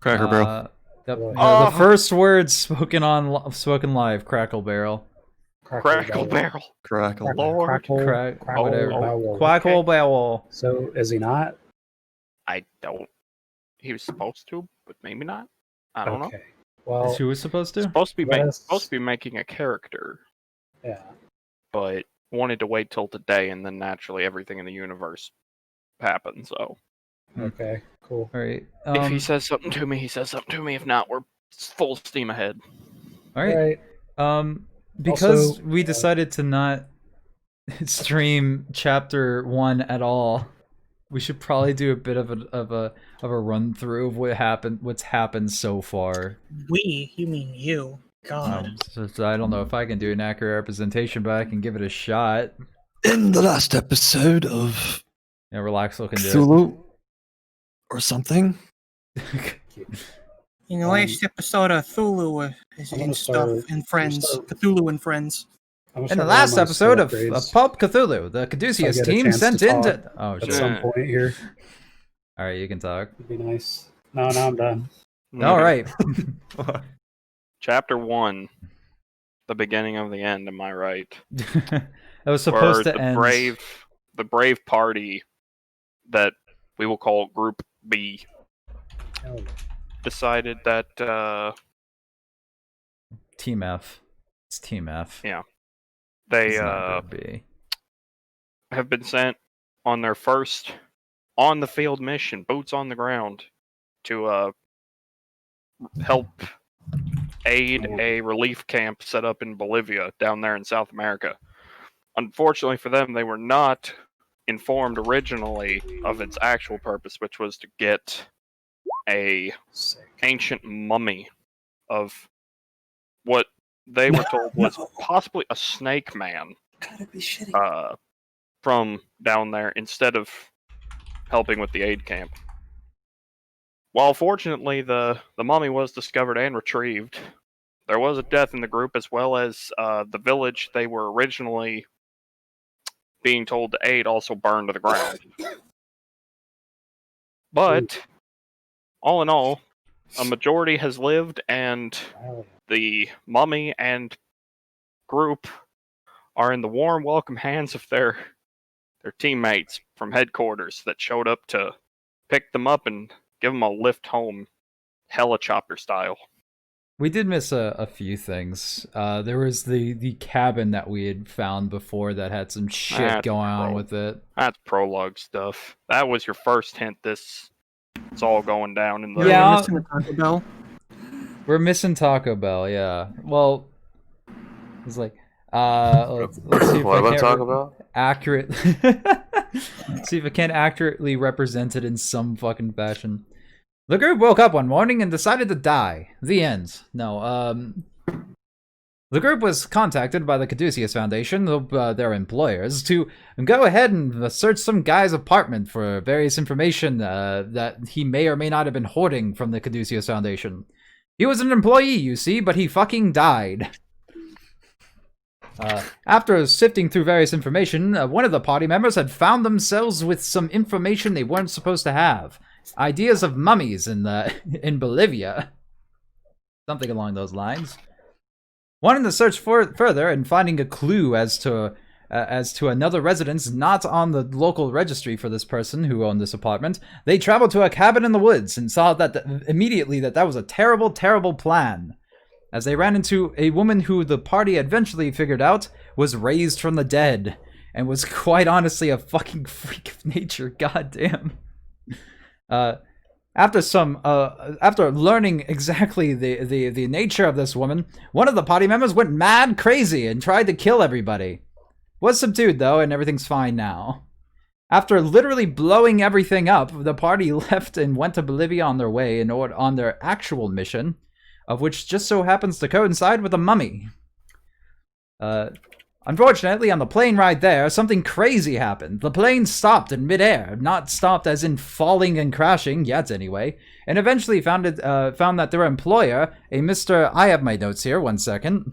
Cracker Barrel. Yep. Oh. The first words spoken live. Crackle Barrel. Crackle Barrel. Crackle. Lord. Whatever. Quackle Barrel. So is he not? I don't. He was supposed to, but maybe not. I don't know. Okay. Well, Who was supposed to? Supposed to Yes. be making a character, yeah. but wanted to wait till today, and then naturally everything in the universe happened. So Okay. Cool. All right. if he says something to me, he says something to me. If not, we're full steam ahead. all right. Right. Because Also, we decided to not stream chapter 1 at all, we should probably do a bit of a run through of what's happened so far. We? You mean you? God. So I don't know if I can do an accurate representation, but I can give it a shot. In the last episode of Yeah, Relaxo can do Cthulhu or something. it. In the last episode of Cthulhu I'm gonna and stuff, start- and Friends. start- Cthulhu and Friends. I'm gonna In the start last rolling my episode skill of upgrades Pulp Cthulhu, the I Caduceus get a team chance sent to in to... talk Oh, at shit. some point here. All right, you can talk. It'd be nice. No, I'm done. All right. Chapter 1, the beginning of the end. Am I right? That was supposed Where to end. the brave party that we will call Group B Hell yeah. decided that Team F. It's Team F. Yeah. they It's not Group B. have been sent on their first on-the-field mission, boots on the ground, to help aid a relief camp set up in Bolivia down there in South America. Unfortunately for them, they were not informed originally of its actual purpose, which was to get a Sick. ancient mummy of what they were told was possibly a snake man Gotta be shitting. from down there instead of helping with the aid camp. While fortunately the mummy was discovered and retrieved, there was a death in the group as well as the village they were originally being told to aid also burned to the ground. But all in all, a majority has lived, and Wow. the mummy and group are in the warm welcome hands of their teammates from headquarters that showed up to pick them up and give them a lift home, helicopter style. We did miss a few things. There was the cabin that we had found before that had some shit That's going on pro- with it. That's prologue stuff. That was your first hint. It's all going down in the. Yeah. We're missing the Taco Bell. We're missing Taco Bell, yeah. Well, it's like, let's see if What I about can't Taco Bell? accurate. See if I can accurately represent it in some fucking fashion. The group woke up one morning and decided to die. The end. No, the group was contacted by the Caduceus Foundation, their employers, to go ahead and search some guy's apartment for various information that he may or may not have been hoarding from the Caduceus Foundation. He was an employee, you see, but he fucking died. After sifting through various information, one of the party members had found themselves with some information they weren't supposed to have. Ideas of mummies in Bolivia. Something along those lines. Wanting to search further and finding a clue as to another residence not on the local registry for this person who owned this apartment, they traveled to a cabin in the woods and saw immediately that was a terrible, terrible plan. As they ran into a woman who the party eventually figured out was raised from the dead and was quite honestly a fucking freak of nature. Goddamn. After learning exactly the nature of this woman, one of the party members went mad crazy and tried to kill everybody. Was subdued though, and everything's fine now. After literally blowing everything up, the party left and went to Bolivia on their way on their actual mission, of which just so happens to coincide with a mummy. Unfortunately, on the plane ride there, something crazy happened. The plane stopped in midair, not stopped as in falling and crashing, yet anyway, and eventually found that their employer, a Mr. I have my notes here, one second.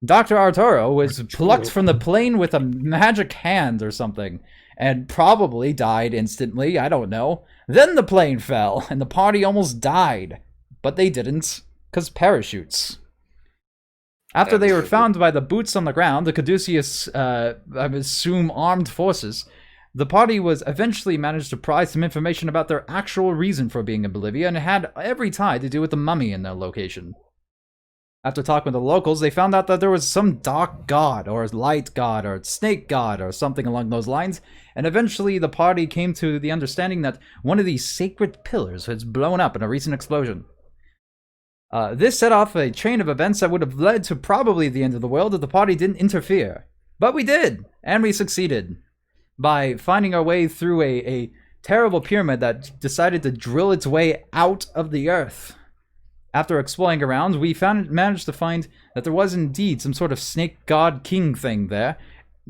Dr. Arturo was plucked from the plane with a magic hand or something, and probably died instantly, I don't know. Then the plane fell, and the party almost died. But they didn't, because parachutes. After they were found by the boots on the ground, the Caduceus, I assume, armed forces, the party was eventually managed to pry some information about their actual reason for being in Bolivia, and it had every tie to do with the mummy in their location. After talking with the locals, they found out that there was some dark god, or light god, or snake god, or something along those lines, and eventually the party came to the understanding that one of these sacred pillars was blown up in a recent explosion. This set off a chain of events that would have led to probably the end of the world if the party didn't interfere. But we did, and we succeeded by finding our way through a terrible pyramid that decided to drill its way out of the earth. After exploring around, we managed to find that there was indeed some sort of snake god king thing there.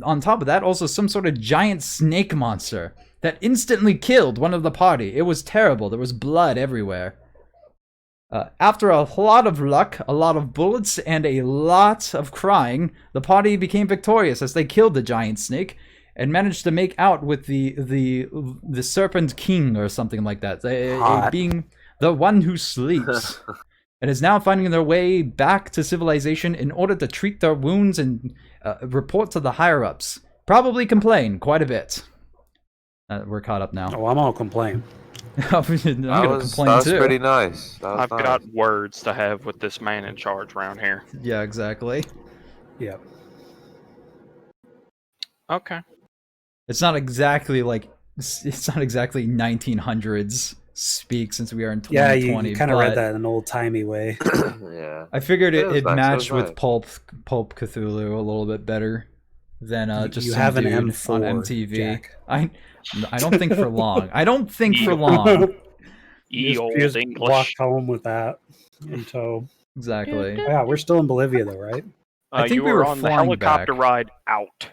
On top of that, also some sort of giant snake monster that instantly killed one of the party. It was terrible. There was blood everywhere. After a lot of luck, a lot of bullets, and a lot of crying, the party became victorious as they killed the giant snake and managed to make out with the Serpent King or something like that, being the one who sleeps. And is now finding their way back to civilization in order to treat their wounds and report to the higher-ups. Probably complain quite a bit. We're caught up now. Oh, I'm all complain. I'm gonna complain that was too. pretty nice. That was I've nice. got words to have with this man in charge around here. Yeah, exactly. Yeah. Okay. It's not exactly 1900s speak since we are in 2020. Yeah, you kind of read that in an old-timey way. Yeah. I figured It was it nice, matched it was with nice. Pulp Cthulhu a little bit better than just You some have an dude M4, on MTV. Jack. I don't think for long. I don't think for long. Ye old You just English. walked home with that in tow. Exactly. Yeah, we're still in Bolivia though, right? I think you we were were on the flying helicopter back. ride out.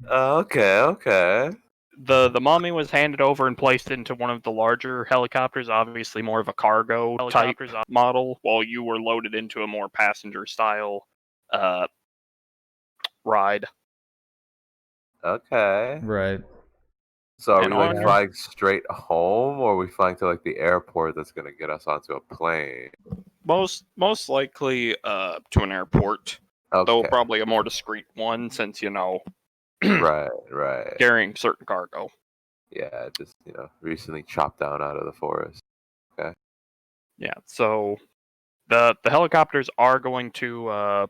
Okay. The mummy was handed over and placed into one of the larger helicopters, obviously more of a cargo type model, while you were loaded into a more passenger style ride. Okay. Right. So are And we like on- flying straight home, or are we flying to like the airport that's gonna get us onto a plane? Most likely to an airport, though Okay. probably a more discreet one since Right. carrying certain cargo. Yeah, just recently chopped down out of the forest. Yeah, so the helicopters are going to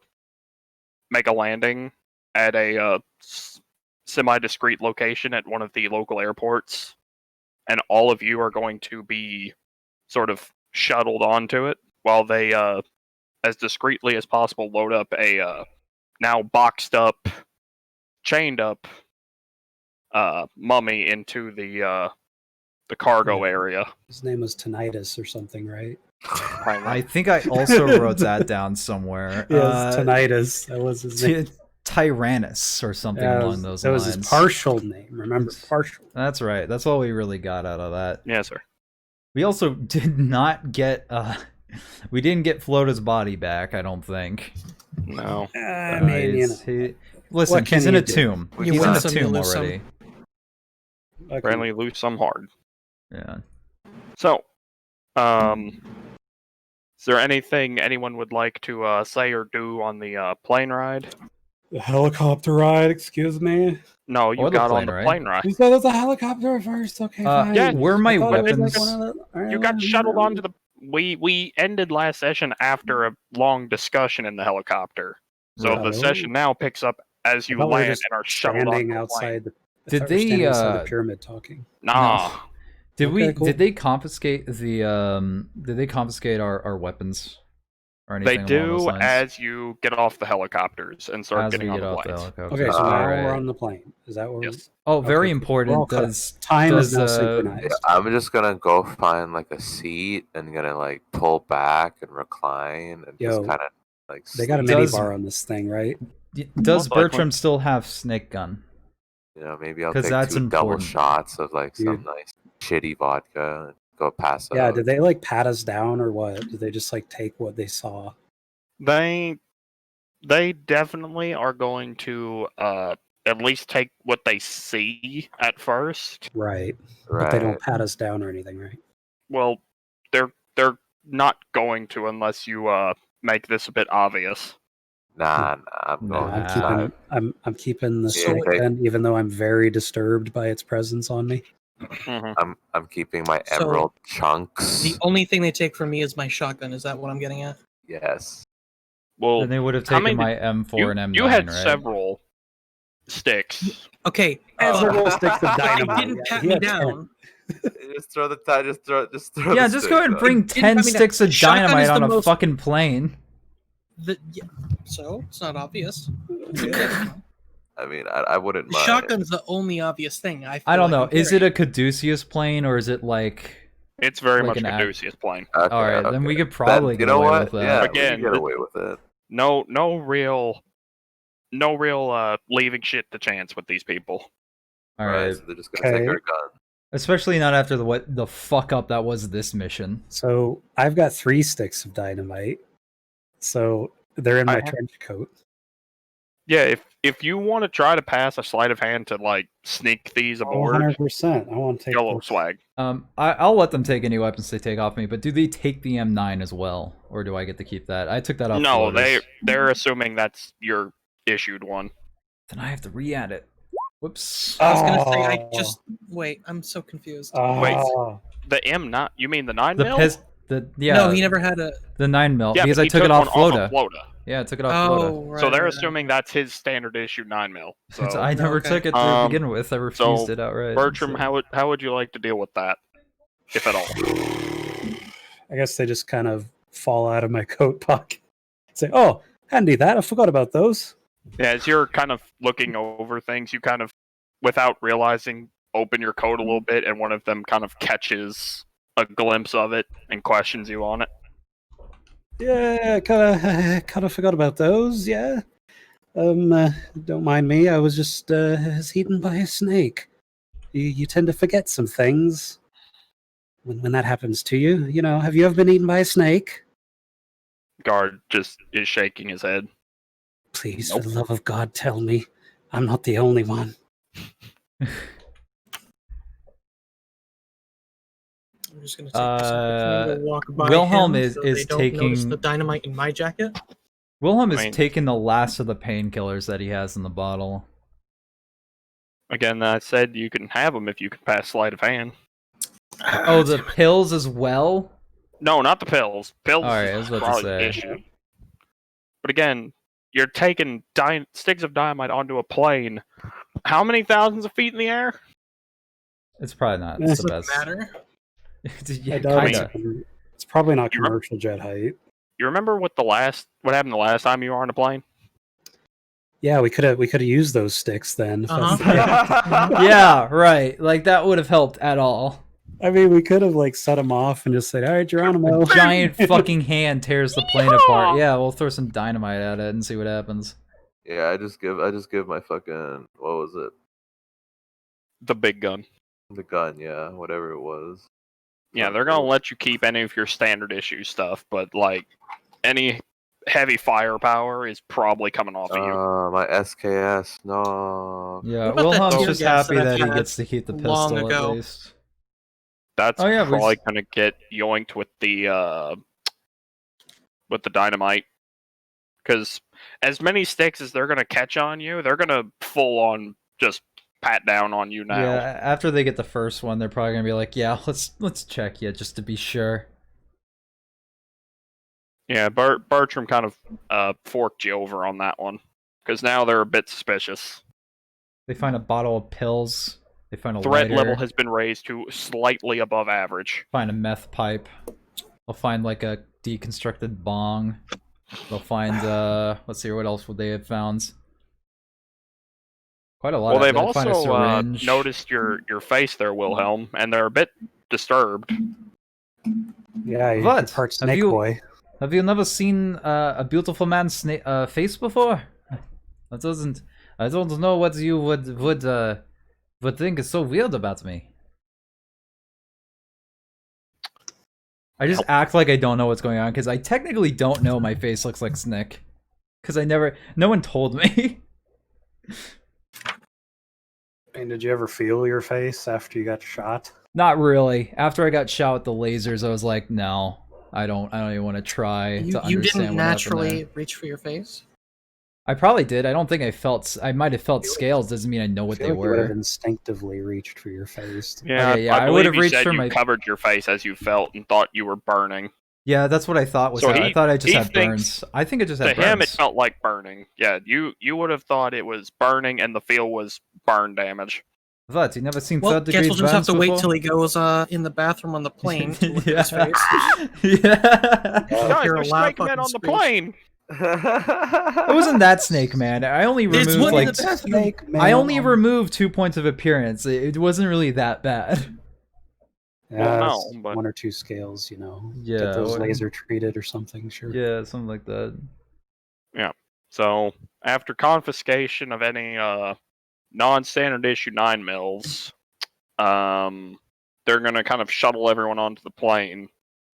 make a landing at a semi-discreet location at one of the local airports, and all of you are going to be sort of shuttled onto it while they, as discreetly as possible, load up a now boxed up, chained up mummy into the cargo area. His name was Tinnitus or something, right? I think I also wrote that down somewhere. Yeah, Tinnitus. That was his name. Tyrannus or something along those that lines. was his partial name. Remember, partial. That's right. That's all we really got out of that. Yes, sir. We also did not get we didn't get Flota's body back, I don't think. No. I mean, listen, what can he's in you a do? tomb. You He's win in a some, you tomb lose some. already. Apparently lose some hard. Yeah. So, is there anything anyone would like to say or do on the plane ride? the helicopter ride. Excuse me. No, you Or the got on plane the ride. plane ride. You said it was a helicopter first. Okay, fine. yeah, Where are my I thought it was weapons? like one of the- all right, You got whatever. shuttled onto the. We ended last session after a long discussion in the helicopter. So Oh. the session now picks up as I you thought we were land just and are shuttled onto standing the plane. outside the. I Did thought we were they, standing outside the pyramid talking? Nah. No. Did Okay, cool. did they confiscate our weapons or anything They along those do lines? as you get off the helicopters and start As getting we on get the off the planes. helicopter. Okay, so now Alright. we're on the plane. Is that what? Yes. Oh, very Okay, important. we're all caught up. Does Time is now does, synchronized. I'm just gonna go find like a seat and gonna like pull back and recline and Yo, just kind of like. They got a sleep. mini Does- bar on this thing, right? does Most likely. Bertram still have snake gun? Maybe I'll 'Cause take that's 2 double important. shots of like some Dude. nice shitty vodka and go pass Yeah. out. Did they like pat us down or what? Did they just like take what they saw? They definitely are going to at least take what they see at first. Right. But they Right. don't pat us down or anything, right? Well, they're not going to unless you make this a bit obvious. Nah, I'm No, going. I'm Nah. keeping I'm keeping the Yeah, stick okay. then, even though I'm very disturbed by its presence on me. Mhm. I'm keeping my So, emerald chunks. The only thing they take from me is my shotgun. Is that what I'm getting at? Yes. Well, Then they would have how taken many my M4 you, and M9, you had right? several sticks. Okay. Several sticks of But they dynamite. didn't pat He me had 10. down. Just throw the tie. Just throw. Yeah, the just stick go ahead and down. bring Didn't 10 pat me down. sticks of Shotgun dynamite is on the a most- fucking plane. Yeah. So it's not obvious. I mean, I wouldn't mind. Shotgun's the only obvious thing. I don't like know. I'm Is it carrying. a Caduceus plane or is it like... It's very Like much an act- Caduceus plane. Okay, Alright, then we okay. could probably Then, get you know away what? with that. Yeah, Again, we can get away with it. No real leaving shit to chance with these people. Right, Alright. so they're just gonna take Okay. our gun. Especially not after what the fuck up that was this mission. So I've got 3 sticks of dynamite. So they're in I my have- trench coat. Yeah, if you want to try to pass a sleight of hand to like sneak these aboard, 100%. I want to take yellow those. swag. I'll let them take any weapons they take off me, but do they take the M9 as well? Or do I get to keep that? I took that off No, floaters. they're assuming that's your issued one. Then I have to re-add it. Whoops. I was gonna say I Oh. just wait. I'm so confused. Oh. The M9, you mean the 9 The mil? yeah, No, he never had a. the 9 mil Yeah, because but I he took it off one Flota. of Flota. Yeah, I took it off Flota. Oh, right. So they're right, assuming that's his standard issue 9 mil. Since So I never okay. took it to begin with, I refused it outright. Bertram, so- how would you like to deal with that, if at all? I guess they just kind of fall out of my coat pocket. Say, oh, handy that. I forgot about those. Yeah, as you're kind of looking over things, you kind of, without realizing, open your coat a little bit, and one of them kind of catches a glimpse of it and questions you on it. Yeah, kind of forgot about those. Yeah. Don't mind me. I was just was eaten by a snake. You tend to forget some things when that happens to you. You know, have you ever been eaten by a snake? Guard just is shaking his head. Please, Nope. for the love of God, tell me I'm not the only one. I'm just gonna take a second to walk by Wilhelm him is- so is they don't notice taking- the dynamite in my jacket. Wilhelm I is mean- taking the last of the painkillers that he has in the bottle. Again, I said you can have them if you can pass sleight of hand. Oh, the pills as well? No, not the pills. Pills Alright, I was is about to probably say. the issue. But again, you're taking sticks of dynamite onto a plane. How many thousands of feet in the air? It's probably not Yeah. the Doesn't best. matter. Yeah, I doubt kinda. it's probably not You remember- commercial jet height. You remember what happened the last time you were on a plane? Yeah, we could have used those sticks then. if that's- Yeah, right. Like that would have helped at all. I mean, we could have like set them off and just said, "All right, Geronimo." Giant fucking hand tears the plane apart. Yeah, we'll throw some dynamite at it and see what happens. Yeah, I just give my fucking, what was it? The big gun. The gun, yeah, whatever it was. Yeah, they're gonna let you keep any of your standard issue stuff, but like any heavy firepower is probably coming off of you. My SKS, no. Yeah, What about that Wilhelm's tear just gas happy that I that he had gets to keep the long pistol ago? at least. That's Oh, yeah, we probably s- gonna get yoinked with the dynamite. Because as many sticks as they're gonna catch on you, they're gonna full on just pat down on you now. Yeah, after they get the first one, they're probably gonna be like, "Yeah, let's check you just to be sure." Yeah, Bertram kind of forked you over on that one. Because now they're a bit suspicious. They find a bottle of pills. They find a Threat lighter, level has been raised to slightly above average. find a meth pipe. They'll find like a deconstructed bong. They'll find let's see, what else would they have found? Quite a lot. Well, they've they'll find a also syringe. noticed your face there, Wilhelm, and they're a bit disturbed. Yeah, you're What? part Have snake you- boy. Have you never seen a beautiful man's face before? I don't know what you would think is so weird about me. I just act like I don't know what's going on because I technically don't know my face looks like Snick. Because no one told me. And did you ever feel your face after you got shot? Not really. After I got shot with the lasers, I was like, no, I don't even want to try You, to you understand didn't what happened naturally there. reach for your face? I probably did. I don't think I felt. I might have felt scales. Doesn't mean I know I what feel they like you would have were. instinctively reached for your face. Yeah, Okay, yeah, I believe would've you reached said for you my- covered your face as you felt and thought you were burning. Yeah, that's what I thought was. So I thought I just he had thinks burns. I think I just To had him, it burns. felt like burning. Yeah, you would have thought it was burning and the feel was burn damage. What? You never seen Well, third guess degree we'll just have burns to wait before? till he goes in the bathroom on the plane to look at his Yeah. face. Yeah. Guys, hear a there's loud snake men fucking on the screech. plane. It wasn't that Snake Man. I only It's removed one like of the best. Snake man I only on- removed 2 points of appearance. It wasn't really that bad. Yeah, Well, it's no, but- 1 or 2 scales, you know. Yeah, Get those well- laser treated or something, sure. Yeah, something like that. So after confiscation of any non-standard issue 9 mils, they're gonna kind of shuttle everyone onto the plane,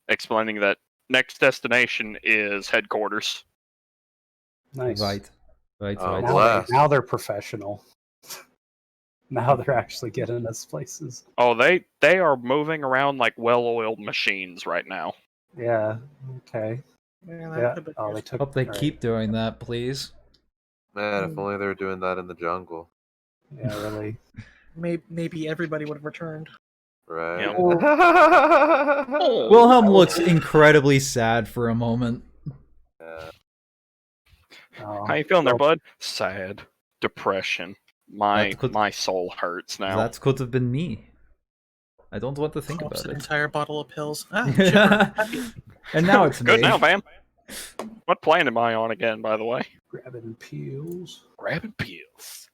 explaining that next destination is headquarters. Nice. Right. Right, Oh, right. bless. Now they're professional. Now they're actually getting us places. Oh, they are moving around like well-oiled machines right now. Yeah. Okay. Yeah, that Yeah. could've been Oh, they worse. took. Hope they alright. keep doing that, please. Man, if only they were doing that in the jungle. Yeah, really. Maybe everybody would have returned. Right? Yeah. Wilhelm looks incredibly sad for a moment. Yeah. Oh, How you feeling there, well, bud? Sad. Depression. My That could- my soul hurts now. That could have been me. I don't want to think Pops about an it. entire bottle of pills. Ah, chipper. Happy. And now it's Good me. now, fam. What plane am I on again, by the way? Grabbing peels. Grabbing pills.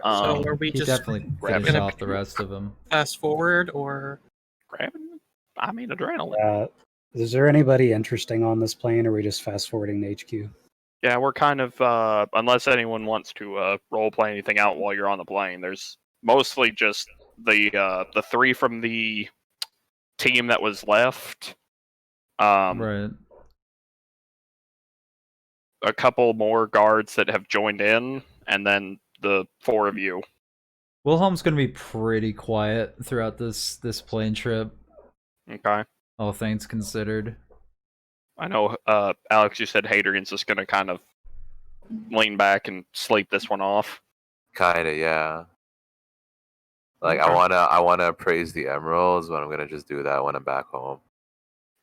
So are we He just definitely grabbing finished a- off the rest of them. fast forward or Grabbing? I mean adrenaline. Is there anybody interesting on this plane, or are we just fast forwarding to HQ? Yeah, we're kind of unless anyone wants to role play anything out while you're on the plane. There's mostly just the 3 from the team that was left. Right. A couple more guards that have joined in, and then the 4 of you. Wilhelm's gonna be pretty quiet throughout this plane trip, Okay. all things considered. I know, Alex, you said Hadrian's just gonna kind of lean back and sleep this one off. Kinda, yeah. Like Okay. I wanna appraise the emeralds, but I'm gonna just do that when I'm back home.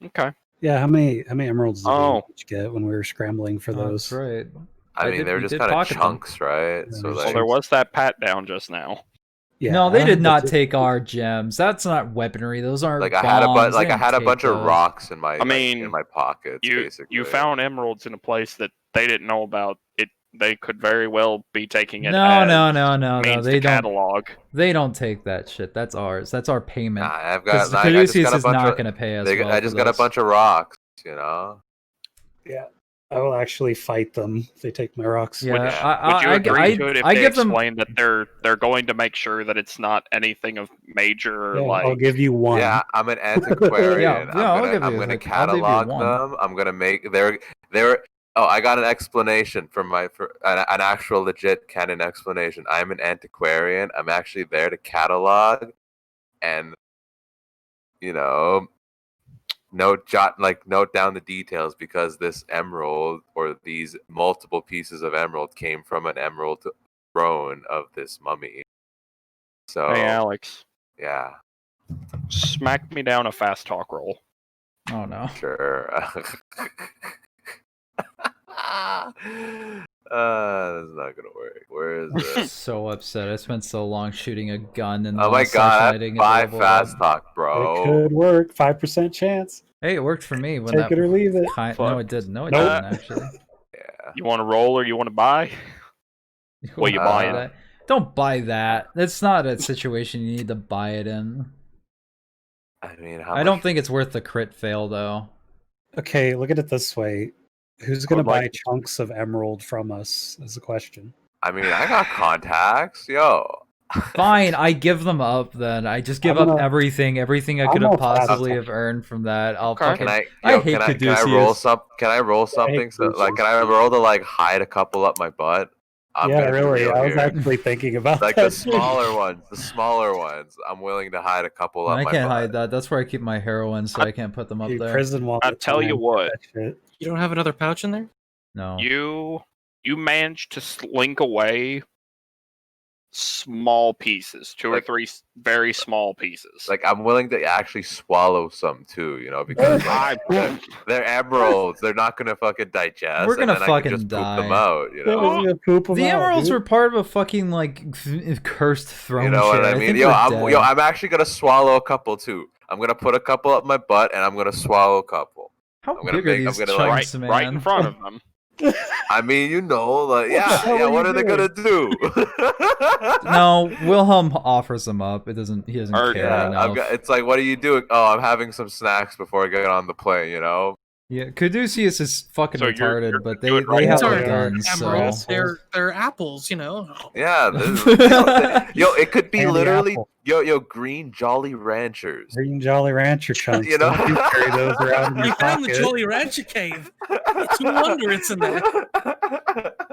Okay. Yeah, how many emeralds did Oh. we each get when we were scrambling for Oh, those? that's right. I mean, they were we just did kind of pocket them. chunks, right? Yeah, So there's Well, like, there was that pat down just now. Yeah, No, they did not but take our gems. That's not weaponry. Those aren't like I had a bombs. like They I had a didn't bunch take of those. rocks in my I mean, in my pockets. You basically, found emeralds in a place that they didn't know about. They could very well be taking it. No, as no. means They to don't. catalog. They don't take that shit. That's ours. That's our payment. Nah, I've Because got. I just Caduceus got a is bunch not of. going to pay us. They, well I for just got a this. bunch of rocks. You know. yeah, I will actually fight them if they take my rocks. Yeah, Would you I agree to it if I they give them. explain that they're going to make sure that it's not anything of major, Yeah, like I'll give you one. Yeah, I'm an antiquarian. Yeah, I'll give I'm you- gonna I'll give you catalog one. them. I'm gonna make they're. Oh, I got an explanation for an actual legit canon explanation. I'm an antiquarian. I'm actually there to catalog, and note down the details because this emerald or these multiple pieces of emerald came from an emerald throne of this mummy. So hey Alex, yeah, smack me down a fast talk roll. Oh no. sure. That's not gonna work. Where is it? So upset. I spent so long shooting a gun and Oh my god, I have 5 fast talk, It bro. could work. 5% chance. Hey, it worked for me when Take that. it or leave it. No, Fuck. it didn't. No, it Nope. didn't actually. Yeah. You want to roll or you want to buy? Well, you buy it. that. Don't buy that. That's not a situation you need to buy it in. I mean, I don't think it's worth the crit fail though. Okay, look at it this way. Who's going to would buy like- chunks of emerald from us is the question. I mean, I got contacts, yo. Fine, I give them up then. I just give I'm up gonna- everything I I'm could have gonna pass possibly on. have earned from that. I'll Okay. fucking. I hate can I roll Caduceus. some? Can I roll something? So, like, can I roll to like hide a couple up my butt? I'm yeah, gonna be really. real I was here. actually thinking about Like that. the smaller ones, I'm willing to hide a couple up I my can't butt. hide that. That's where I keep my heroin, so I can't put them up Dude, there. prison one. I'll tell you what. Shit. You don't have another pouch in there? No. You managed to slink away small pieces, two or Like- three very small pieces. Like I'm willing to actually swallow some too, because I, they're emeralds. They're not gonna fucking digest. We're gonna and then I fucking can just die. poop them out. Yeah, we're gonna poop 'em The out, emeralds dude. were part of a fucking like cursed throne. You know what shit. I mean? think Yo, we're dead. I'm actually gonna swallow a couple too. I'm gonna put a couple up my butt, and I'm gonna swallow a couple. How I'm gonna big are make- I'm these gonna, like, chunks, man? right in front of them. I mean, like, the hell yeah. are What you are they gonna do? No, Wilhelm offers them up. He doesn't Or- care Yeah, enough. it's like, what are you doing? Oh, I'm having some snacks before I get on the plane. Yeah, Caduceus is fucking So you're retarded, but they doing right have These their aren't guns, so emeralds. They're apples, you know. Yeah, it could be Candy literally apple. green Jolly Ranchers. Green Jolly Rancher chunks. You know? Don't you carry those around in We your found the pocket. Jolly Rancher cave. It's no wonder it's in there.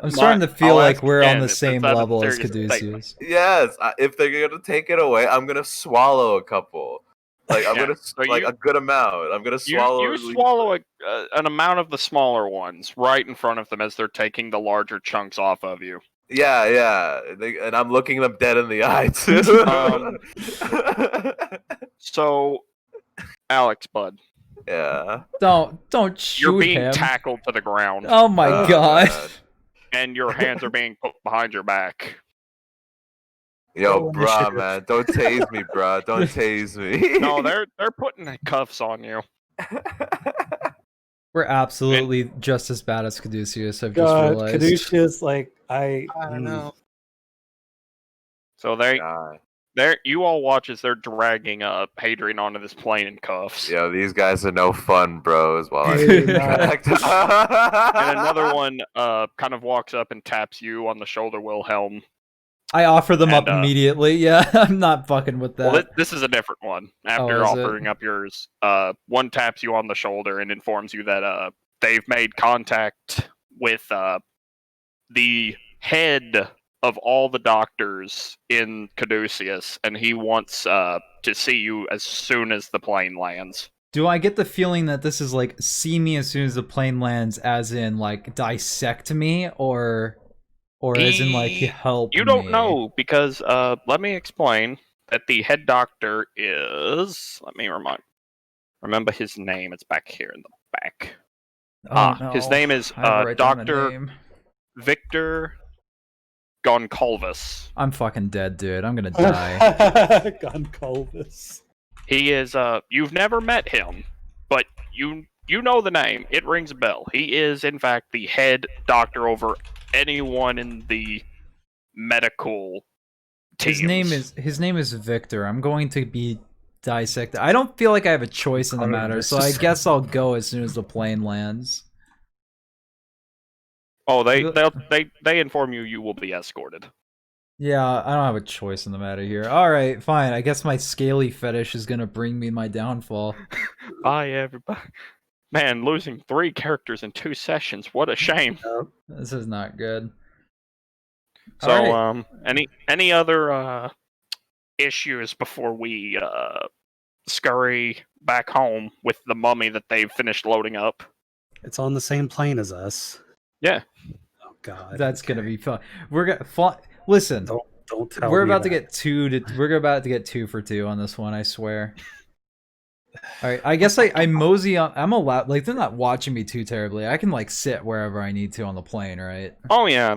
I'm starting to feel I'll like ask we're on again the if same that's a level as serious Caduceus. Yes, if they're gonna take it away, I'm gonna swallow a couple. Like I'm Yeah, gonna so like you- a good amount. I'm gonna swallow. You swallow an amount of the smaller ones right in front of them as they're taking the larger chunks off of you. Yeah. And I'm looking them dead in the eye too. So, Alex, bud, Yeah. Don't you're shoot being him. tackled to the ground, Oh my Oh, god. God. and your hands are being put behind your back. Yo, Roll bruh, initiative. man, don't tase me, bruh. Don't tase me. No, they're putting cuffs on you. We're absolutely just as bad as Caduceus, I've just God, realized. Caduceus, like I don't know. So you all watch as they're dragging Hadrian onto this plane in cuffs. Yo, these guys are no fun, bros. While I Dude, get tracked. And another one kind of walks up and taps you on the shoulder, Wilhelm. I offer them up And, immediately. Yeah, I'm not fucking with that. Well, this is a different one. After Oh, is it? offering up yours, one taps you on the shoulder and informs you that they've made contact with the head of all the doctors in Caduceus, and he wants to see you as soon as the plane lands. Do I get the feeling that this is like see me as soon as the plane lands, as in like dissect me, or as in like help You don't me? know, because let me explain that the head doctor is. Let me remember his name. It's back here in the back. Oh, His no. name is I have to write down the Dr. name. Victor Goncalves. I'm fucking dead, dude. I'm gonna die. Goncalves. He is. You've never met him, but you know the name. It rings a bell. He is, in fact, the head doctor over anyone in the medical teams. His name is Victor. I'm going to be dissected. I don't feel like I have a choice in the matter, so I guess I'll go as soon as the plane lands. Oh, they inform you will be escorted. Yeah, I don't have a choice in the matter here. All right, fine. I guess my scaly fetish is gonna bring me my downfall. Bye, everybody. Man, losing 3 characters in 2 sessions. What a shame. This is not good. So, Alright. any other issues before we scurry back home with the mummy that they've finished loading up? It's on the same plane as us. Yeah. Oh God. That's gonna be fun. We're gonna listen. Don't tell We're me about to that. we're about to get 2 for 2 on this one. I swear. All right. I guess I mosey on. I'm allowed. Like they're not watching me too terribly. I can like sit wherever I need to on the plane, right? Oh yeah,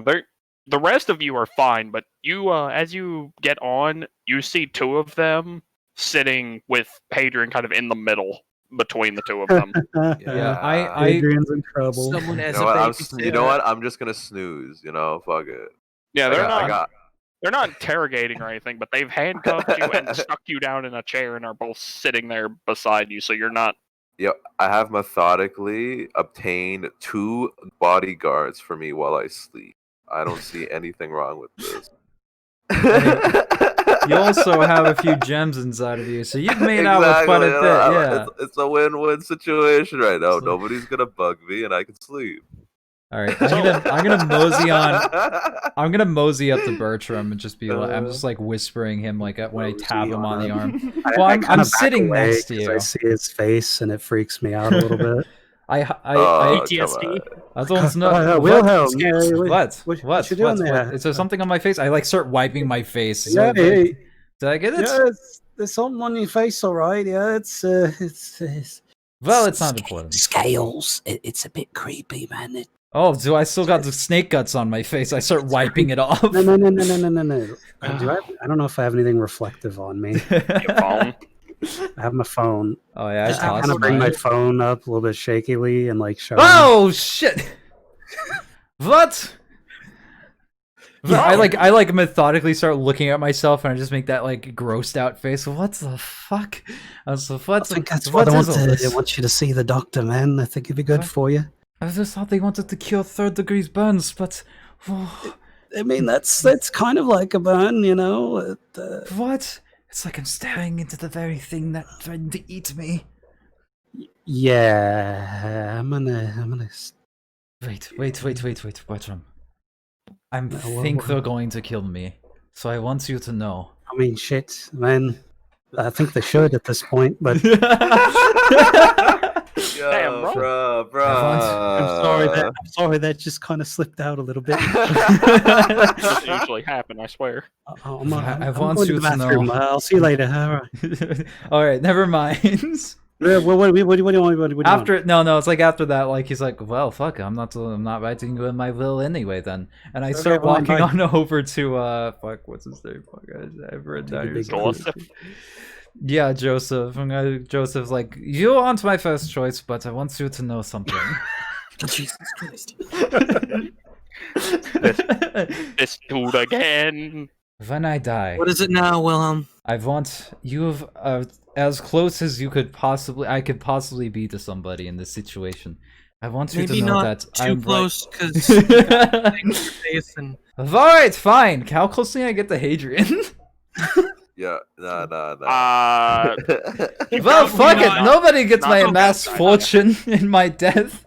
the rest of you are fine, but you, as you get on, you see 2 of them sitting with Hadrian kind of in the middle between the 2 of them. Yeah, I Adrian's in trouble. Someone You has know, a what? baby. You know what? I'm just gonna snooze. Fuck it. Yeah, I they're not interrogating or anything, but they've handcuffed you and stuck you down in a chair and are both sitting there beside you, so you're not. I have methodically obtained 2 bodyguards for me while I sleep. I don't see anything wrong with this. You also have a few gems inside of you, so you've made out with quite a bit. Yeah. It's a win-win situation right now. So- Nobody's gonna bug me, and I can sleep. All right, I'm gonna mosey on. I'm gonna mosey up to Bertram and just be like, I'm just like whispering him like when I tap him on the arm. Well, I'm sitting next to you. I see his face and it freaks me out a little bit. I PTSD. I don't know. Wilhelm, What you doing there? Is there something on my face? I like start wiping my face. Yeah, Did I get it? yeah, there's something on your face, all right. Yeah, it's Well, it's not important. Scales. It's a bit creepy, man. Oh, do I still got the snake guts on my face? I start wiping it off. No. I don't know if I have anything reflective on me. Your phone. I have my phone. Oh yeah, I kind of bring my phone up a little bit shakily and like show. Oh shit! What? I like methodically start looking at myself and I just make that like grossed out face. What the fuck? I think that's what I want you to see the doctor, man. I think it'd be good for you. I just thought they wanted to cure 3rd degree burns, but I mean that's kind of like a burn, you know. what? It's like I'm staring into the very thing that threatened to eat me. Yeah, I'm gonna. Wait, Bertram. I think they're going to kill me, so I want you to know. I mean, shit, man. I think they should at this point, but. Yo, Damn, bro. bro. I'm sorry. That just kind of slipped out a little bit. Doesn't usually happen, I swear. I want you to know. I'll see you later. All right. All right, never mind. What do you want? After no, it's like after that, like he's like, well, fuck, I'm not writing you in my will anyway, then. And I start walking on over to fuck, what's his name? Fuck, I've written down. Joseph. Yeah, Joseph. Joseph's like, you aren't my first choice, but I want you to know something. Jesus Christ. This dude again. When I die, What is it now, Wilhelm? I want you as close as I could possibly be to somebody in this situation. I want you Maybe to know not that too I'm close, because and All right, fine. How close can I get to Hadrian? Yeah, nah. Uh, Well, fuck it. not- Nobody gets not my so amassed bad. fortune in my death.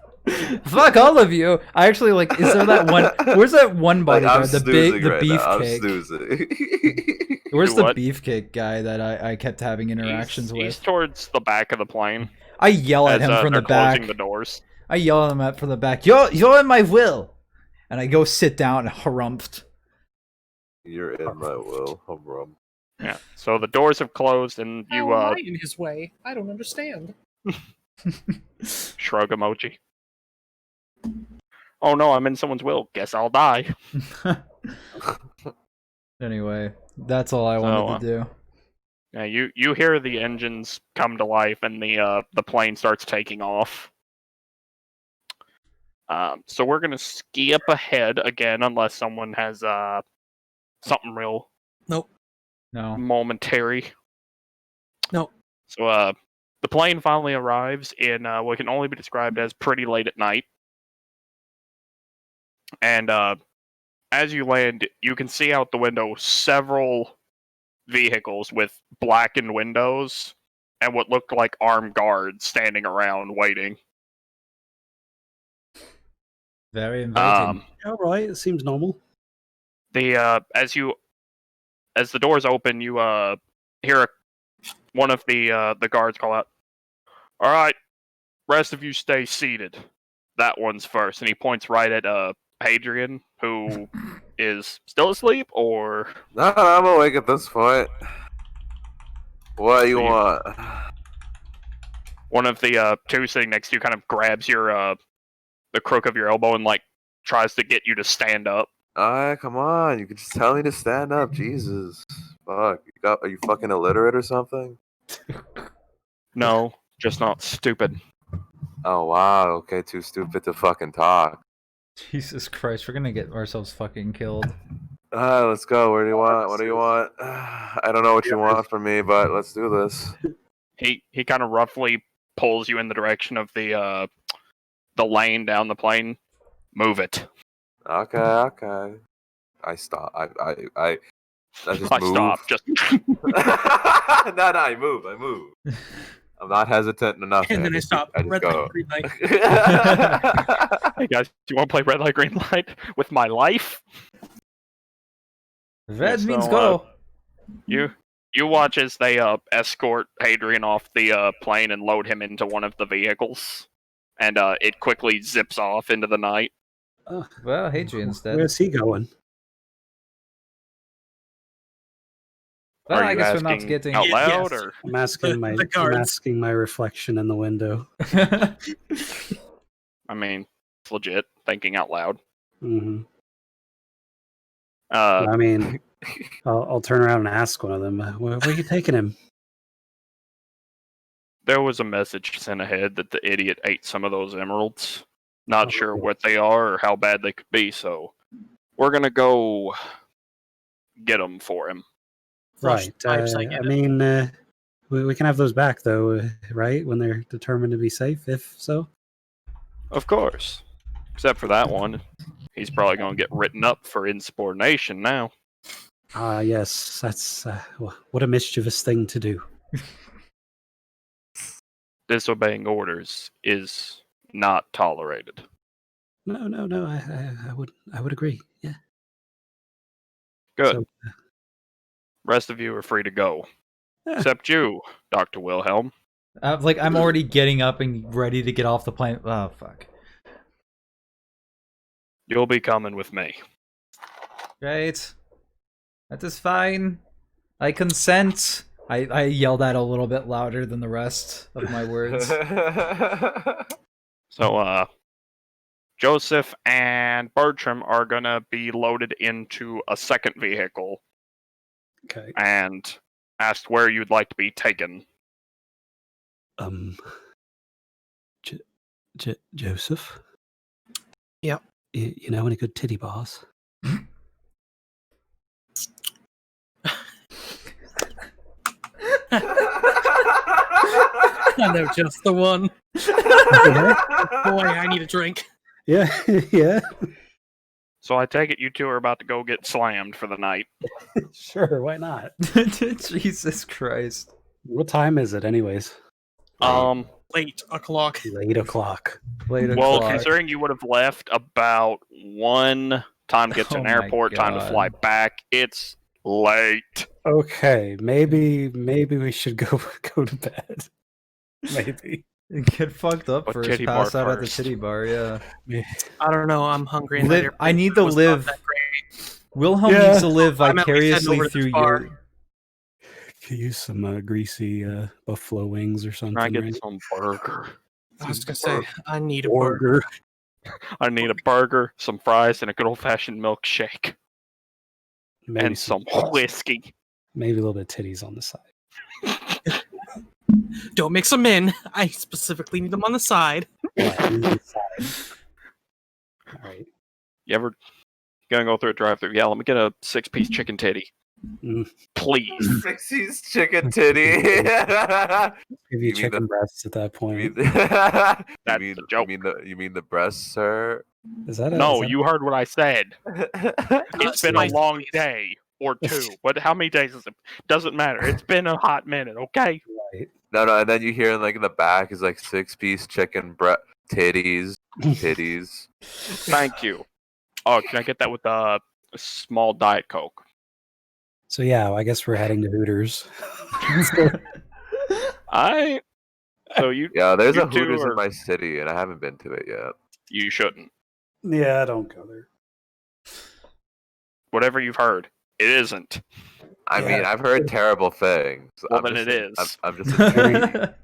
Fuck all of you. I actually like. Is there that one? Where's that one Like, I'm bodyguard? The snoozing right now. I'm beefcake. snoozing. Where's Do the what? beefcake guy that I kept having interactions he's with? towards the back of the plane. I yell at as, him from they're the back. closing the doors. I yell at him from the back. You're in my will, and I go sit down, harumphed. You're in my will. Hum. Yeah. So the doors have closed, and you How am I in his way? I don't understand. shrug emoji. Oh no, I'm in someone's will. Guess I'll die. Anyway, that's all I wanted to do. Yeah, you hear the engines come to life, and the plane starts taking off. So we're gonna skip ahead again, unless someone has something real Nope. No. momentary. Nope. So the plane finally arrives in what can only be described as pretty late at night. And as you land, you can see out the window several vehicles with blackened windows and what looked like armed guards standing around waiting. Very inviting. All right, it seems normal. As the doors open, you hear one of the guards call out, "All right, rest of you stay seated. That one's first," and he points right at Hadrian, who is still asleep, or No, I'm awake at this point. What do you So you- want? one of the two sitting next to you kind of grabs your the crook of your elbow and like tries to get you to stand up. Alright, come on. You can just tell me to stand up. Jesus. Fuck. Are you fucking illiterate or something? No, just not stupid. Oh, wow. Okay, too stupid to fucking talk. Jesus Christ, we're gonna get ourselves fucking killed. Let's go. Where do you want? What do you want? I don't know what you want from me, but let's do this. He kind of roughly pulls you in the direction of the lane down the plane. Move it. Okay. I stop. I just I move. stop. Just no, I move. I'm not hesitant enough. And then I just- stop. I just Red go. light, green light. Hey guys, do you want to play red light, green light with my life? Red So, means go. You watch as they escort Hadrian off the plane and load him into one of the vehicles, and it quickly zips off into the night. Well, Hadrian's dead. Where's he going? Well, Are I you guess we're not asking getting. out loud, Yes. or I'm asking The I'm guards. asking my reflection in the window. I mean, it's legit. Thinking out loud. Hmm Uh, I mean, I'll turn around and ask one of them, where are you taking him? there was a message sent ahead that the idiot ate some of those emeralds. Not Oh, sure okay. what they are or how bad they could be, so we're gonna go get them for him. Flush Right. the pipes, I get I it. mean, we can have those back, though, right? When they're determined to be safe, if so. Of course. Except for that one. He's probably gonna get written up for insubordination now. Ah, yes. That's what a mischievous thing to do. Disobeying orders is not tolerated. No. I would agree. Yeah. Good. So, Rest of you are free to go. Yeah. Except you, Dr. Wilhelm. Like, I'm already getting up and ready to get off the plane. Oh, fuck. You'll be coming with me. Right. That is fine. I consent. I yelled that a little bit louder than the rest of my words. So, Joseph and Bertram are gonna be loaded into a second vehicle okay. and asked where you'd like to be taken. Joseph? Yep. You know any good titty bars? I know just the one. Boy, I need a drink. Yeah, yeah. So I take it you two are about to go get slammed for the night. Sure, why not? Jesus Christ. What time is it, anyways? Late o'clock. 8:00. Later. Well, clock. considering you would have left about one time to get to Oh an my airport, time to fly God. back, it's late. Okay, maybe we should go to bed. Maybe. Get fucked up But first, titty pass bar out at the first. titty bar, yeah. I don't know. I'm hungry. And Live- that I need airport to was live- not that great. Wilhelm Yeah. needs to live I'm at least heading vicariously over to this through bar. your... Could use some greasy buffalo wings or something. Can I get right? some burger? I was gonna say I need a burger. Burger. I need a burger, some fries, and a good old-fashioned milkshake. Maybe And some whiskey. maybe a little bit of titties on the side. Don't mix them in. I specifically need them on the side. Right, on the side. All right. You ever gonna go through a drive-thru? Yeah, let me get a 6-piece chicken titty. Mm. Please. Sixties chicken titty. Give You you mean chicken the- breasts at that you point. mean, That's you the joke. You mean the breasts, sir? Is that No, is that- you heard what I said. It's been a spicy, long please. day or two. But how many days is it? Doesn't matter. It's been a hot minute, okay? right? No, and then you hear like in the back is like 6-piece chicken titties. Thank you. Oh, can I get that with a small Diet Coke? So yeah, I guess we're heading to Hooters. So you Yeah, there's You a two Hooters are- in my city, and I haven't been to it yet. you shouldn't. Yeah, don't go there. Whatever you've heard, it isn't. I Yeah. mean, I've heard terrible things. Well, then it is. I'm just. A,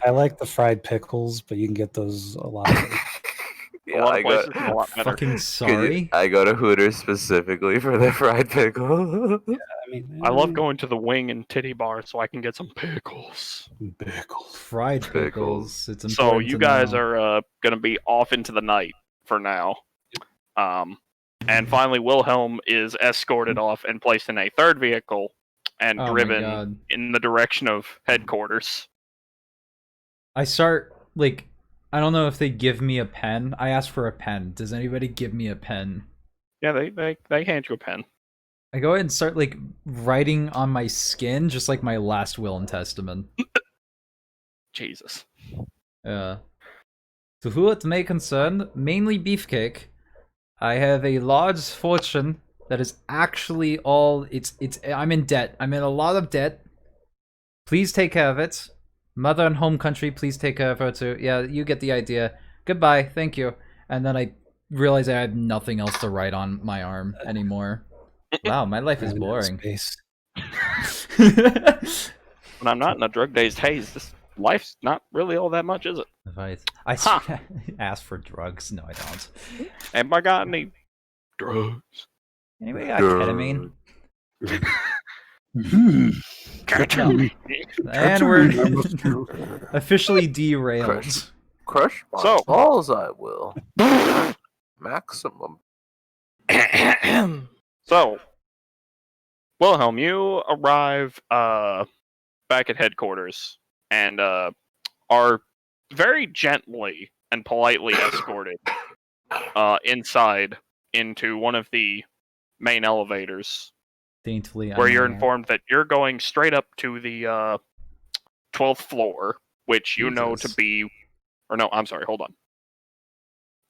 I like the fried pickles, but you can get those a lot. A lot of places are a lot better. Fucking sorry. I go to Hooters specifically for the fried pickle. I mean, I love going to the wing and titty bar so I can get some pickles. pickles. Fried Pickles. pickles. It's So important you to guys know. are gonna be off into the night for now. And finally Wilhelm is escorted off and placed in a third vehicle and Oh my driven God. in the direction of headquarters. I start, like, I don't know if they give me a pen. I asked for a pen. Does anybody give me a pen? Yeah, they hand you a pen. I go ahead and start, like, writing on my skin, just like my last will and testament. Jesus. To who it may concern, mainly Beefcake, I have a large fortune that is actually all I'm in debt. I'm in a lot of debt. Please take care of it. Mother and home country, please take care of her too. Yeah, you get the idea. Goodbye, thank you. And then I realized I had nothing else to write on my arm anymore. Wow, my life is boring. When I'm not in a drug-dazed haze, this life's not really all that much, is it? I asked for drugs. No, I don't. Anybody got any drugs? Anybody got ketamine? Ketamine. And we're officially derailed. Crush my So- balls, I will. Maximum. So, Wilhelm, you arrive back at headquarters and are very gently and politely escorted inside into one of the main elevators, Daintily where you're unaware. informed that you're going straight up to the 12th floor, which you know to Jesus. be... Or no, I'm sorry, hold on.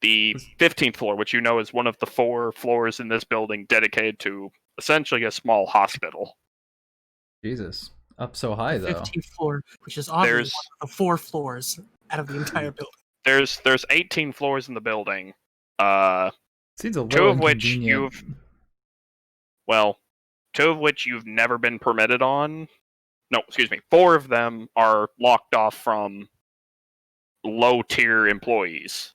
The 15th floor, which you know is one of the 4 floors in this building dedicated to essentially a small hospital. Jesus. Up so high, The though. 15th floor, which is obviously There's- one of the 4 floors out of the entire building. There's 18 floors in the building. Seems a 2 little of which inconvenient. Well, 2 of which you've never been permitted on. No, excuse me. 4 of them are locked off from low-tier employees.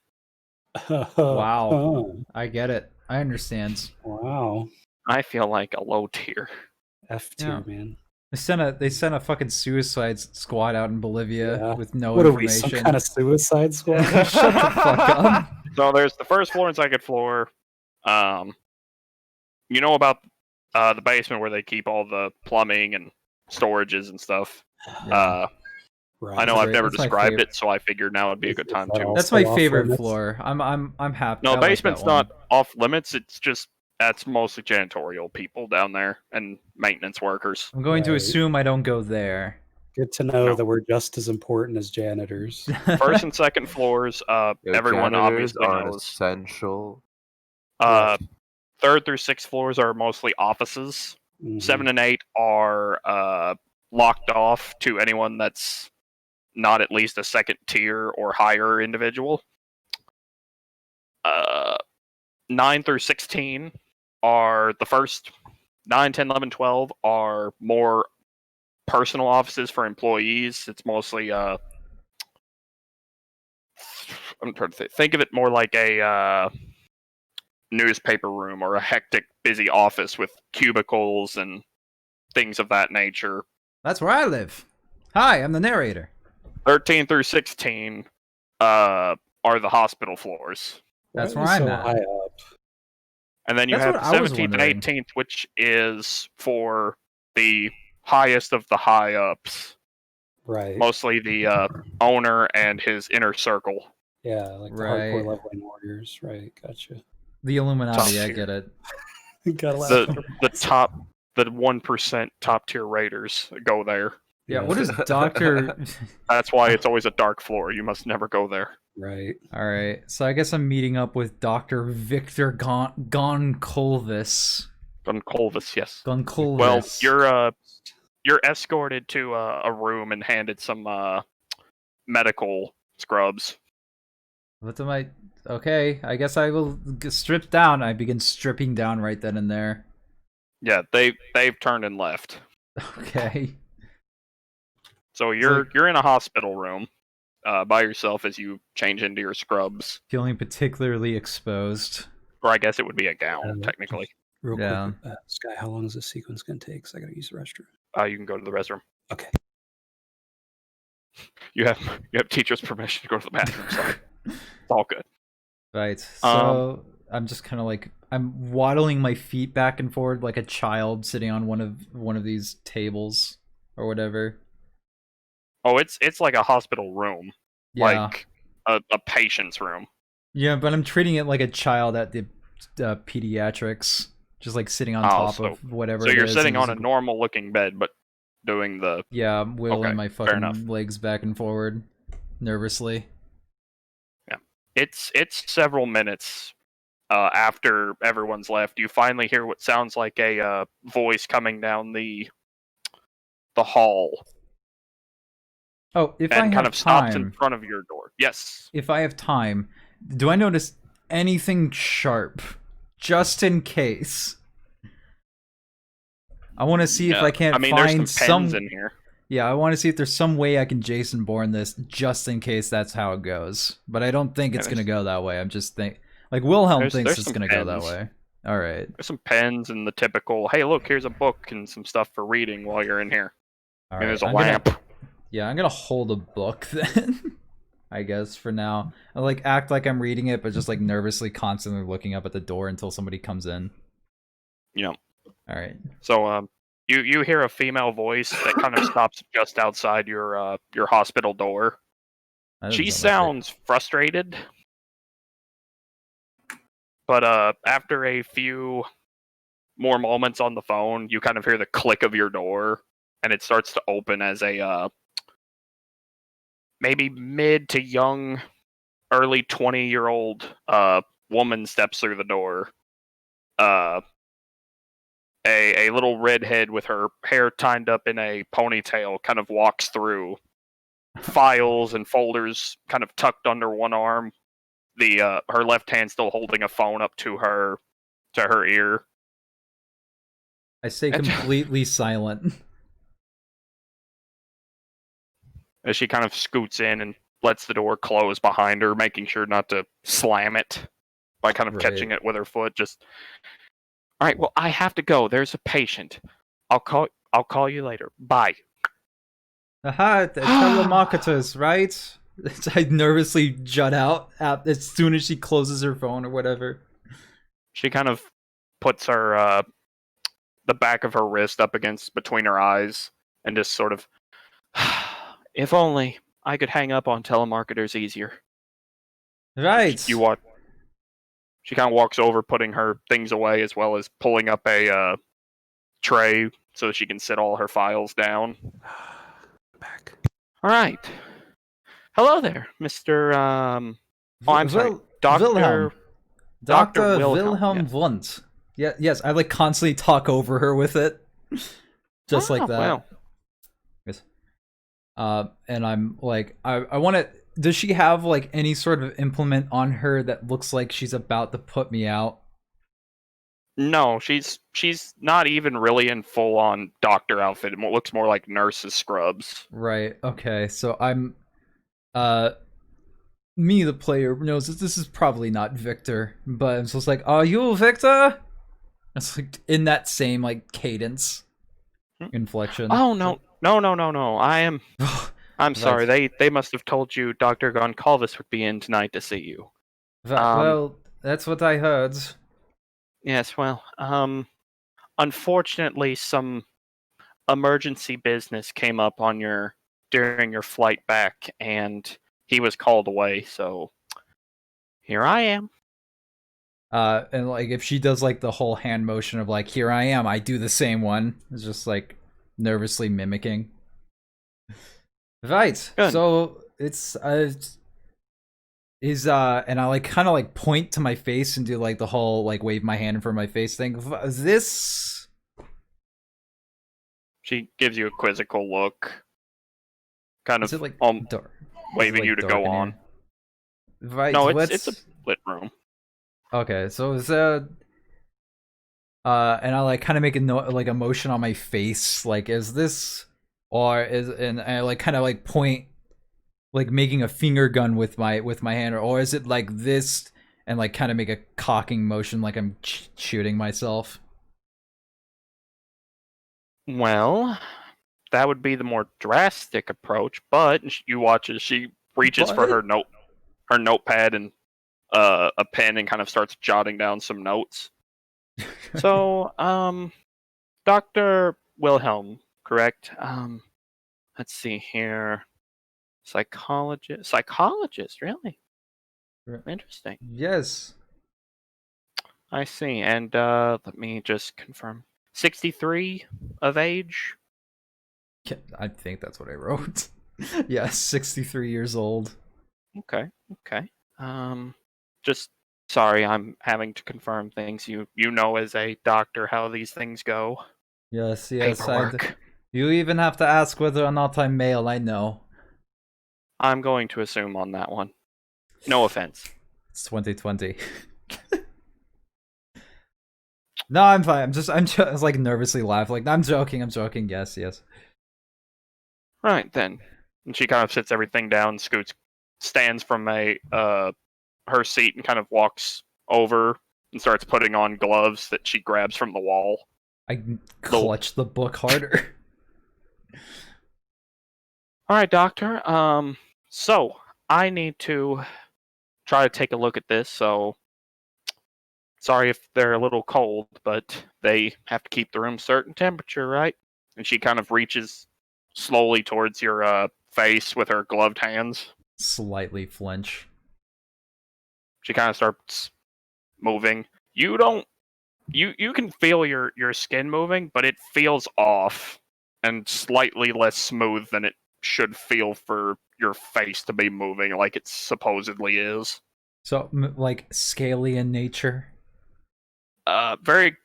Wow. Oh, I get it. I understand. wow. I feel like a low tier. F tier, Yeah. man. They sent a fucking suicide squad out in Bolivia Yeah. with no What are we, information. some kind of suicide squad? Shut the fuck up. So there's the first floor and second floor. You know about the basement where they keep all the plumbing and storages and stuff. Yeah. Right. I know I've great. never That's my described favorite. it, so I figured now would be a good time Is that to. all? That's Also my off favorite limits? floor. I'm happy. No, I like that basement's one. not off limits. It's just that's mostly janitorial people down there and maintenance workers. I'm going to Right. assume I don't go there. Good to know No. that we're just as important as janitors. First and second floors, everyone Janitors obviously are an knows. essential. Third through sixth floors are mostly offices. Mhm. 7 and 8 are locked off to anyone that's not at least a second tier or higher individual. 9 through 16 are the first. 9, 10, 11, 12 are more personal offices for employees. It's mostly I'm trying to think of it more like a newspaper room or a hectic, busy office with cubicles and things of that nature. That's where I live. Hi, I'm the narrator. 13 through 16 are the hospital floors. That's Why where are I'm we so at. high up? And then you That's have what I was 17th and wondering. 18th, which is for the highest of the high ups. Right. Mostly the owner and his inner circle. Yeah, like the Right. hardcore leveling warriors. Right. Gotcha. The Illuminati, Top I tier. get it. Gotta laugh The for the top, the 1% top tier raiders go there. Yeah, Yeah. what is Dr. That's why it's always a dark floor. You must never go there. Right. Alright, so I guess I'm meeting up with Dr. Victor Goncolvis. Guncolvis, yes. Goncolvis. Well, you're escorted to a room and handed some medical scrubs. What am I... Okay, I guess I will strip down. I begin stripping down right then and there. Yeah, they've turned and left. Okay. So you're in a hospital room by yourself as you change into your scrubs, Feeling particularly exposed. or I guess it would be a gown technically. Real Yeah. quick, Sky, how long is this sequence going to take? 'Cause I got to use the restroom. You can go to the restroom. Okay. You have teacher's permission to go to the bathroom. So it's all good. Right, so I'm just kind of like... I'm waddling my feet back and forward like a child sitting on one of these tables or whatever. Oh, it's like a hospital room, Yeah. like a patient's room. Yeah, but I'm treating it like a child at the pediatrics, just like sitting on top so- of whatever. So it you're is sitting and on a just- normal looking bed, but doing the. Yeah, I'm wiggling Okay, my fair enough. fucking legs back and forward, nervously. Yeah, it's several minutes after everyone's left. You finally hear what sounds like a voice coming down the hall, Oh, if I and kind have of stops in time, front of your door. Yes. if I have time, do I notice anything sharp? Just in case. I want to see if I can't I mean, there's find some pens in here. Yeah, I want to see if there's some way I can Jason Bourne this, just in case that's how it goes. But I don't think it's gonna go that way. I'm just like Wilhelm thinks it's some gonna go that pens. way. All right. There's some pens and the typical. Hey, look, here's a book and some stuff for reading while you're in here. All And right. there's a lamp. Yeah, I'm gonna hold a book then. I guess for now, I like act like I'm reading it, but just like nervously, constantly looking up at the door until somebody comes in. You know. All right. So you hear a female voice that kind of stops just outside your hospital door. She sounds frustrated, but after a few more moments on the phone, you kind of hear the click of your door, and it starts to open as a maybe mid to young, early 20-year-old woman steps through the door. A little redhead with her hair tied up in a ponytail kind of walks through, files and folders kind of tucked under one arm. Her left hand still holding a phone up to her ear. I stay completely silent. As she kind of scoots in and lets the door close behind her, making sure not to slam it by kind of catching it with her foot. Just, all right. Well, I have to go. There's a patient. I'll call you later. Bye. Aha, the telemarketers, right? I nervously jut out as soon as she closes her phone or whatever. She kind of puts her the back of her wrist up against between her eyes and just sort of, if only I could hang up on telemarketers easier. Right. She kind of walks over, putting her things away as well as pulling up a tray so that she can sit all her files down. Back. All right. Hello there, Mr. Oh, I'm sorry, Doctor. Wilhelm. Dr. Wilhelm. Wilhelm Wundt. Yeah, yes, I like constantly talk over her with it. Just like that. Well. Yes. And I'm like, I want to. Does she have like any sort of implement on her that looks like she's about to put me out? No, she's not even really in full on doctor outfit. It looks more like nurse's scrubs. Right. Okay. So I'm, me the player knows that this is probably not Victor, but it's just like, are you Victor? It's like in that same like cadence, inflection. Oh no. I am. I'm sorry. They must have told you Dr. Goncalves would be in tonight to see you. Well, that's what I heard. Yes, well, unfortunately some emergency business came up during your flight back, and he was called away, so here I am. And like if she does like the whole hand motion of like, here I am, I do the same one. It's just like nervously mimicking. Right. Good. So it's and I like kind of like point to my face and do like the whole like wave my hand in front of my face thing. This. She gives you a quizzical look, kind Is of it like waving you to go on. Right. No, it's a lit room. Okay, so it's and I like kind of make like a motion on my face, like is this, and I like kind of like point, like making a finger gun with my hand, or is it like this, and like kind of make a cocking motion like I'm shooting myself. Well, that would be the more drastic approach, but you watch as she reaches for her notepad and a pen and kind of starts jotting down some notes. So, Dr. Wilhelm, correct? Let's see here. Psychologist, really? Interesting. Yes. I see. And let me just confirm. 63 of age? I think that's what I wrote. Yeah, 63 years old. Okay. Just sorry, I'm having to confirm things. You know, as a doctor, how these things go. Yes, Paperwork. You even have to ask whether or not I'm male, I know. I'm going to assume on that one. No offense. It's 2020. No, I'm fine. I'm just like nervously laugh. Like, I'm joking. Yes. Right then. And she kind of sits everything down, stands from her seat and kind of walks over and starts putting on gloves that she grabs from the wall. I clutch the book harder. All right, doctor. So I need to try to take a look at this. So sorry if they're a little cold, but they have to keep the room certain temperature, right? And she kind of reaches slowly towards your face with her gloved hands. Slightly flinch. She kind of starts moving. You don't. You can feel your skin moving, but it feels off and slightly less smooth than it should feel for your face to be moving like it supposedly is. So, like, scaly in nature? Very,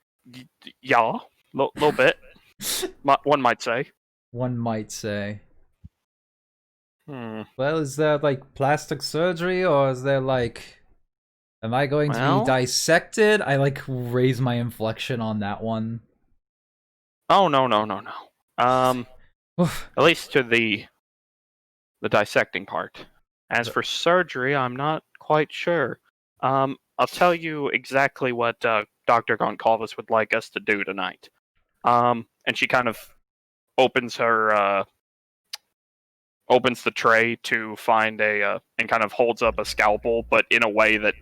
yeah, little bit. One might say. One might say. Hmm. Well, is there, like, plastic surgery, or is there, like... Am I going to be dissected? I, like, raise my inflection on that one. Oh, no. At least to the dissecting part. As for surgery, I'm not quite sure. I'll tell you exactly what Dr. Goncalves would like us to do tonight. And she kind of opens the tray to find and kind of holds up a scalpel, but in a way that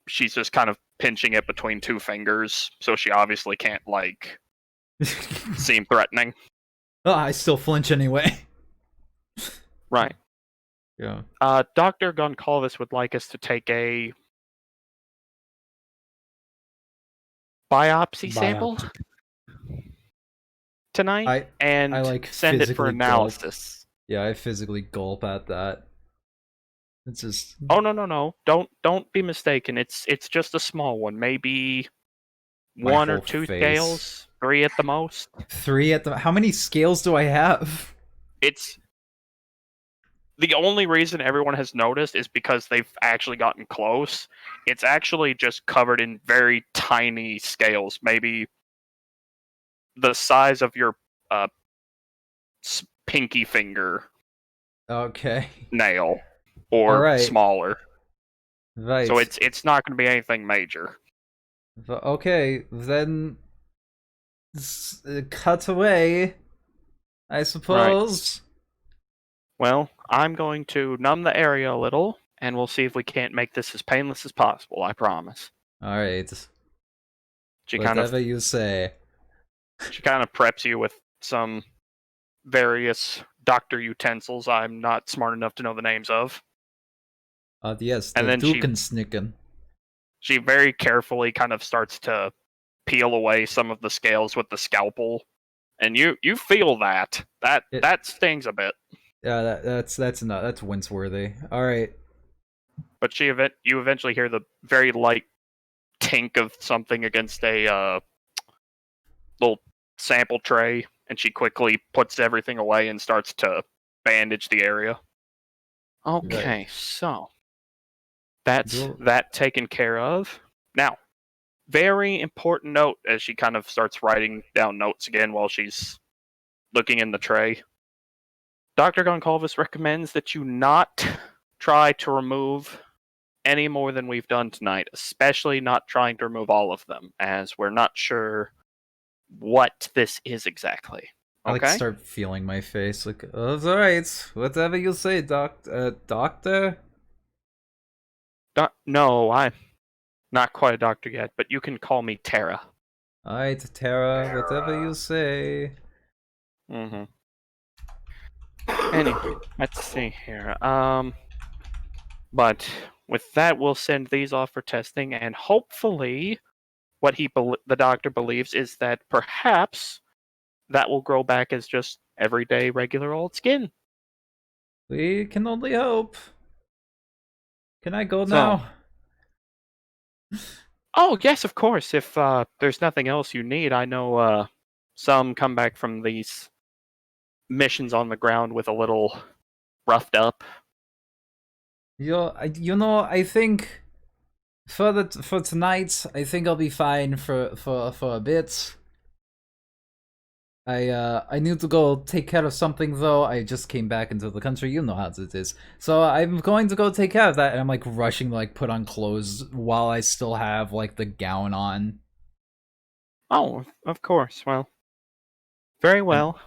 she's just kind of pinching it between two fingers, so she obviously can't, like, seem threatening. Oh, I still flinch anyway. Right. Yeah. Dr. Goncalves would like us to take a biopsy sample tonight and I like send it for physically analysis. Gulp. Yeah, I physically gulp at that. It's just... Oh, no. Don't be mistaken. It's just a small one. Maybe My one or whole two face. scales, 3 at the most. 3 at the... How many scales do I have? It's the only reason everyone has noticed is because they've actually gotten close. It's actually just covered in very tiny scales, maybe the size of your pinky finger Okay. nail, or smaller. Right. So it's not going to be anything major. Okay, then cut away, I suppose. Right. Well, I'm going to numb the area a little, and we'll see if we can't make this as painless as possible, I promise. Alright. She Whatever you say. She kind of preps you with some various doctor utensils I'm not smart enough to know the names of. Yes, and the then Dukensnicken. She very carefully kind of starts to peel away some of the scales with the scalpel, and you feel that stings a bit. Yeah, that's not, that's wince-worthy. All right. But you eventually hear the very light tink of something against a little sample tray, and she quickly puts everything away and starts to bandage the area. Okay, Right. so that's that taken care of. Now, very important note as she kind of starts writing down notes again while she's looking in the tray. Dr. Goncalves recommends that you not try to remove any more than we've done tonight, especially not trying to remove all of them, as we're not sure what this is exactly. Okay? I like start feeling my face. Like, oh, it's alright. Whatever you say, doctor. No, I'm not quite a doctor yet, but you can call me Tara. Alright, Tara, whatever you say. Mm-hmm. Anyway, let's see here. But with that, we'll send these off for testing, and hopefully, what the doctor believes is that perhaps that will grow back as just everyday, regular old skin. We can only hope. Can I go So- now? Oh, yes, of course. If there's nothing else you need, I know some come back from these missions on the ground with a little roughed up. You know, I think for tonight, I think I'll be fine for a bit. I need to go take care of something though. I just came back into the country. You know how it is. So I'm going to go take care of that, and I'm like rushing to like put on clothes while I still have like the gown on. Oh, of course. Well, very well.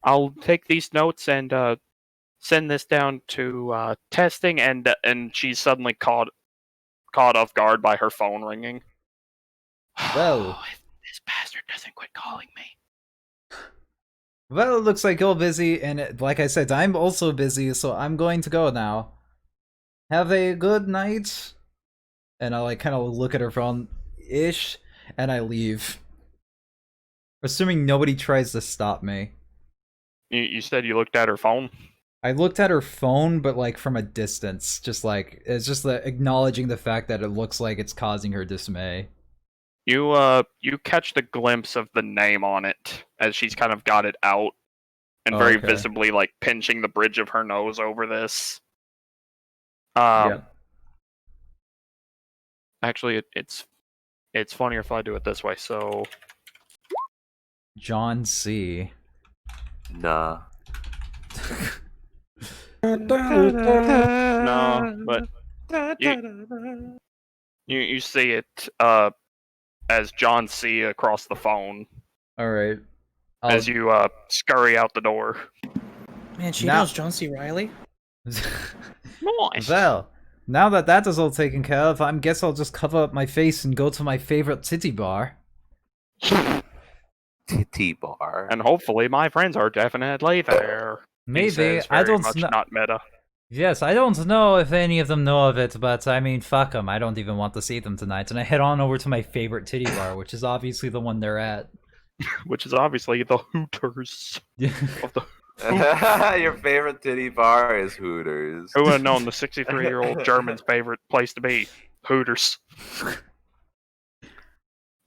I'll take these notes and send this down to testing. And she's suddenly caught off guard by her phone ringing. Well. If this bastard doesn't quit calling me. Well, it looks like you're busy, and like I said, I'm also busy, so I'm going to go now. Have a good night. And I like kind of look at her phone-ish, and I leave. Assuming nobody tries to stop me. You said you looked at her phone? I looked at her phone, but like from a distance, just like it's just acknowledging the fact that it looks like it's causing her dismay. You catch the glimpse of the name on it as she's kind of got it out and very Okay. visibly like pinching the bridge of her nose over this. Yeah. Actually, it's funnier if I do it this way. So John C. Nah. no, but you see it as John C across the phone All right. as you scurry out the door. Man, she Now- knows John C. Riley. Nice. Well, now that that is all taken care of, I guess I'll just cover up my face and go to my favorite titty bar. Titty bar. And hopefully my friends are definitely there. He Maybe. says, I very don't much know. not meta. Yes, I don't know if any of them know of it, but I mean, fuck them. I don't even want to see them tonight. And I head on over to my favorite titty bar, which is obviously the one they're at. Which is obviously the Hooters of the. Your favorite titty bar is Hooters. Who would have known the 63-year-old German's favorite place to be? Hooters.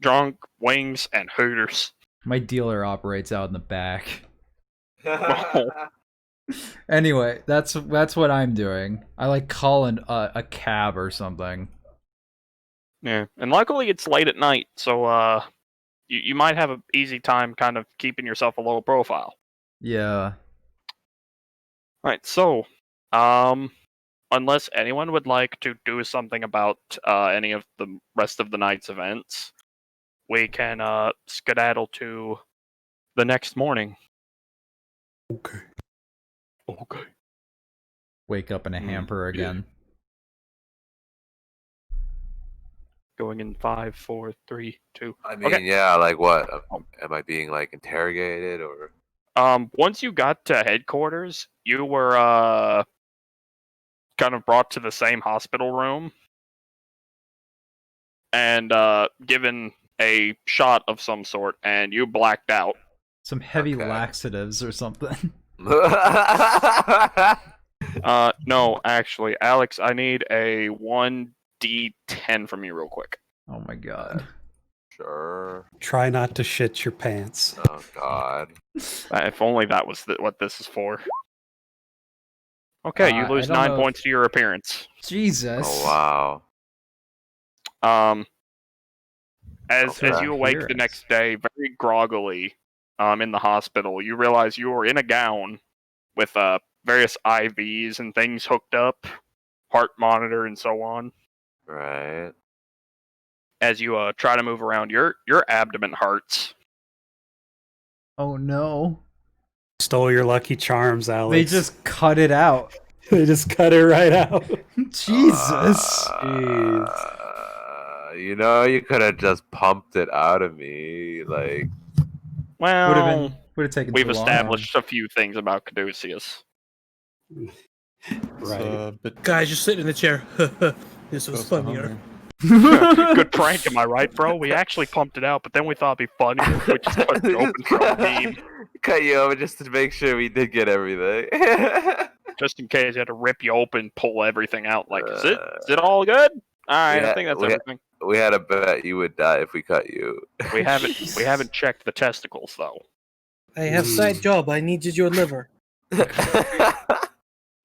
Drunk, wings, and Hooters. My dealer operates out in the back. Wow. Anyway, that's what I'm doing. I like call a cab or something. Yeah, and luckily it's late at night, so you might have an easy time kind of keeping yourself a low profile. Yeah. Right, so, unless anyone would like to do something about any of the rest of the night's events, we can skedaddle to the next morning. Okay. Okay. Wake up in a hamper again. Going in 5, 4, 3, 2. I mean, yeah, like what? Am I being like interrogated or? Once you got to headquarters, you were kind of brought to the same hospital room and given a shot of some sort, and you blacked out. Some heavy Okay. laxatives or something. No, actually, Alex, I need a 1d10 from you real quick. Oh my god. Sure. Try not to shit your pants. Oh God. If only that was what this is for. Okay, you I lose don't 9 know points to your appearance. Jesus. Oh wow. As Okay. you awake the Appearance. next day, very groggily, in the hospital, you realize you are in a gown with various IVs and things hooked up, heart monitor, and so on. Right. As you try to move around, your abdomen hurts. Oh no. Stole your lucky charms, They Alex. just cut it out. they just cut it right out. Jesus. You know, you could have just pumped it out of me, like. Well, Would have taken we've too long. established a few things about Caduceus. Right. Guys, just sit in the chair. This was Close to funnier. Good prank, am I right, bro? We actually pumped it out, but then we thought it'd be funny if we just cut it open for a meme, Cut you open just to make sure we did get everything. just in case you had to rip you open, pull everything out. Like, is it all good? All right, I think that's everything. We had a bet you would die if we cut you. We haven't checked the testicles though. I have side job. I needed your liver.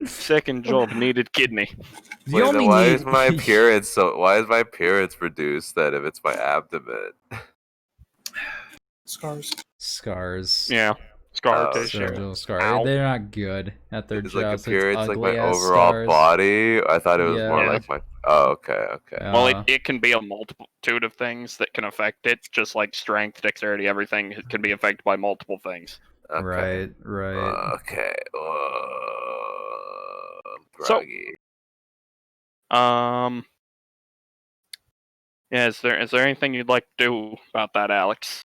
Second job needed kidney. You only why need- is my appearance why is my appearance reduced then if it's my abdomen? Scars. Yeah, scar Oh, tissue. Surgical scar. Ow. They're not good at their It's like jobs. appearance, like ugly my ass overall scars. body. I thought it was more Yeah. like my. Oh, okay. Well, it can be a multitude of things that can affect it, just like strength, dexterity, everything can be affected by multiple things. Okay. Right. Okay. I'm So- groggy. Yeah, is there anything you'd like to do about that, Alex?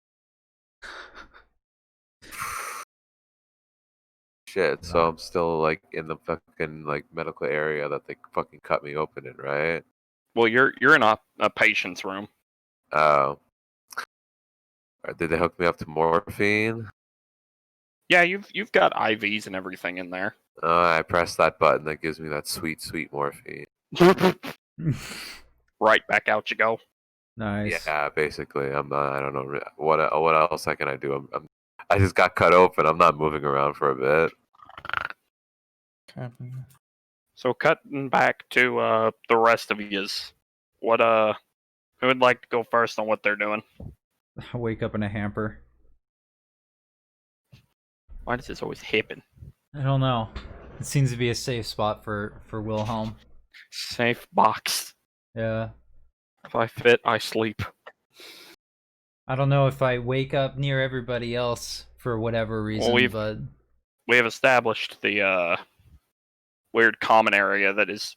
Shit. So I'm still like in the fucking like medical area that they fucking cut me open in, right? Well, you're in a patient's room. Oh. Did they hook me up to morphine? Yeah, you've got IVs and everything in there. I press that button that gives me that sweet, sweet morphine. Right back out you go. Nice. Yeah, basically. I don't know what else can I do. I just got cut open. I'm not moving around for a bit. So cutting back to the rest of yous. What who would like to go first on what they're doing? I wake up in a hamper. Why does this always happen? I don't know. It seems to be a safe spot for Wilhelm. Safe box. Yeah. If I fit, I sleep. I don't know if I wake up near everybody else for whatever reason, but We have established the weird common area that is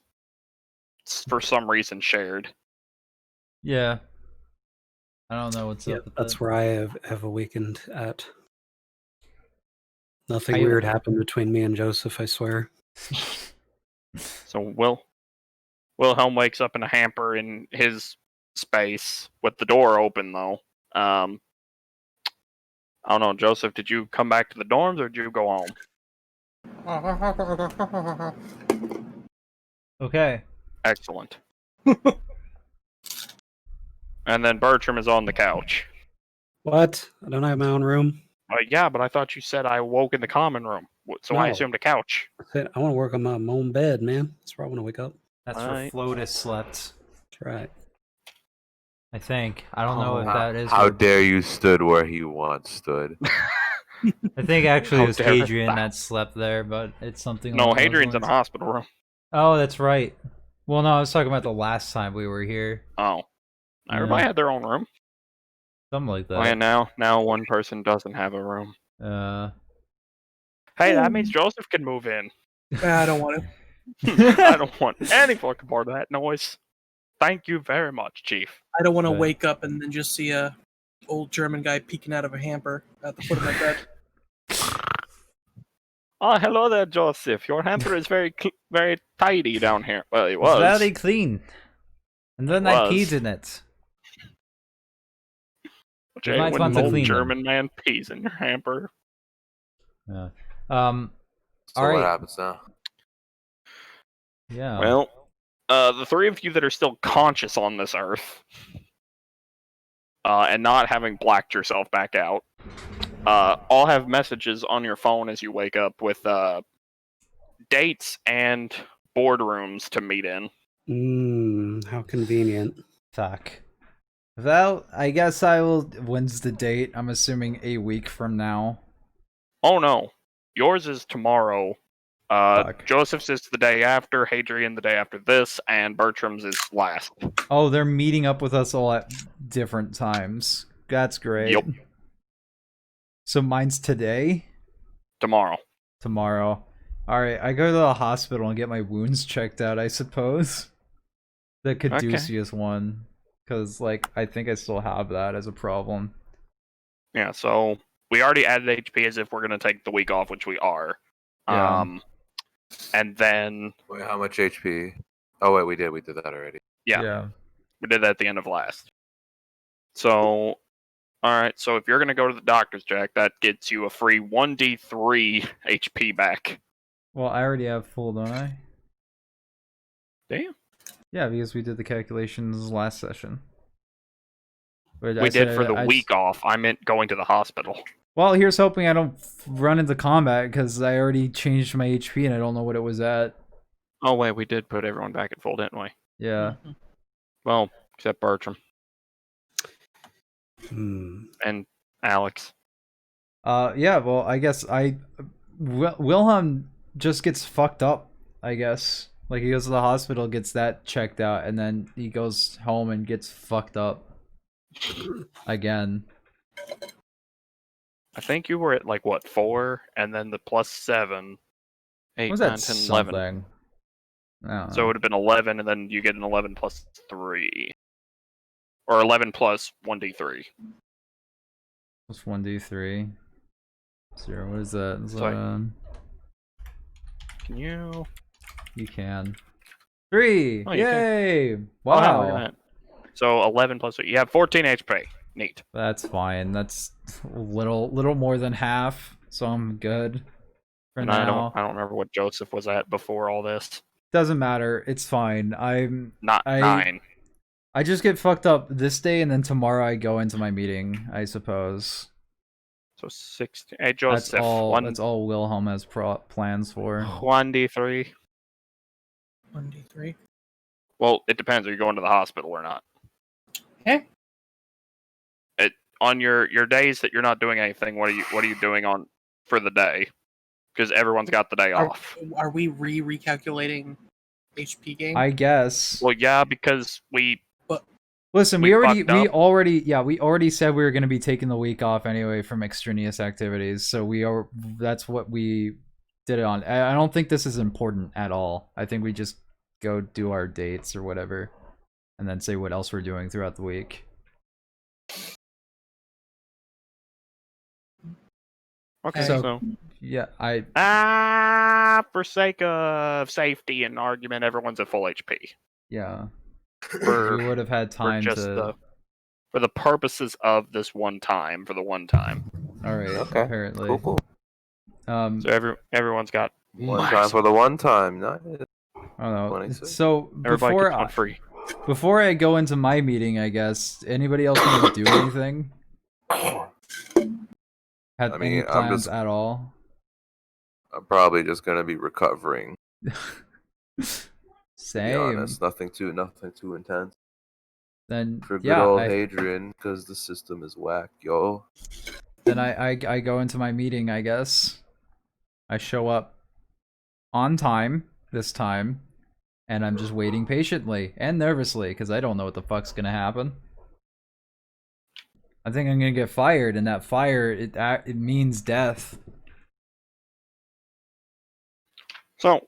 for some reason shared. yeah. I don't know what's Yeah, up with that's that. where I have awakened at. Nothing I- weird happened between me and Joseph, I swear. So Wilhelm wakes up in a hamper in his space with the door open though. I don't know, Joseph, did you come back to the dorms or did you go home? Okay. Excellent. And then Bertram is on the couch. What? I don't have my own room. Yeah, but I thought you said I woke in the common room, so I No. assumed a couch. I said I want to work on my own bed, man. That's where I want to wake up. That's Alright. where Flotus slept. That's right. I think. I don't know if How- that is. How where- dare you stood where he once stood? I think actually How it was dare Hadrian thou. that slept there, but it's something. No, along those Hadrian's in the lines. hospital room. Oh, that's right. Well, no, I was talking about the last time we were here. Oh. Everybody Yeah. had their own room. Something like Oh, yeah, that. now one person doesn't have a room. Hey, that means Joseph can move in. I don't want to. I don't want any fucking part of that noise. Thank you very much, Chief. I don't want to Okay. wake up and then just see a old German guy peeking out of a hamper at the foot of my bed. Oh, hello there, Joseph. Your hamper is very tidy down here. Well, it was. It's very clean. And then I was. peed in it. Jay, might when want an to old clean them. German man pees in your hamper. Yeah. So All what right. happens now? Yeah. Well, the three of you that are still conscious on this earth, and not having blacked yourself back out, all have messages on your phone as you wake up with dates and boardrooms to meet in. How convenient. Fuck. Well, I guess I will. When's the date? I'm assuming a week from now. Oh no, yours is tomorrow. Fuck. Joseph's is the day after, Hadrian the day after this, and Bertram's is last. Oh, they're meeting up with us all at different times. That's great. Yep. So mine's today? Tomorrow. Tomorrow. Alright, I go to the hospital and get my wounds checked out, I suppose. The caduceus one. Because, like, I think I still have that as a problem. Yeah, so we already added HP as if we're going to take the week off, which we are. Yeah. And then, Wait, how much HP? Oh wait, we did that already. yeah. We did that at the end of last. So, alright, so if you're going to go to the doctor's, Jack, that gets you a free 1d3 HP back. Well, I already have full, don't I? Damn. Yeah, because we did the calculations last session. But We did for the week off. I meant going to the hospital. Well, here's hoping I don't run into combat, because I already changed my HP and I don't know what it was at. Oh, wait, we did put everyone back at full, didn't we? Yeah. Well, except Bertram. Hmm. And Alex. Yeah, well, I guess Wilhelm just gets fucked up, I guess. Like, he goes to the hospital, gets that checked out, and then he goes home and gets fucked up. Again. I think you were at, like, what, 4? And then the plus 7. 8, Was 9, that 10, 11. something? I don't know. So it would have been 11, and then you get an 11 plus 3. Or 11 plus 1d3. Plus 1d3. 0, what is that? Is So that, Can you... You can. 3! Oh, you Yay! Oh, Wow! look at that. So 11 plus 3. You have 14 HP. Neat. That's fine. That's a little more than half, so I'm good for And now. I don't remember what Joseph was at before all this. Doesn't matter. It's fine. Not 9. I just get fucked up this day, and then tomorrow I go into my meeting, I suppose. So 16. Hey, Joseph. That's all Wilhelm has plans for. 1d3. 1d3. Well, it depends. Are you going to the hospital or not? Okay. On your days that you're not doing anything, what are you doing on for the day? Because everyone's got the day off. Are we recalculating HP gain? I guess. Well, yeah, because we Listen, we we fucked up. already said we were going to be taking the week off anyway from extraneous activities. So that's what we did it on. I don't think this is important at all. I think we just go do our dates or whatever and then say what else we're doing throughout the week. Okay, So- so Yeah, for sake of safety and argument, everyone's at full HP. yeah. For We would have had time to. for the purposes of this one time, for the one time. All right. Okay. Apparently. Cool. So everyone's got One time for the one time. Nice. I don't know. 26. So everybody gets one free. before I go into my meeting, I guess anybody else want to do anything? Had I mean, any I'm plans just- at all? I'm probably just gonna be recovering. To be Same. honest, nothing too intense. Then For good yeah, old I, Hadrian, because the system is whack, yo. then I go into my meeting. I guess I show up on time this time, and I'm just waiting patiently and nervously because I don't know what the fuck's gonna happen. I think I'm gonna get fired, and that fire it means death. So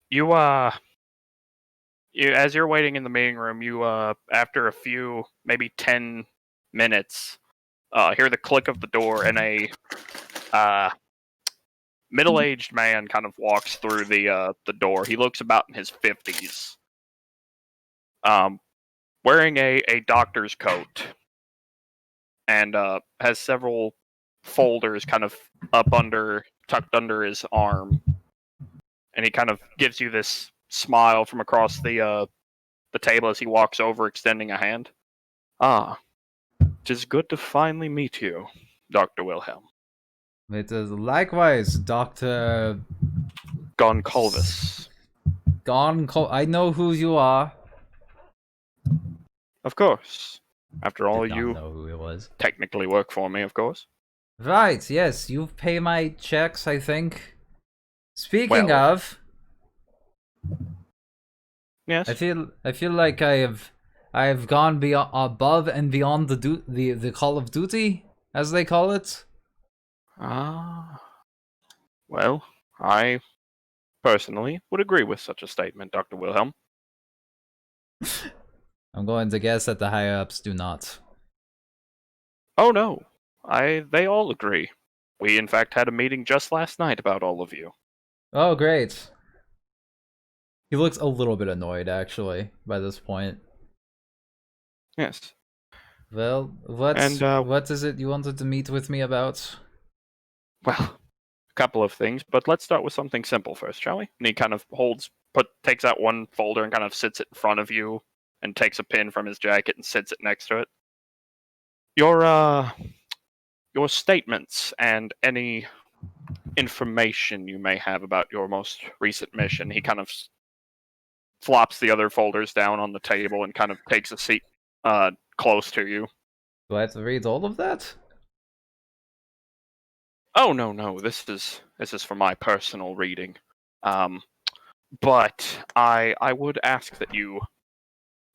you as you're waiting in the meeting room, you after a few maybe 10 minutes, hear the click of the door, and a middle-aged man kind of walks through the door. He looks about in his 50s, wearing a doctor's coat, and has several folders kind of tucked under his arm, and he kind of gives you this smile from across the table as he walks over, extending a hand. Ah, it is good to finally meet you, Dr. Wilhelm. It is likewise, Doctor Goncalves. I know who you are. Of course. After all, Did not you know who it was. technically work for me, of course. Right, yes, you pay my checks, I think. Speaking Well. of, Yes. I feel like I have gone above and beyond the call of duty, as they call it. Ah. Well, I personally would agree with such a statement, Dr. Wilhelm. I'm going to guess that the higher ups do not. Oh no, they all agree. We in fact had a meeting just last night about all of you. Oh, great. He looks a little bit annoyed, actually, by this point. Yes. Well, And, what is it you wanted to meet with me about? well, a couple of things, but let's start with something simple first, shall we? And he kind of takes out one folder and kind of sits it in front of you, and takes a pin from his jacket and sits it next to it. Your statements and any information you may have about your most recent mission. He kind of flops the other folders down on the table and kind of takes a seat close to you. Do I have to read all of that? Oh no, this is for my personal reading. But I would ask that you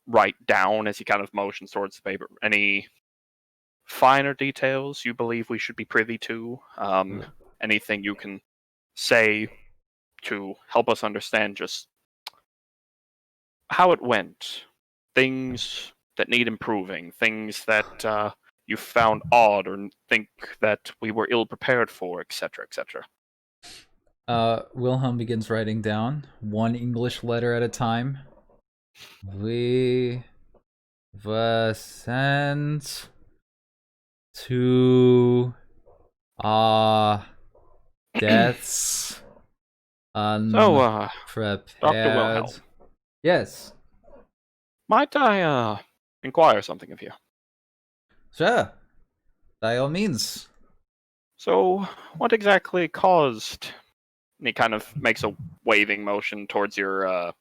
write down, as he kind of motions towards the paper, any finer details you believe we should be privy to. Anything you can say to help us understand just how it went, things that need improving, things that you found odd or think that we were ill prepared for, etc., etc. Wilhelm begins writing down, one English letter at a time. We were sent to our deaths So, unprepared. Dr. Wilhelm, Yes, might I inquire something of you? sure. By all means. So, what exactly caused? And he kind of makes a waving motion towards your, and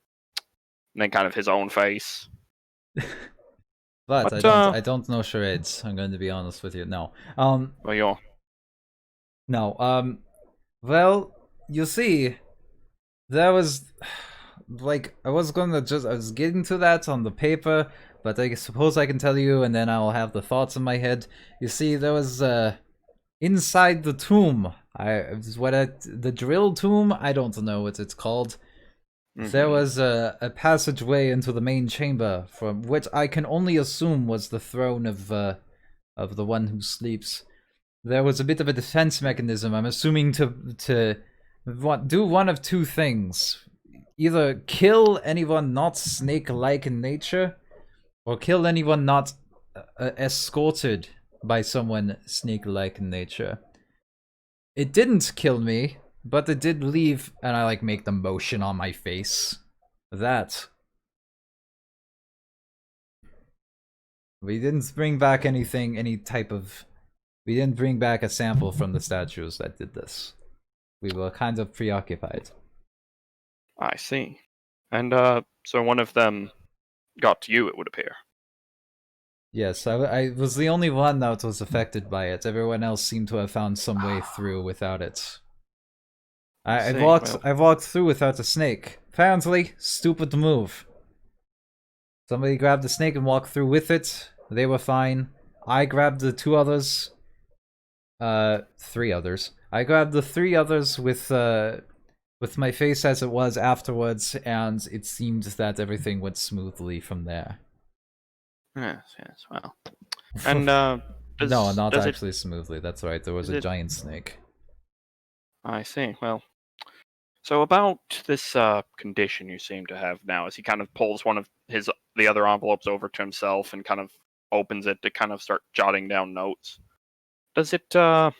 then kind of his own face. But What, I don't know charades. I'm going to be honest with you. No. Well, you're No. Well, you see, there was like I was getting to that on the paper, but I suppose I can tell you, and then I'll have the thoughts in my head. You see, there was inside the tomb. The drill tomb. I don't know what it's called. There was a passageway into the main chamber, from which I can only assume was the throne of the one who sleeps. There was a bit of a defense mechanism. I'm assuming to do one of two things: either kill anyone not snake-like in nature, or kill anyone not escorted by someone snake-like in nature. It didn't kill me, but it did leave, and I make the motion on my face. That. We didn't bring back anything, we didn't bring back a sample from the statues that did this. We were kind of preoccupied. I see. And, so one of them got to you, it would appear. Yes, I was the only one that was affected by it. Everyone else seemed to have found some way through without it. I've walked through without a snake. Apparently, stupid move. Somebody grabbed the snake and walked through with it. They were fine. I grabbed the three others. I grabbed the three others with my face as it was afterwards, and it seemed that everything went smoothly from there. Yes, well. And, No, not actually smoothly. That's right. There was a giant snake. I see. Well, so about this condition you seem to have now, as he kind of pulls one of the other envelopes over to himself and kind of opens it to kind of start jotting down notes. Does it? How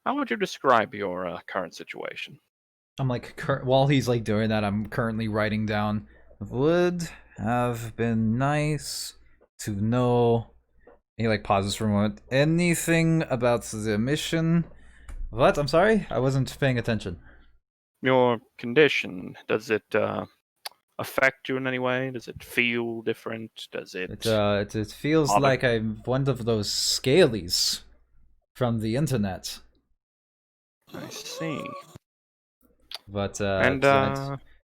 would you describe your current situation? I'm while he's doing that, I'm currently writing down. Would have been nice to know. He pauses for a moment. Anything about the mission? What? I'm sorry? I wasn't paying attention. Your condition, does it affect you in any way? Does it feel different? Does it... It feels like I'm one of those scalies from the internet. I see. But, and,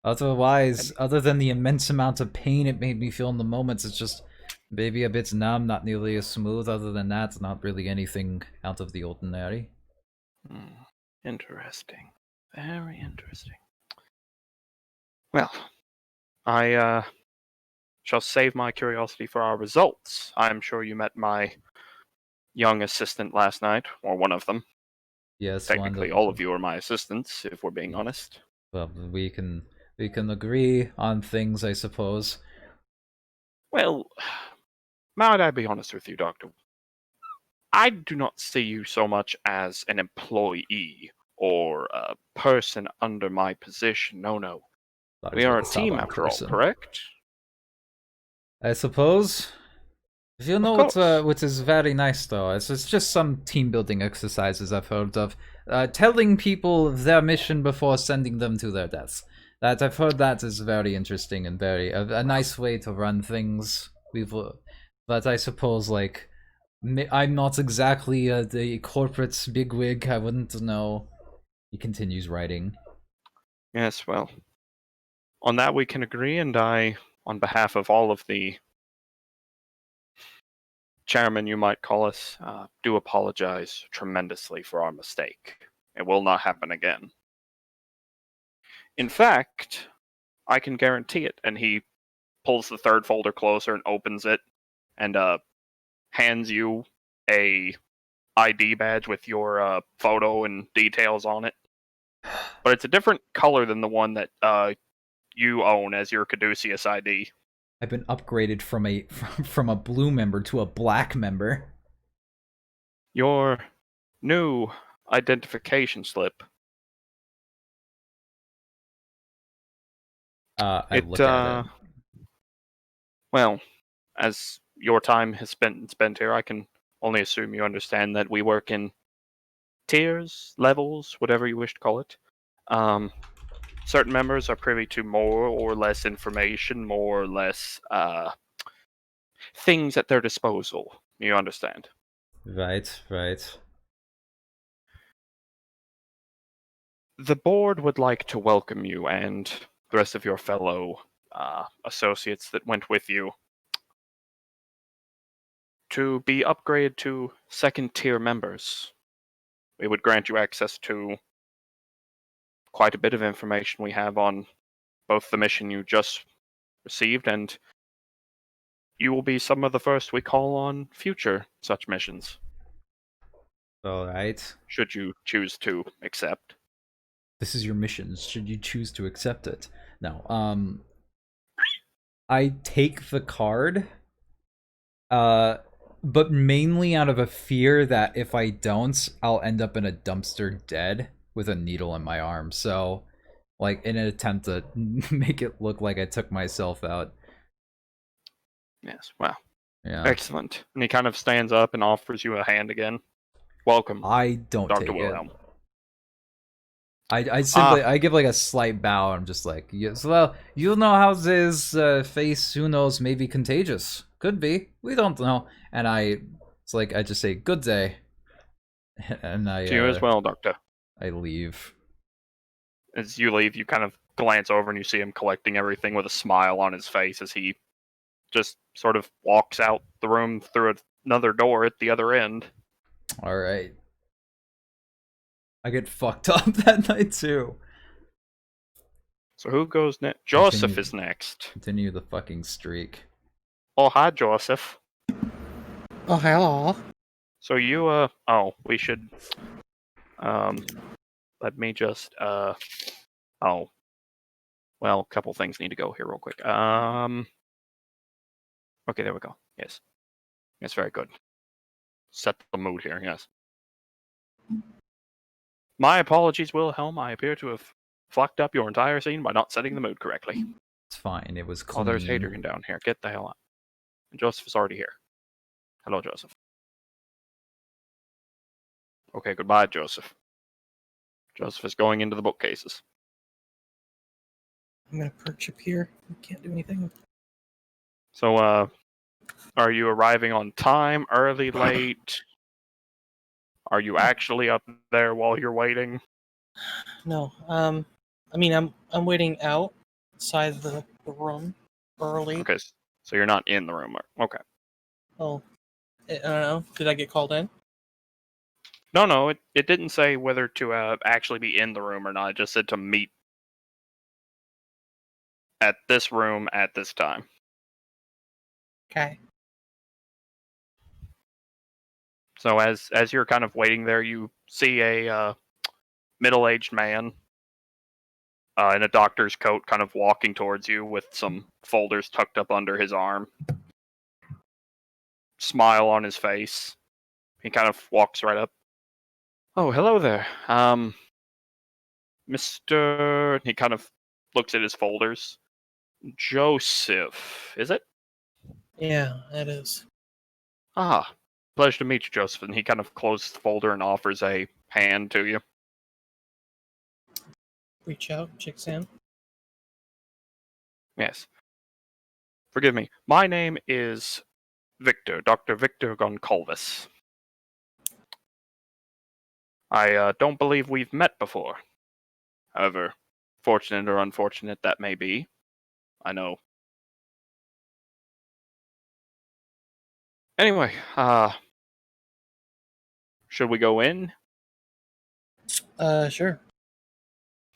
otherwise, other than the immense amount of pain it made me feel in the moments, it's just maybe a bit numb, not nearly as smooth. Other than that, not really anything out of the ordinary. Interesting. Very interesting. Well, I shall save my curiosity for our results. I'm sure you met my young assistant last night, or one of them. Yes, technically all of you are my assistants, if we're being honest. Well, we can agree on things, I suppose. Well, might I be honest with you, Doctor? I do not see you so much as an employee or a person under my position. No, no. Thought We it are a was team about after all, person. correct? I suppose. If you know course. what is very nice though, it's just some team building exercises I've heard of. Telling people their mission before sending them to their deaths. That I've heard that is very interesting and very a nice way to run things. But I suppose like I'm not exactly the corporate bigwig. I wouldn't know. He continues writing. Yes, well, on that we can agree, and I, on behalf of all of the chairman, you might call us, do apologize tremendously for our mistake. It will not happen again. In fact, I can guarantee it. And he pulls the third folder closer and opens it, and hands you a ID badge with your photo and details on it. But it's a different color than the one that you own as your Caduceus ID. I've been upgraded from a blue member to a black member. Your new identification slip. I look at it. Well, as your time has been spent here, I can only assume you understand that we work in tiers, levels, whatever you wish to call it. Certain members are privy to more or less information, more or less things at their disposal. You understand? Right. The board would like to welcome you and the rest of your fellow associates that went with you to be upgraded to second tier members. We would grant you access to quite a bit of information we have on both the mission you just received, and you will be some of the first we call on future such missions. All right. Should you choose to accept. This is your mission. Should you choose to accept it? No. I take the card. But mainly out of a fear that if I don't, I'll end up in a dumpster dead with a needle in my arm. So, like, in an attempt to make it look like I took myself out. Yes, wow. Yeah. Excellent. And he kind of stands up and offers you a hand again. Welcome, I don't Dr. take Wilhelm. it. I simply I give like a slight bow. I'm just like, yes, well, you know how this face, who knows, may be contagious. Could be. We don't know. And it's like I just say good day, and To you as well, Doctor. I leave. As you leave, you kind of glance over and you see him collecting everything with a smile on his face as he just sort of walks out the room through another door at the other end. All right. I get fucked up that night too. So who goes next? Joseph Continue. is next. Continue the fucking streak. Oh, hi, Joseph. Oh, hello. So you, we should, let me just, well, a couple things need to go here real quick. Okay, there we go. Yes. Yes, very good. Set the mood here, yes. My apologies, Wilhelm. I appear to have fucked up your entire scene by not setting the mood correctly. It's fine. It was clean. Oh, there's Hadrian down here. Get the hell out. And Joseph is already here. Hello, Joseph. Okay, goodbye, Joseph. Joseph is going into the bookcases. I'm gonna perch up here. I can't do anything. So, are you arriving on time, early, late? Are you actually up there while you're waiting? No. I mean, I'm waiting outside the room early. Okay, so you're not in the room. Okay. Oh, I don't know. Did I get called in? No, it didn't say whether to actually be in the room or not. It just said to meet at this room at this time. Okay. So as you're kind of waiting there, you see a middle-aged man in a doctor's coat kind of walking towards you with some folders tucked up under his arm. smile on his face. He kind of walks right up. Oh, hello there. Mr. He kind of looks at his folders. Joseph, is it? Yeah, it is. Ah, pleasure to meet you, Joseph. And he kind of closes the folder and offers a hand to you. Reach out, shakes hand. Yes. Forgive me. My name is Victor, Dr. Victor Goncalves. I don't believe we've met before. However, fortunate or unfortunate that may be, I know. Anyway, should we go in? Sure.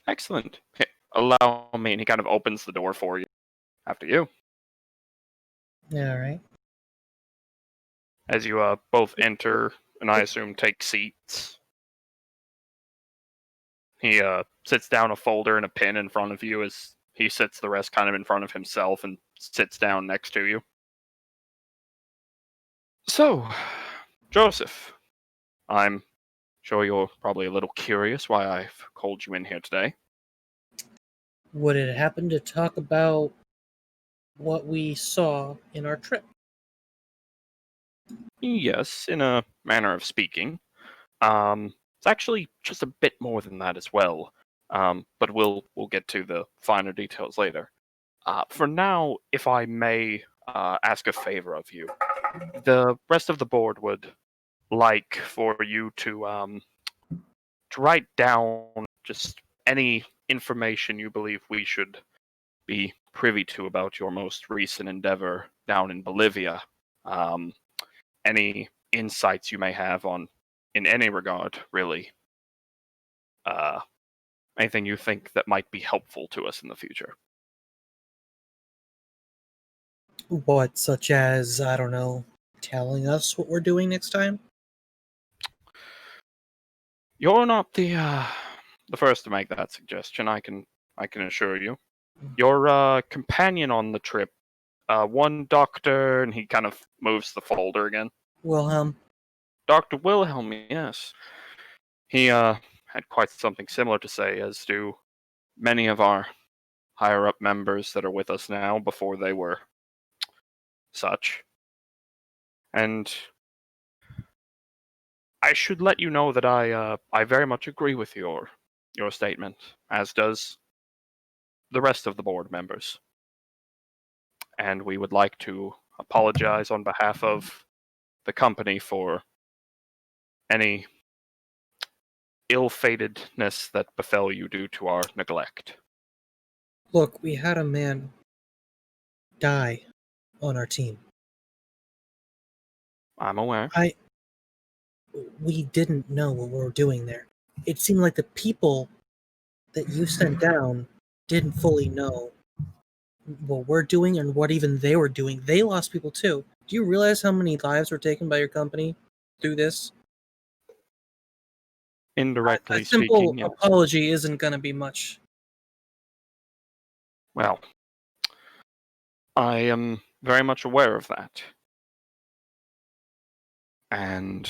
Excellent. Okay, allow me. And he kind of opens the door for you. After you. Yeah, all right. As you both enter, and I assume take seats. He sits down a folder and a pen in front of you as he sits the rest kind of in front of himself and sits down next to you. So, Joseph, I'm sure you're probably a little curious why I've called you in here today. Would it happen to talk about what we saw in our trip? Yes, in a manner of speaking. It's actually just a bit more than that as well. But we'll get to the finer details later. For now, if I may ask a favor of you, the rest of the board would like for you to write down just any information you believe we should be privy to about your most recent endeavor down in Bolivia. Any insights you may have on, in any regard, really. Anything you think that might be helpful to us in the future. What, such as, I don't know, telling us what we're doing next time? You're not the first to make that suggestion. I can assure you. Your companion on the trip, one doctor, and he kind of moves the folder again. Wilhelm. Dr. Wilhelm, yes. He had quite something similar to say, as do many of our higher up members that are with us now before they were such. And I should let you know that I very much agree with your statement, as does the rest of the board members. And we would like to apologize on behalf of the company for any ill-fatedness that befell you due to our neglect. Look, we had a man die on our team. I'm aware. We didn't know what we were doing there. It seemed like the people that you sent down didn't fully know what we're doing and what even they were doing. They lost people too. Do you realize how many lives were taken by your company through this? Indirectly A simple speaking, yes. apology isn't going to be much. Well, I am very much aware of that. And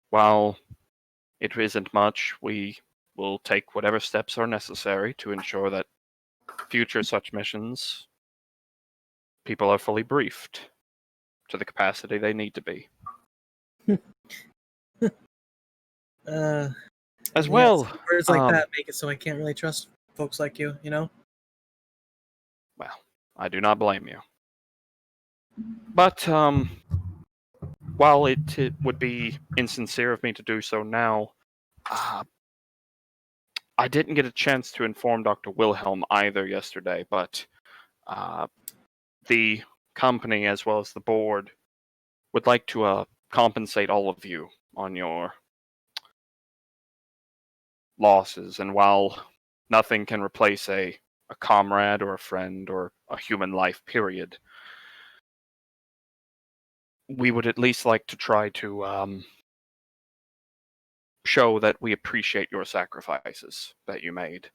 while it isn't much, we will take whatever steps are necessary to ensure that future such missions, people are fully briefed to the capacity they need to be. As well, Words like that make it so I can't really trust folks like you, you know? well, I do not blame you. But, while it would be insincere of me to do so now, I didn't get a chance to inform Dr. Wilhelm either yesterday, but the company as well as the board would like to compensate all of you on your losses. And while nothing can replace a comrade or a friend or a human life, period, we would at least like to try to show that we appreciate your sacrifices that you made.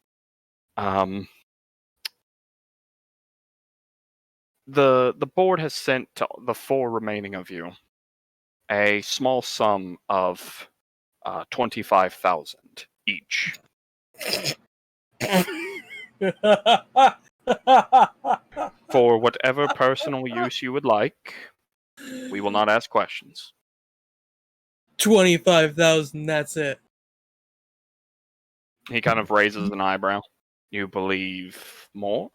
The board has sent to the 4 remaining of you a small sum of 25,000 each. For whatever personal use you would like. We will not ask questions. 25,000. That's it. He kind of raises an eyebrow. You believe more?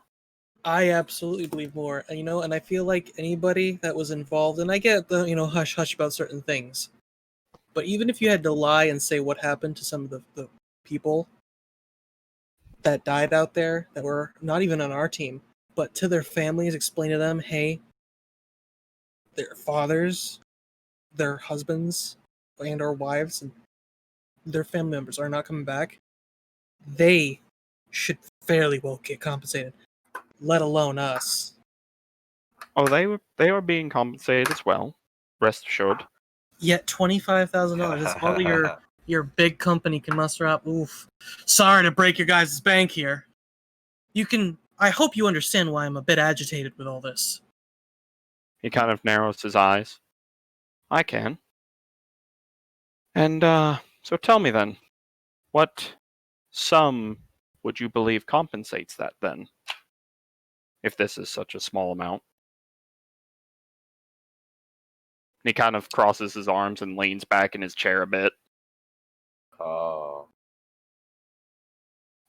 I absolutely believe more. And I feel like anybody that was involved, and I get the hush hush about certain things, but even if you had to lie and say what happened to some of the people that died out there that were not even on our team, but to their families, explain to them, hey, their fathers, their husbands, and or wives, and their family members are not coming back, they should fairly well get compensated, let alone us. Oh, they are being compensated as well. Rest assured. Yet $25,000 is all your big company can muster up. Oof. Sorry to break your guys' bank here. I hope you understand why I'm a bit agitated with all this. He kind of narrows his eyes. I can. And so tell me then, what sum would you believe compensates that then? If this is such a small amount. He kind of crosses his arms and leans back in his chair a bit. Oh.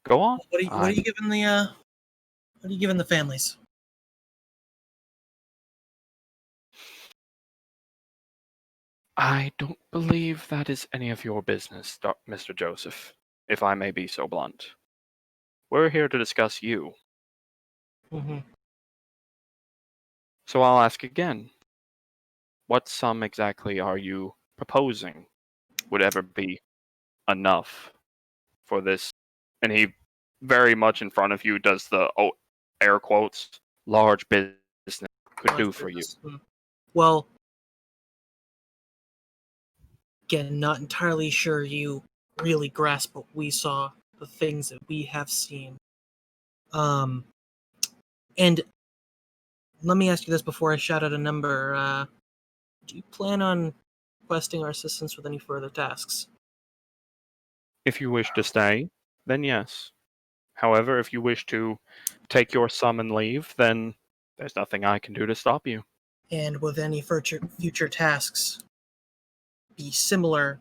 Go on. What are you giving the families? I don't believe that is any of your business, Mr. Joseph, if I may be so blunt. We're here to discuss you. Mm-hmm. So I'll ask again. What sum exactly are you proposing would ever be enough for this? And he very much in front of you does the air quotes large business could do for you. Well, again, not entirely sure you really grasp what we saw, the things that we have seen. And let me ask you this before I shout out a number. Do you plan on requesting our assistance with any further tasks? If you wish to stay, then yes. However, if you wish to take your sum and leave, then there's nothing I can do to stop you. And with any future tasks be similar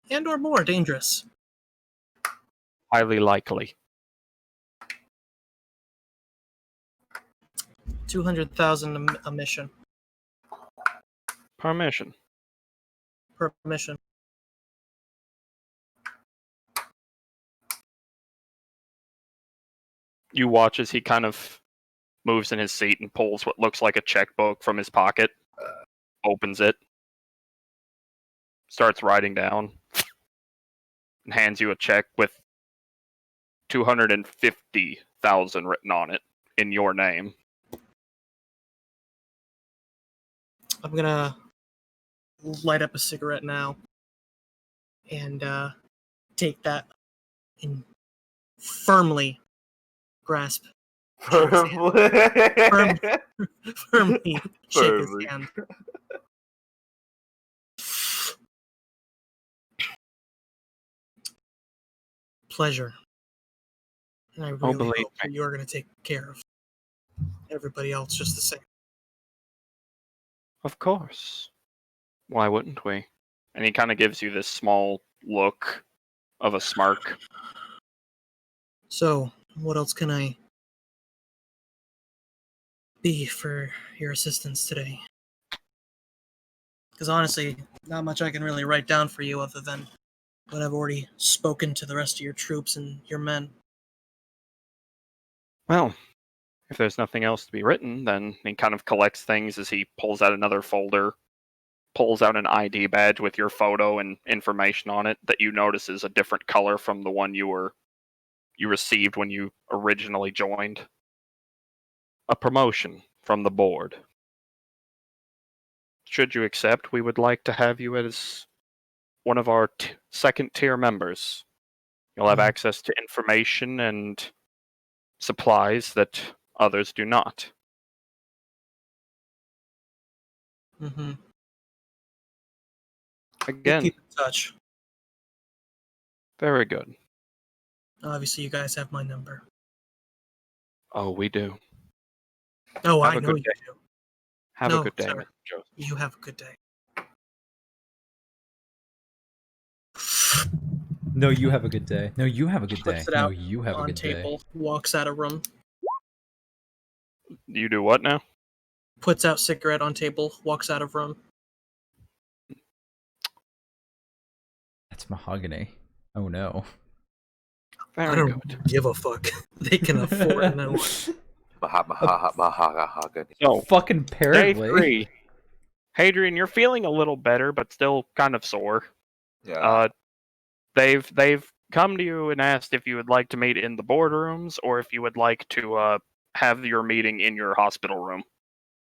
and or more dangerous? Highly likely. 200,000 a mission. Permission. Per mission. You watch as he kind of moves in his seat and pulls what looks like a checkbook from his pocket, opens it, starts writing down, and hands you a check with 250,000 written on it in your name. I'm gonna light up a cigarette now and take that and firmly grasp, firmly shake his Firmly. hand. Pleasure. And I really believe hope that you're going to take care of everybody else just the same. Of course. Why wouldn't we? And he kind of gives you this small look of a smirk. So, what else can I be for your assistance today? Because honestly, not much I can really write down for you other than what I've already spoken to the rest of your troops and your men. Well, if there's nothing else to be written, then he kind of collects things as he pulls out another folder, pulls out an ID badge with your photo and information on it that you notice is a different color from the one you received when you originally joined. A promotion from the board. Should you accept, we would like to have you as one of our second tier members. You'll have access to information and supplies that others do not. Mm-hmm. Again, Keep in touch. very good. Obviously, you guys have my number. Oh, we do. Oh, Have I a know good you day. do. Have No, a good day, sir. Mr. Joseph. You have a good day. No, you have a good day. No, you have a good day. Puts it No, out you have a on good day. table. Walks out of room. You do what now? Puts out cigarette on table. Walks out of room. That's mahogany. Oh no. I Very don't good. give a fuck. They can afford no one. Mahogany. So, Fucking day apparently. 3. Hadrian, you're feeling a little better, but still kind of sore. Yeah. They've come to you and asked if you would like to meet in the boardrooms or if you would like to have your meeting in your hospital room.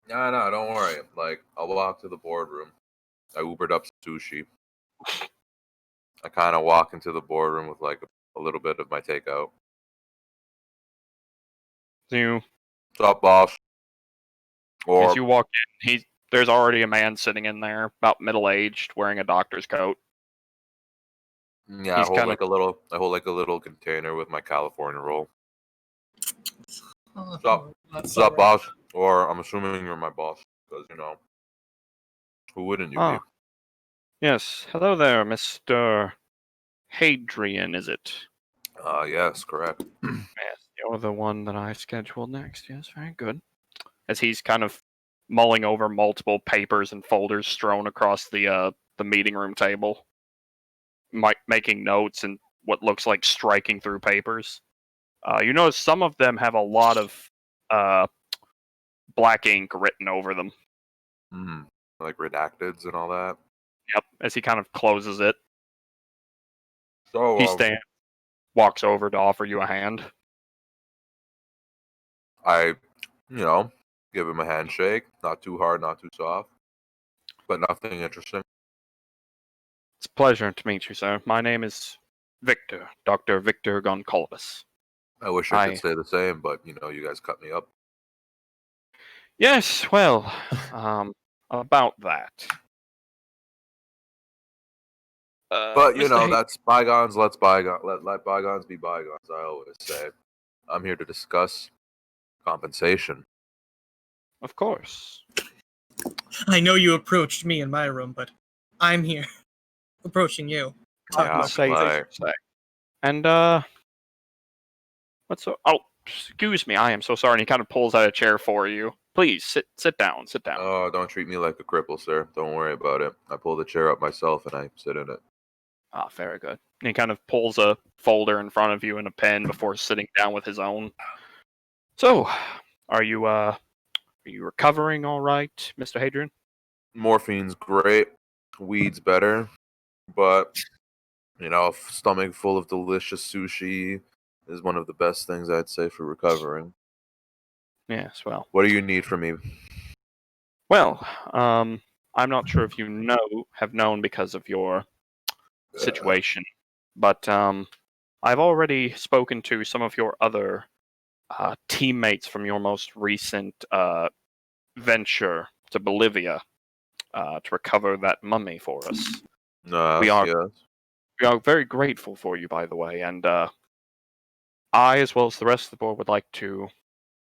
No, don't worry. Like, I'll walk to the boardroom. I Ubered up sushi. I kind of walk into the boardroom with like a little bit of my takeout. You, What's up, boss? as Or you walk in, there's already a man sitting in there, about middle-aged, wearing a doctor's coat. yeah, I He's hold kind of like a little container with my California roll. Oh, Sup? that's What's up, alright. boss? Or I'm assuming you're my boss because who wouldn't you be? Yes. Hello there, Mr. Hadrian, is it? Yes, correct. Yes, you're the one that I scheduled next. Yes, very good. As he's kind of mulling over multiple papers and folders strewn across the meeting room table, making notes and what looks like striking through papers. You notice some of them have a lot of uh, black ink written over them. Mm, like redacteds and all that. Yep. As he kind of closes it, So he walks over to offer you a hand. I, give him a handshake. Not too hard, not too soft, but nothing interesting. It's a pleasure to meet you, sir. My name is Victor, Dr. Victor Goncalves. I wish I could say the same, but you guys cut me up. Yes, well, about that. But Mr. that's bygones. Let bygones be bygones. I always say. I'm here to discuss compensation. Of course. I know you approached me in my room, but I'm here approaching you. Talk Yeah, about Say, like- say. And, what's so... Oh, excuse me, I am so sorry. And he kind of pulls out a chair for you. Please, sit down, sit down. Oh, don't treat me like a cripple, sir. Don't worry about it. I pull the chair up myself and I sit in it. Ah, very good. And he kind of pulls a folder in front of you and a pen before sitting down with his own. So, are you recovering all right, Mr. Hadrian? Morphine's great. Weed's better. But, a stomach full of delicious sushi is one of the best things I'd say for recovering. Yes, well. What do you need from me? Well, I'm not sure if you have known because of your situation, but I've already spoken to some of your other teammates from your most recent venture to Bolivia to recover that mummy for us. We are very grateful for you, by the way, and I, as well as the rest of the board, would like to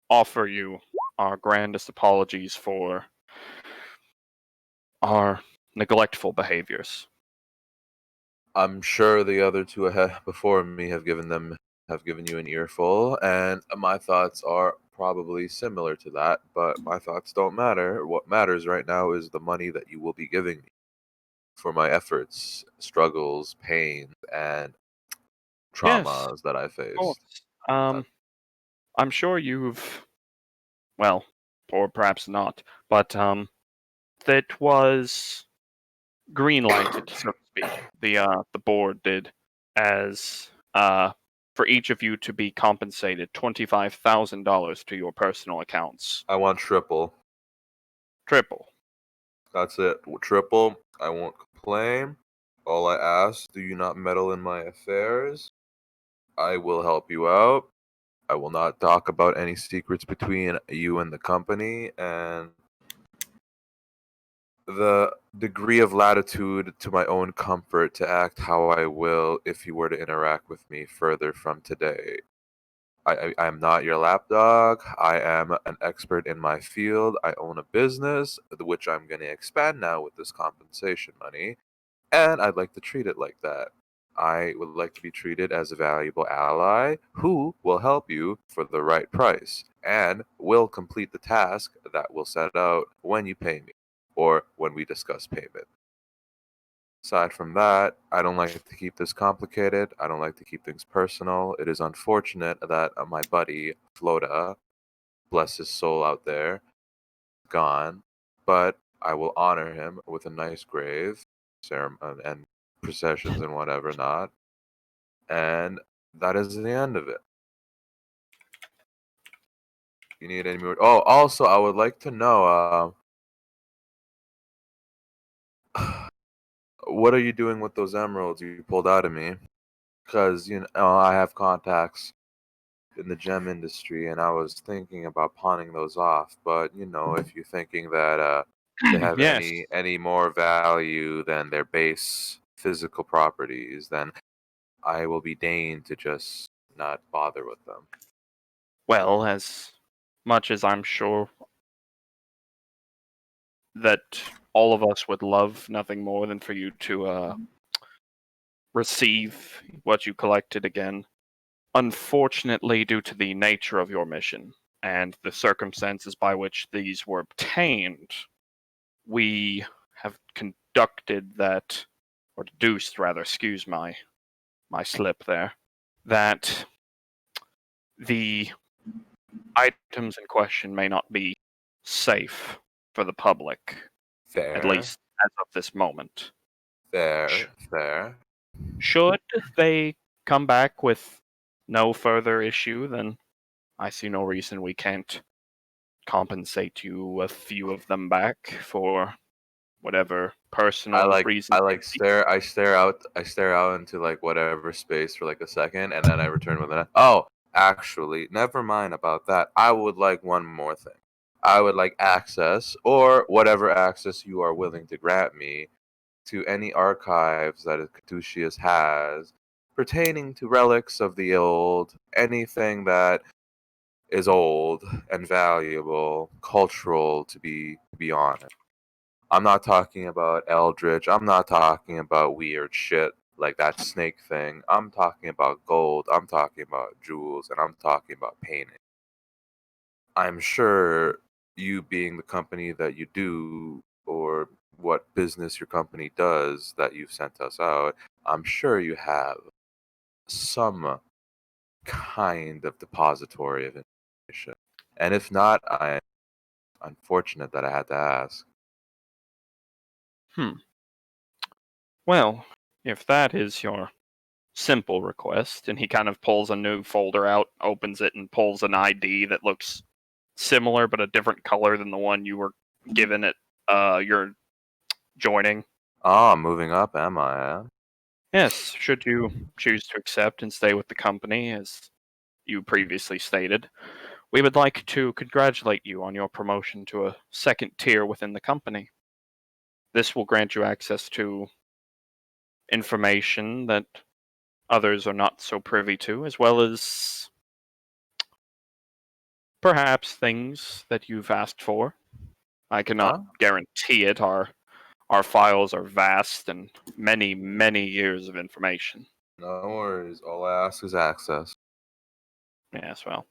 offer you our grandest apologies for our neglectful behaviors. I'm sure the other two ahead before me have given you an earful, and my thoughts are probably similar to that, but my thoughts don't matter. What matters right now is the money that you will be giving me for my efforts, struggles, pains, and traumas that I Of faced. course. I'm sure well, or perhaps not, but that was green lighted, so to speak. The board did as for each of you to be compensated $25,000 to your personal accounts. I want triple. Triple. That's it. Triple. I won't complain. All I ask, do you not meddle in my affairs. I will help you out. I will not talk about any secrets between you and the company, and the degree of latitude to my own comfort to act how I will if you were to interact with me further from today. I am not your lapdog. I am an expert in my field. I own a business, which I'm going to expand now with this compensation money, and I'd like to treat it like that. I would like to be treated as a valuable ally who will help you for the right price and will complete the task that we'll set out when you pay me or when we discuss payment. Aside from that, I don't like to keep this complicated. I don't like to keep things personal. It is unfortunate that my buddy, Floda, bless his soul out there, gone, but I will honor him with a nice grave and processions and whatever not. And that is the end of it. You need any more? Oh, also, I would like to know, what are you doing with those emeralds you pulled out of me? Because, I have contacts in the gem industry, and I was thinking about pawning those off. But, if you're thinking that they have Yes. any more value than their base physical properties, then I will be deigned to just not bother with them. Well, as much as I'm sure that all of us would love nothing more than for you to receive what you collected again, unfortunately, due to the nature of your mission and the circumstances by which these were obtained, we have conducted that, or deduced rather, excuse my slip there, that the items in question may not be safe for the public, Fair. at least as of this moment. Fair. Fair. Should they come back with no further issue, then I see no reason we can't compensate you a few of them back for whatever personal reason. I stare out into like whatever space for like a second, and then I return with an oh, actually, never mind about that. I would like one more thing. I would like access, or whatever access you are willing to grant me, to any archives that Caduceus has pertaining to relics of the old, anything that is old and valuable, cultural to be honest. I'm not talking about Eldritch. I'm not talking about weird shit like that snake thing. I'm talking about gold. I'm talking about jewels, and I'm talking about painting. I'm sure you being the company that you do, or what business your company does that you've sent us out, I'm sure you have some kind of depository of information. And if not, I'm unfortunate that I had to ask. Well, if that is your simple request, and he kind of pulls a new folder out, opens it, and pulls an ID that looks similar but a different color than the one you were given at your joining. Moving up, am I? Yes, should you choose to accept and stay with the company, as you previously stated, we would like to congratulate you on your promotion to a second tier within the company. This will grant you access to information that others are not so privy to, as well as perhaps things that you've asked for. I cannot guarantee it. Our files are vast and many, many years of information. No worries. All I ask is access. Yes, well,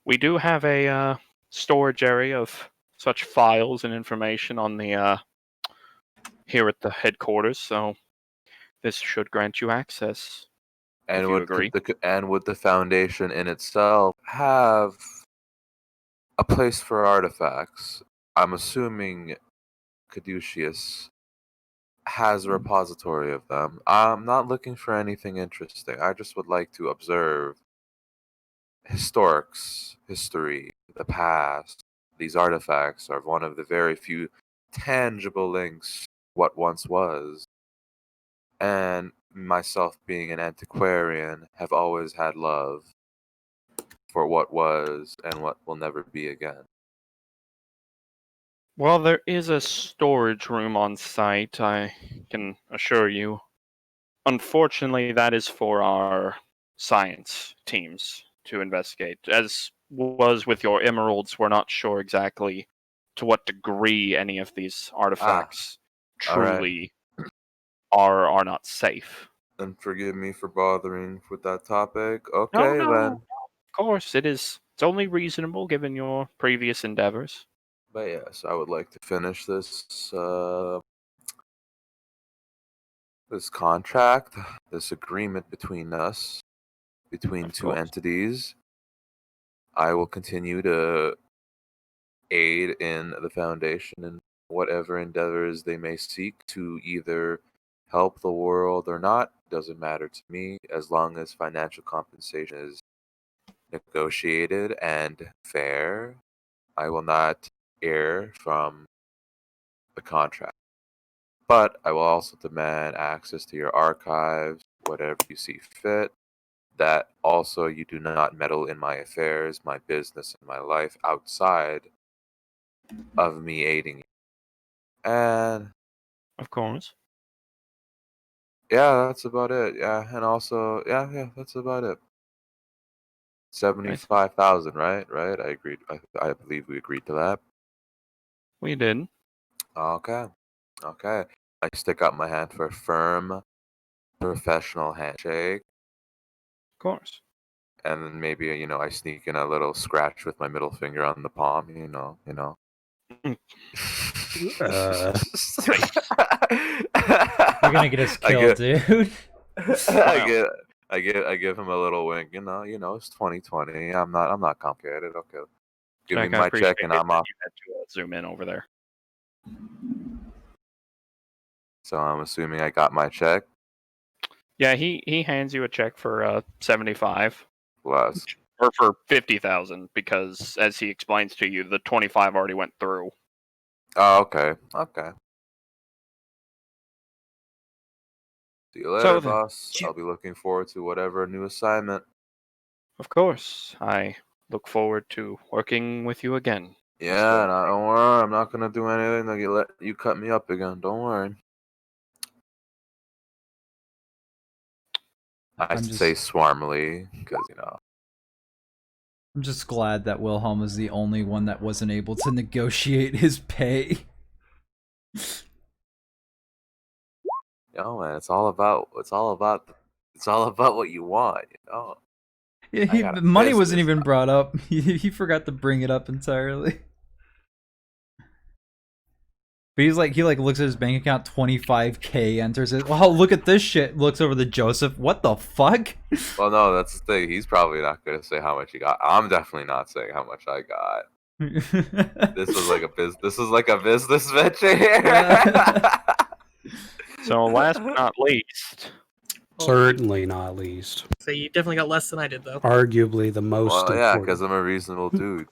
we do have a storage area of such files and information on the here at the headquarters, so this should grant you access. And if you agree. would the Foundation in itself have a place for artifacts? I'm assuming Caduceus has a repository of them. I'm not looking for anything interesting. I just would like to observe history, the past. These artifacts are one of the very few tangible links what once was. And myself being an antiquarian have always had love for what was and what will never be again. Well, there is a storage room on site, I can assure you. Unfortunately, that is for our science teams to investigate. As was with your emeralds, we're not sure exactly to what degree any of these artifacts all right. truly are not safe. And forgive me for bothering with that topic. Okay, No, then. of course, it's only reasonable given your previous endeavors. But yes, I would like to finish this this contract, this agreement between us, between Of two course. entities. I will continue to aid in the Foundation in whatever endeavors they may seek to either help the world or not. Doesn't matter to me as long as financial compensation is negotiated and fair. I will not err from the contract. But I will also demand access to your archives, whatever you see fit. That also you do not meddle in my affairs, my business, and my life outside of me aiding you. And Of course. yeah, that's about it. Yeah, and also, yeah, that's about it. 75,000, right? Right? I agreed. I believe we agreed to that. We did. Okay. Okay. I stick out my hand for a firm, professional handshake. Of course. And then maybe, I sneak in a little scratch with my middle finger on the palm, Uh, You're gonna get us I killed, get, dude. I give him a little wink. It's 2020. I'm not complicated. Okay, give me Jack, I my appreciate check and it I'm that off. you had to zoom in over there. So I'm assuming I got my check. Yeah, he hands you a check for 75 Plus, or for 50,000 because as he explains to you, the 25 already went through. oh, okay. See you So later, then, boss. I'll be looking forward to whatever new assignment. of course, I look forward to working with you again. Yeah, don't worry. I'm not gonna do anything to let you cut me up again. Don't worry. I I'm say just swarmily because I'm just glad that Wilhelm was the only one that wasn't able to negotiate his pay. man, it's all about what you want. Yeah, I got a money wasn't business. even brought up. He forgot to bring it up entirely. But he looks at his bank account, 25K, enters it. Wow, look at this shit. Looks over to Joseph. What the fuck? Well, no, that's the thing. He's probably not gonna say how much he got. I'm definitely not saying how much I got. This was like a business venture here. So last but not least, certainly not least. So you definitely got less than I did, though. Arguably the most Well, yeah, important. because I'm a reasonable dude.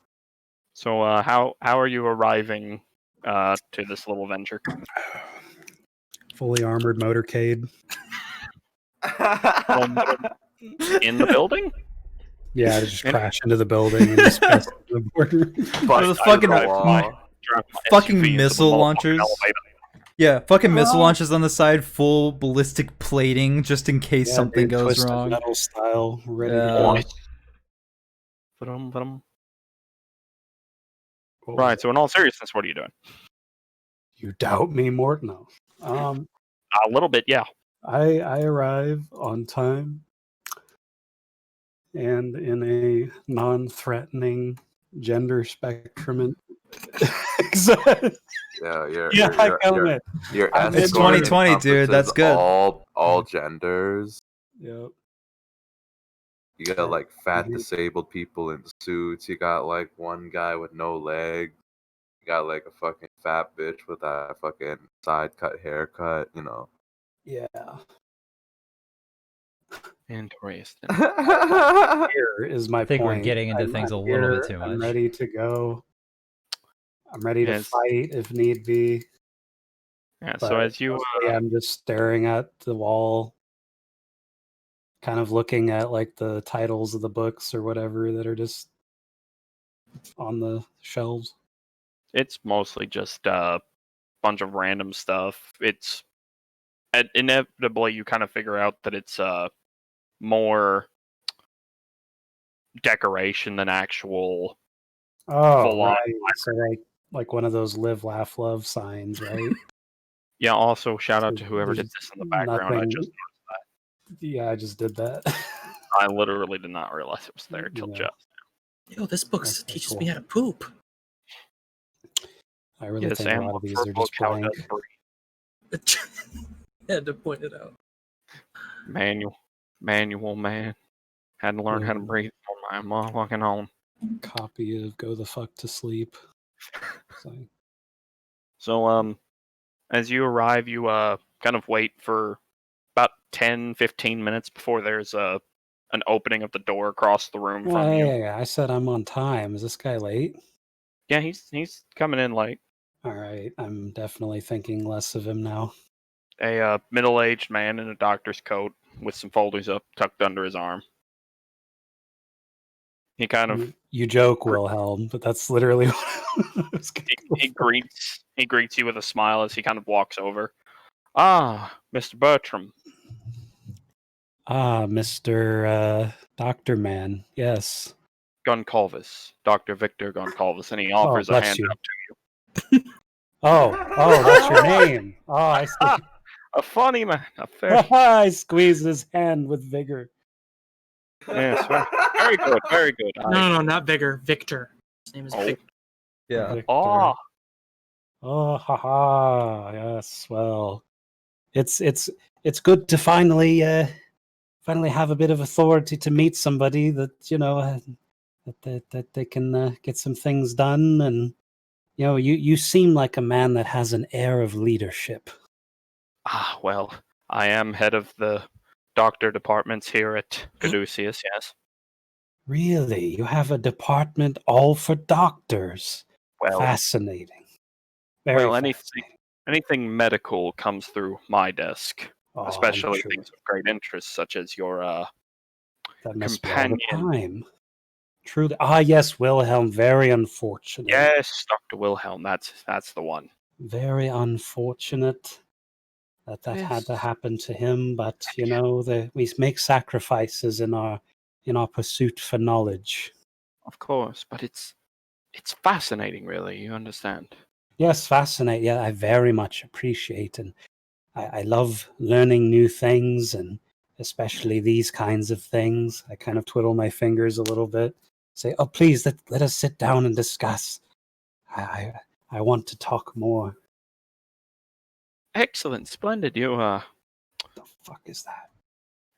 so how are you arriving to this little venture? Fully armored motorcade. In the building? Yeah, to just And- crash into the building and just pass into the border. But the fucking drive my fucking SUV into the missile motherfucking launchers. elevator. Yeah, fucking missile launchers on the side, full ballistic plating just in case Yeah, something dude, goes Twisted wrong. Metal style, ready Yeah. to go. Nice. Ba-dum. What was Right. it? So in all seriousness, what are you doing? You doubt me, Mort? No. A little bit, yeah. I arrive on time and in a non-threatening gender spectrum. Yeah, I come in. your I'm It's escort 2020, dude, that's encompasses good. all genders. Yep. You got like fat Mhm. disabled people in suits. You got like one guy with no legs. You got like a fucking fat bitch with a fucking side cut haircut. Yeah. Interesting. Here is my I think we're point. getting into I'm things a little here, bit too I'm much. ready to go. I'm ready to Yes. fight if need be. Yeah. But So as you mostly I'm just staring at the wall, kind of looking at like the titles of the books or whatever that are just on the shelves. It's mostly just a bunch of random stuff. It's inevitably you kind of figure out that it's more decoration than actual Oh, full on. right. So like one of those live, laugh, love signs, right? Yeah. Also, shout out So to whoever did there's this in the background. I nothing. just Yeah, I just did that. I literally did not realize it was there till Yeah. just. Yo, this book Okay, teaches cool. me how to poop. I really Yes, think a and lot of look these for are a book just how blank. does breathe. Had to point it out. Manual man. Had to learn how to Yeah. breathe on my motherfucking own. Copy of Go the Fuck to Sleep. So, So as you arrive, you kind of wait for about 10-15 minutes before there's an opening of the door across the room well, from you. hey, I said I'm on time. Is this guy late? Yeah, he's coming in late. All right, I'm definitely thinking less of him now. A middle-aged man in a doctor's coat with some folders up tucked under his arm. He kind of You joke, Wilhelm, but that's literally what I was gonna go he for. greets you with a smile as he kind of walks over. Ah, Mr. Bertram. Ah, Mr. Doctor Man. Yes. Goncalves, Dr. Victor Goncalves, and he Oh, offers a bless hand you. out to you. Oh, that's your name. Oh, I see. A funny man, a very I squeeze his hand with vigor. yes, very good, very good. No, not Vigor. Victor. His name is Oh. Victor. Yeah. Victor. Oh, Oh, haha. Yes. Well, it's good to finally have a bit of authority to meet somebody that that they can get some things done, and you seem like a man that has an air of leadership. well, I am head of the doctor departments here at Caduceus, yes. Really, you have a department all for doctors. Well, Fascinating. Very fascinating. anything medical comes through my desk, Oh, I'm especially sure things of great interest, such as your that must be all the companion. time. Truly. Ah, yes, Wilhelm. Very unfortunate. Yes, Dr. Wilhelm, that's the one. Very unfortunate that had to Yes. happen to him. But we make sacrifices in our pursuit for knowledge. Of course, but it's fascinating, really. You understand? Yes, fascinating. Yeah, I very much appreciate, and I love learning new things, and especially these kinds of things. I kind of twiddle my fingers a little bit, say, "Oh, please let us sit down and discuss. I want to talk more." Excellent, splendid. You What the fuck is that?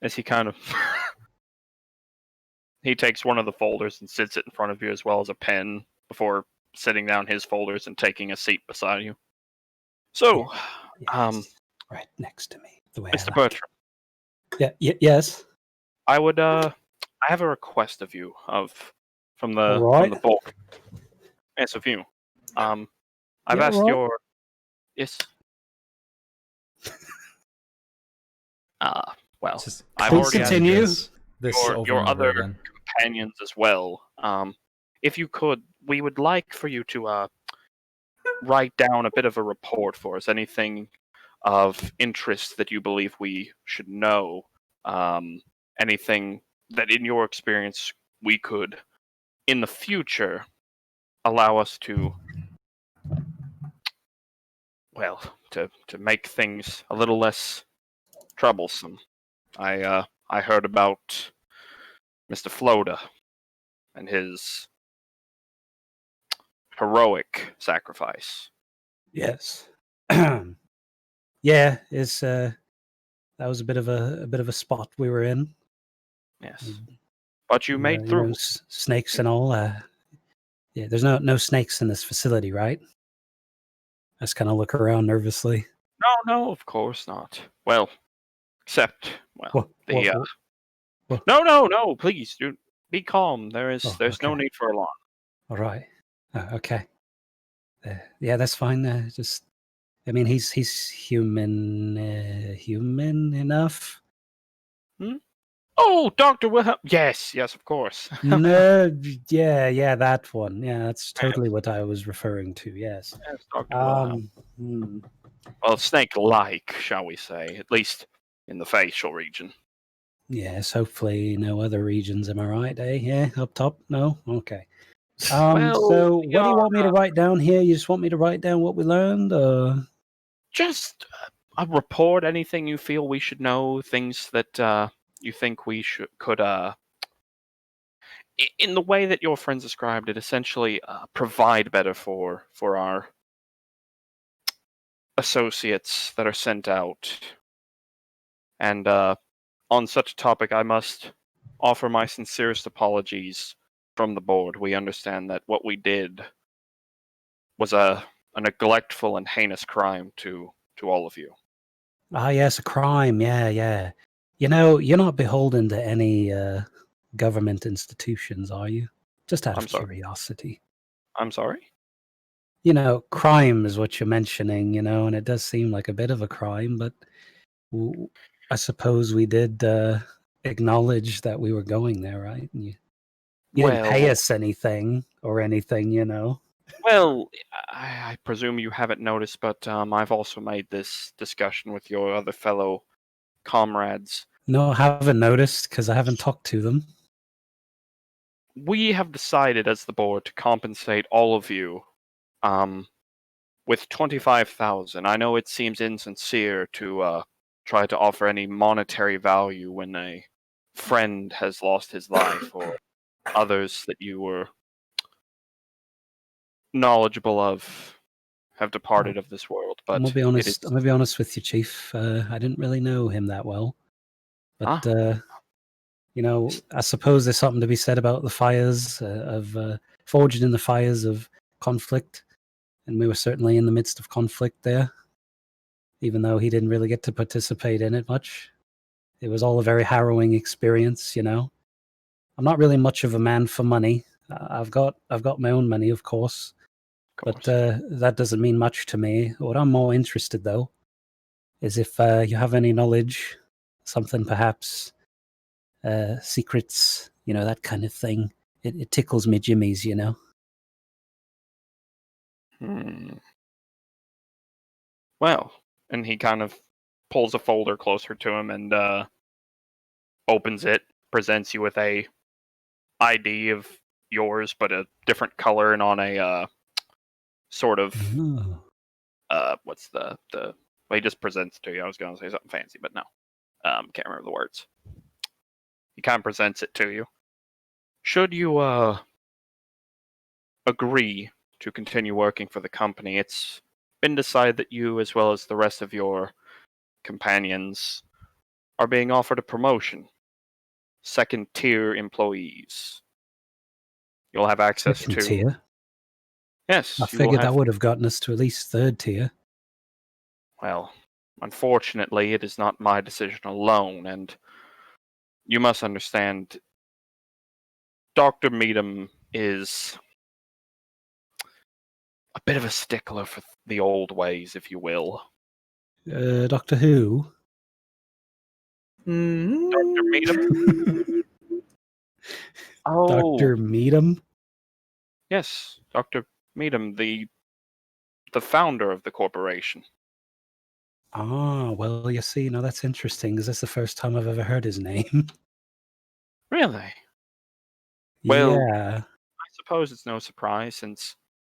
as he kind of he takes one of the folders and sits it in front of you as well as a pen before sitting down his folders and taking a seat beside you. So, Yes, right next to me, the way I Mr. like Bertram, it. Yeah, yes. I would I have a request of you from All the right. book. Yes, of you. I've Yeah, asked right. your yes. Well, Just I've Please already asked continue. this over your and over other again. companions as well. If you could, we would like for you to write down a bit of a report for us. Anything of interest that you believe we should know. Anything that, in your experience, we could, in the future, allow us to, well, to make things a little less troublesome. I heard about Mr. Floda and his heroic sacrifice. Yes. Yeah, it's that was a bit of a spot we were in. Yes, but you made through. Snakes and all. Yeah, there's no snakes in this facility, right? I just kind of look around nervously. No, of course not. Well, except What? the what? no, please, dude, be calm. There's Oh, no okay. need for alarm. All right. Okay. Yeah, that's fine. Just, I mean, he's human enough. Hmm? Oh, Dr. Wilhelm. Yes, of course. No, yeah, that one. Yeah, that's totally what I was referring to. Yes. Yes, Dr. Wilhelm. Hmm. Well, snake-like, shall we say, at least in the facial region. Yes, hopefully no other regions. Am I right? Yeah, up top. No, okay. Well, So we what do you are, want me to write down here? You just want me to write down what we learned? just a report, anything you feel we should know, things that you think we could, in the way that your friends described it, essentially provide better for our associates that are sent out. And on such a topic, I must offer my sincerest apologies from the board. We understand that what we did was a neglectful and heinous crime to all of you. Yes, a crime. Yeah. You know, you're not beholden to any government institutions, are you? Just out I'm of sorry. curiosity. I'm sorry? You know, crime is what you're mentioning, and it does seem like a bit of a crime, but I suppose we did acknowledge that we were going there, right? And you didn't pay us anything or anything. Well, I presume you haven't noticed, but I've also made this discussion with your other fellow comrades. No, I haven't noticed because I haven't talked to them. We have decided as the board to compensate all of you with 25,000. I know it seems insincere to try to offer any monetary value when a friend has lost his life or others that you were knowledgeable of have departed of this world, I'm but gonna be it is honest. I'm gonna be honest with you, Chief. I didn't really know him that well, but I suppose there's something to be said about the fires of forged in the fires of conflict, and we were certainly in the midst of conflict there. Even though he didn't really get to participate in it much, it was all a very harrowing experience. I'm not really much of a man for money. I've got my own money, of course, but that doesn't mean much to me. What I'm more interested, though, is if you have any knowledge, something perhaps secrets, that kind of thing. It tickles me jimmies. Well, and he kind of pulls a folder closer to him and opens it, presents you with a ID of yours, but a different color and on a sort of what's the well, he just presents it to you. I was going to say something fancy, but no, can't remember the words. He kind of presents it to you. Should you agree to continue working for the company, it's been decided that you, as well as the rest of your companions, are being offered a promotion. Second-tier employees. You'll have access Second to. tier. Yes, I you will figured that have. would have gotten us to at least third tier. Well, unfortunately, it is not my decision alone, and you must understand. Dr. Meadham is a bit of a stickler for the old ways, if you will. Doctor Who? Dr. Meadham? Oh, Dr. Meadham? yes, Dr. Meadham, the founder of the corporation. Well, you see, that's interesting, because that's the first time I've ever heard his name. Really? Well, Yeah. I suppose it's no surprise since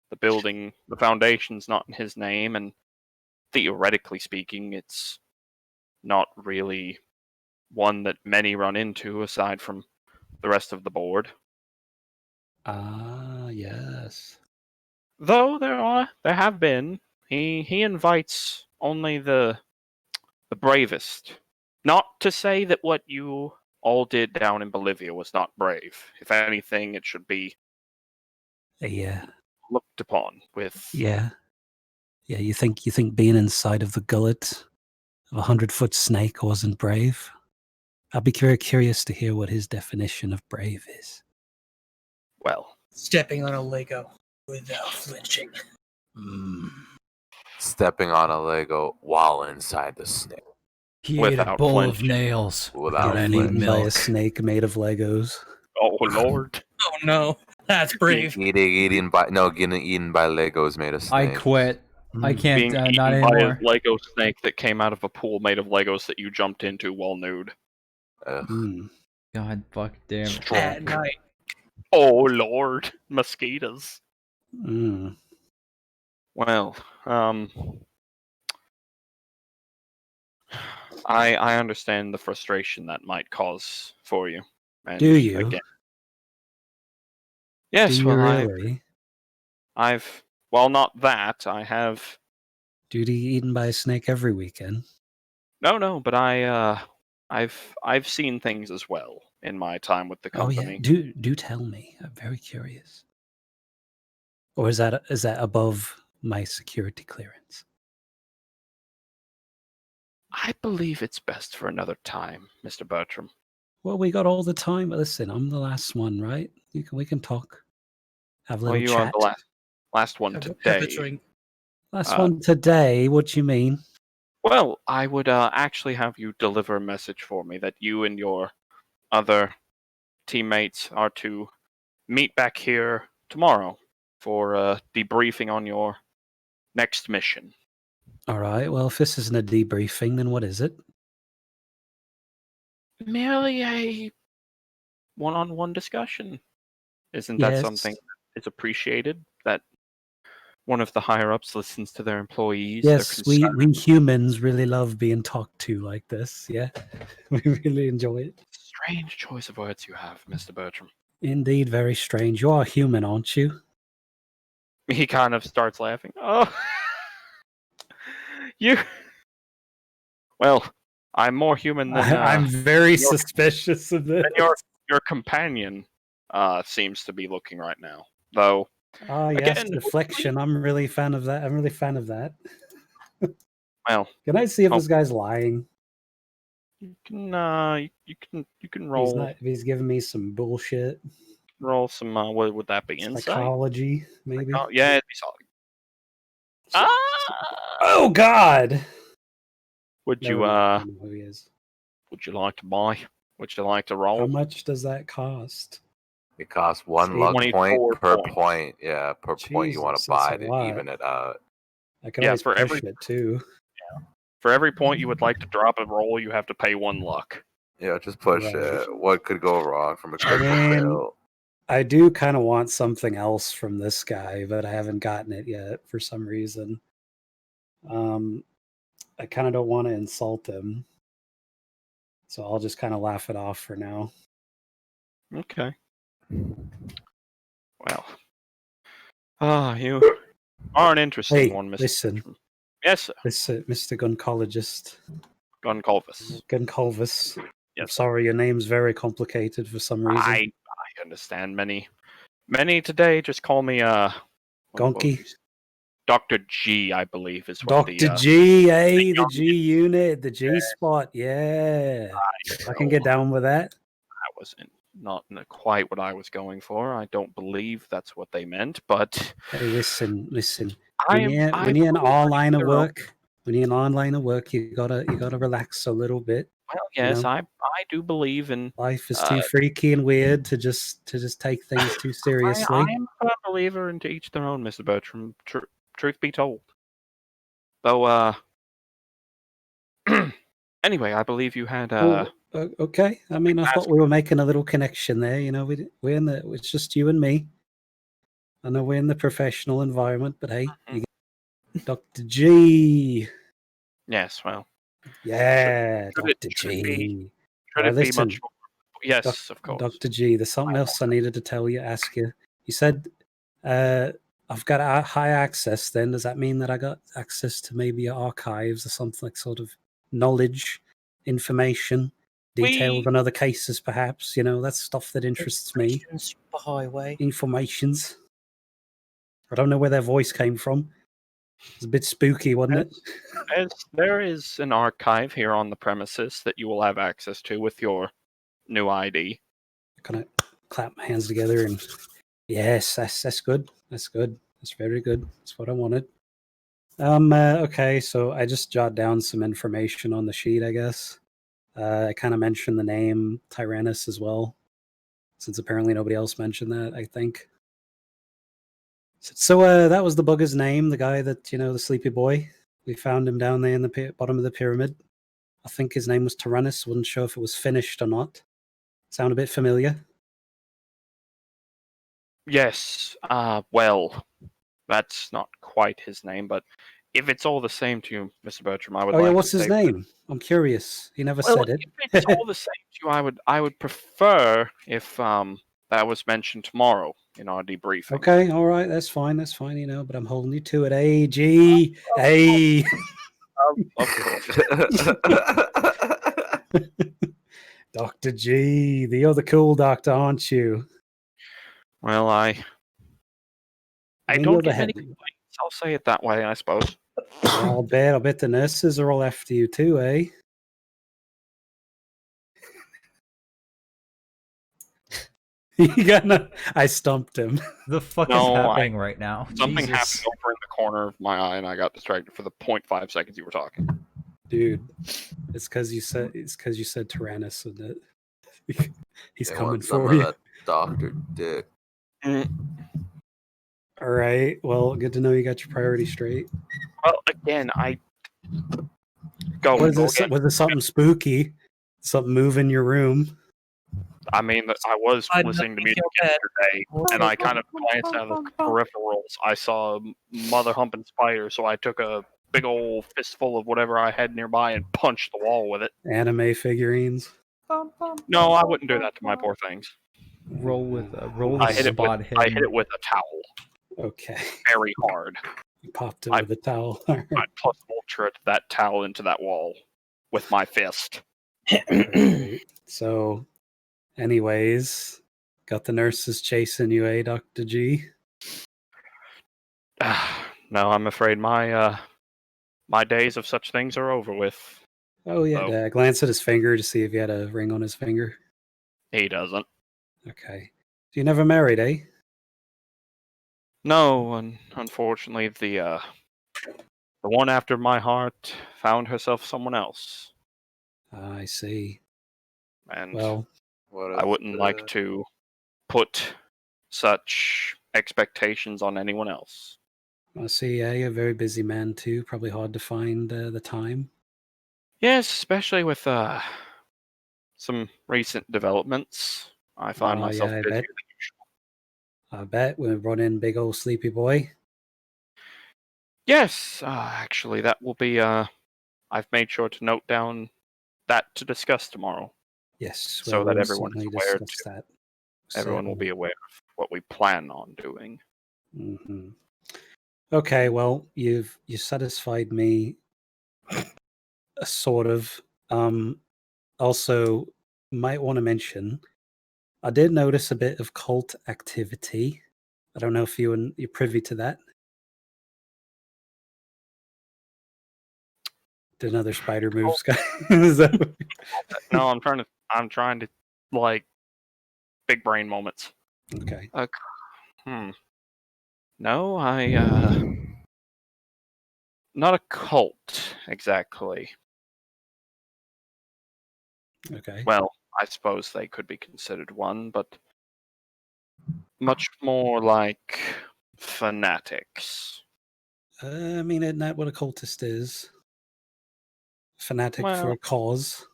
the foundation's not in his name, and theoretically speaking, it's not really one that many run into aside from the rest of the board. Yes. Though there have been. He invites only the bravest. Not to say that what you all did down in Bolivia was not brave. If anything, it should be Yeah. looked upon with. Yeah. Yeah, you think being inside of the gullet of a 100-foot snake wasn't brave? I'd be very curious to hear what his definition of brave is. Well, Stepping on a Lego without flinching. Stepping on a Lego while inside the snake. He ate a Without bowl of flinching. nails. Without Did I Getting need eaten by a milk? snake made of Legos. Oh Lord. Oh no, that's brave. Getting eaten by Legos made of I snakes. quit. I Mm. can't. Being Not eaten by a anymore. Lego snake that came out of a pool made of Legos that you jumped into while nude. Ugh. Mm. God, fuck, damn it. Strong. At night. Oh Lord, mosquitoes. Mm. Well, I understand the frustration that might cause for you. And Do you? Again, Do yes, you well, really? I've well, not that I have. Duty eaten by a snake every weekend. No, but I've seen things as well in my time with the Oh yeah. company. Do tell me. I'm very curious. Or is that above my security clearance? I believe it's best for another time, Mr. Bertram. Well, we got all the time. Listen, I'm the last one, right? We can talk. Have a Well, little you are chat. the last one Have a today. drink. Last uh, one today. What you mean? Well, I would actually have you deliver a message for me that you and your other teammates are to meet back here tomorrow for debriefing on your next mission. All right. Well, if this isn't a debriefing, then what is it? Merely a one-on-one discussion. Isn't that something Yes. that is appreciated? That one of the higher-ups listens to their employees, their Yes, we humans really love being talked to like this. Yeah, we really enjoy it. Strange choice of words you have, Mr. Bertram. Indeed, very strange. You are human, aren't you? He kind of starts laughing. Oh, you. Well, I'm more human than I'm very your- suspicious of this. than your companion seems to be looking right now. Though, Oh yes, again, deflection. I'm really fan of that. I'm really fan of that. well, Can I see if Oh. this guy's lying? you can He's roll not. If he's giving me some bullshit, some. What would that be? Insight. psychology, maybe. Oh, yeah, it'd be solid. Oh God! Would Never you mind, I don't know who he is. would you like to buy? Would you like to How roll? much does that cost? It costs one It's luck 24 point per points. point. Yeah, per point you want Jesus, to buy that's a to lot. even it out. I can Yeah, always for push every- it too. For every point you would like to drop a roll, you have to pay 1 luck. Yeah, just push Right. it. What could go wrong from a I critical mean, fail? I do kind of want something else from this guy, but I haven't gotten it yet for some reason. I kind of don't want to insult him, so I'll just kind of laugh it off for now. Okay. Well. You are an interesting Hey, one, Mr. listen. Bertram. Yes, sir. This Mr. Guncologist, Gunculvus. Guncolvis. I'm Yes, sir. sorry, your name's very complicated for some reason. I understand. Many today just call me what would Gonky, you say? Dr. G, I believe is what Dr. the G, hey, the G unit, the G spot, yeah. I can get down with that. That wasn't not quite what I was going for. I don't believe that's what they meant, but Hey, listen. I When you're in our line of work, you gotta relax a little bit. Well, yes, know? I do believe in. Life is too freaky and weird to just take things too seriously. I am a believer in to each their own, Mr. Bertram. Truth be told, though. Anyway, I believe you had. Okay. I mean, I thought we were making a little connection there. You know, it's just you and me. I know we're in the professional environment, but hey, you get Dr. G. Yes, well. Yeah, Should it- Dr. should it G. be- All right, Should it be listen, much more? Yes, of course. Dr. G, there's something else I needed to tell you, ask you. You said I've got high access then. Does that mean that I got access to maybe your archives or something, like sort of knowledge, information, detailed on other cases perhaps? You know, that's stuff that interests me. Information's the highway. Informations. I don't know where their voice came from. It's a bit spooky, wasn't it? As there is an archive here on the premises that you will have access to with your new ID. Kind of clap my hands together and yes, that's good. That's good. That's very good. That's what I wanted. Okay, so I just jot down some information on the sheet, I guess. I kind of mentioned the name Tyrannus as well, since apparently nobody else mentioned that, I think. So that was the bugger's name, the guy that, the sleepy boy. We found him down there in the bottom of the pyramid. I think his name was Tyrannus. Wasn't sure if it was finished or not. Sound a bit familiar? Yes. Well, that's not quite his name, but if it's all the same to you, Mr. Bertram, I would Oh yeah, like what's to his say. name? I'm curious. He never Well, said it. if it's all the same to you, I would prefer if that was mentioned tomorrow in our debriefing. Okay, all right, that's fine, but I'm holding you to it. Hey, G, hey. Of course. Dr. G, the other cool doctor, aren't you? Well, I mean, don't you're the get many head. complaints. I'll say it that way, I suppose. Yeah, I'll bet the nurses are all after you too, eh? I stumped him. The fuck is No, happening right now? Something Jesus. happened over in the corner of my eye, and I got distracted for the 0.5 seconds you were talking. Dude, it's because you said Tyrannus, and it? He's They coming want some for of you. that Dr. Dick. All right. Well, good to know you got your priorities straight. Well, again, I go Was again. there something spooky? Something move in your room? I mean, I was I'd listening to not music feel bad. yesterday, and I kind of glanced out of the peripherals. I saw a mother humping spider, so I took a big old fistful of whatever I had nearby and punched the wall with it. Anime figurines? No, I wouldn't do that to my poor things. Roll with I hit it with spot hidden. I hit it with a towel Okay. very hard. You popped it with a towel. I plus ultra that towel into that wall with my fist. Right. So, anyways, got the nurses chasing you, eh, Dr. G? No, I'm afraid my my days of such things are over with. Oh, yeah. So, I glanced at his finger to see if he had a ring on his finger. he doesn't. Okay. So you never married, eh? No, unfortunately, the one after my heart found herself someone else, I see. and Well, I wouldn't like to put such expectations on anyone else. I see. Yeah, you're a very busy man too. Probably hard to find the time. Yes, especially with some recent developments. I find myself yeah, I busier bet. than usual. I bet we brought in big old sleepy boy. Yes, actually, that will be. I've made sure to note down that to discuss tomorrow, Yes, so well, that we'll everyone is certainly aware. discuss that. Everyone will be aware of what we plan on doing. Mm-hmm. Okay, well, you satisfied me, sort of. Also, might want to mention, I did notice a bit of cult activity. I don't know if you're privy to that. Did another spider move, Sky? No, I'm trying to like big brain moments. Okay. No, not a cult exactly. Okay. Well, I suppose they could be considered one, but much more like fanatics. I mean, isn't that what a cultist is? Fanatic for Well, a cause,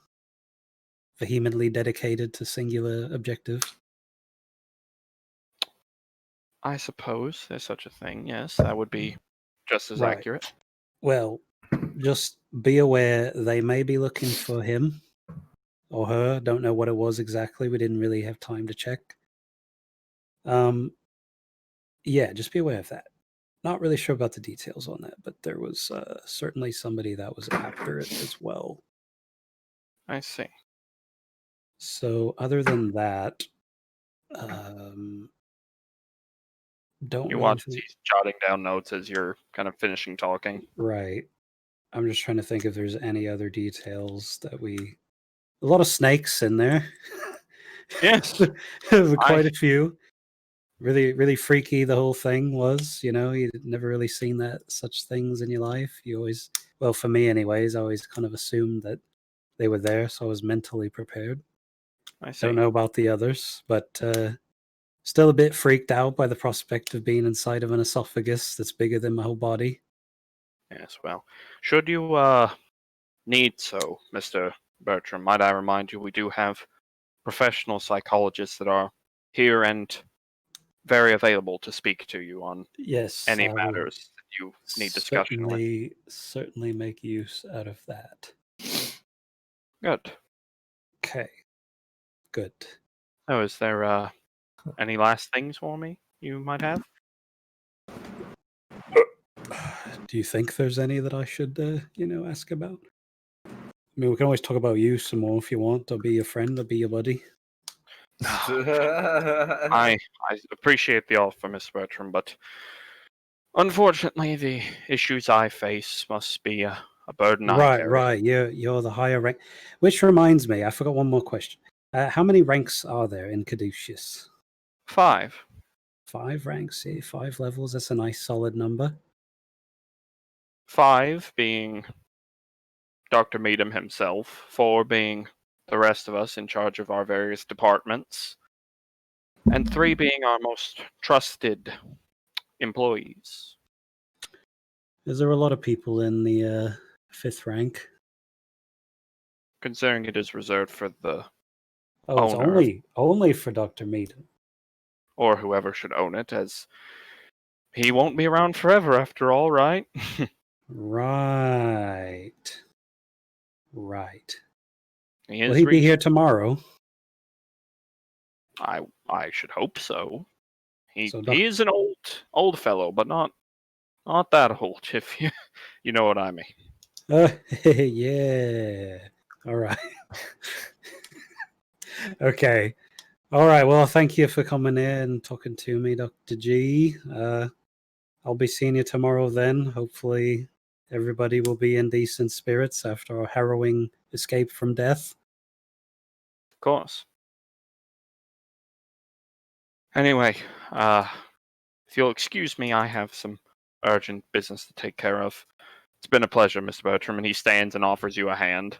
vehemently dedicated to singular objective. I suppose there's such a thing. Yes, that would be just as Right. accurate. Well, just be aware they may be looking for him or her. Don't know what it was exactly. We didn't really have time to check. Yeah, just be aware of that. Not really sure about the details on that, but there was certainly somebody that was after it as well. I see. So, other than that, don't You really watch think. he's jotting down notes as you're kind of finishing talking. Right. I'm just trying to think if there's any other details that we. A lot of snakes in there. Yes. Quite a few. really, really freaky the whole thing was. You'd never really seen such things in your life. You always, well, for me anyways, I always kind of assumed that they were there, so I was mentally prepared. I see. Don't know about the others, but still a bit freaked out by the prospect of being inside of an esophagus that's bigger than my whole body. Yes, well, should you need so, Mr. Bertram, might I remind you we do have professional psychologists that are here and very available to speak to you on Yes, any I will matters that you need discussion with. certainly make use out of that. Good. Okay, good. Oh, is there any last things for me you might have? Do you think there's any that I should, ask about? I mean, we can always talk about you some more if you want. I'll be your friend. I'll be your buddy. I appreciate the offer, Mr. Bertram, but unfortunately, the issues I face must be a burden I carry. Right. You're the higher rank. Which reminds me, I forgot one more question. How many ranks are there in Caduceus? 5. 5 ranks. 5 levels. That's a nice solid number. 5 being Dr. Meadham himself, 4 being the rest of us in charge of our various departments, and 3 being our most trusted employees. Is there a lot of people in the 5th rank? Considering it is reserved for the Oh, it's owner only for Dr. Meadham. or whoever should own it, as he won't be around forever after all, right? Right. He Will is he be here tomorrow? I should hope so. He So he is an old fellow, but not that old, if you know what I mean. Yeah. All right. Okay. All right. Well, thank you for coming in and talking to me, Dr. G. I'll be seeing you tomorrow then. Hopefully, everybody will be in decent spirits after our harrowing escape from death. Of course. Anyway, if you'll excuse me, I have some urgent business to take care of. It's been a pleasure, Mr. Bertram, and he stands and offers you a hand.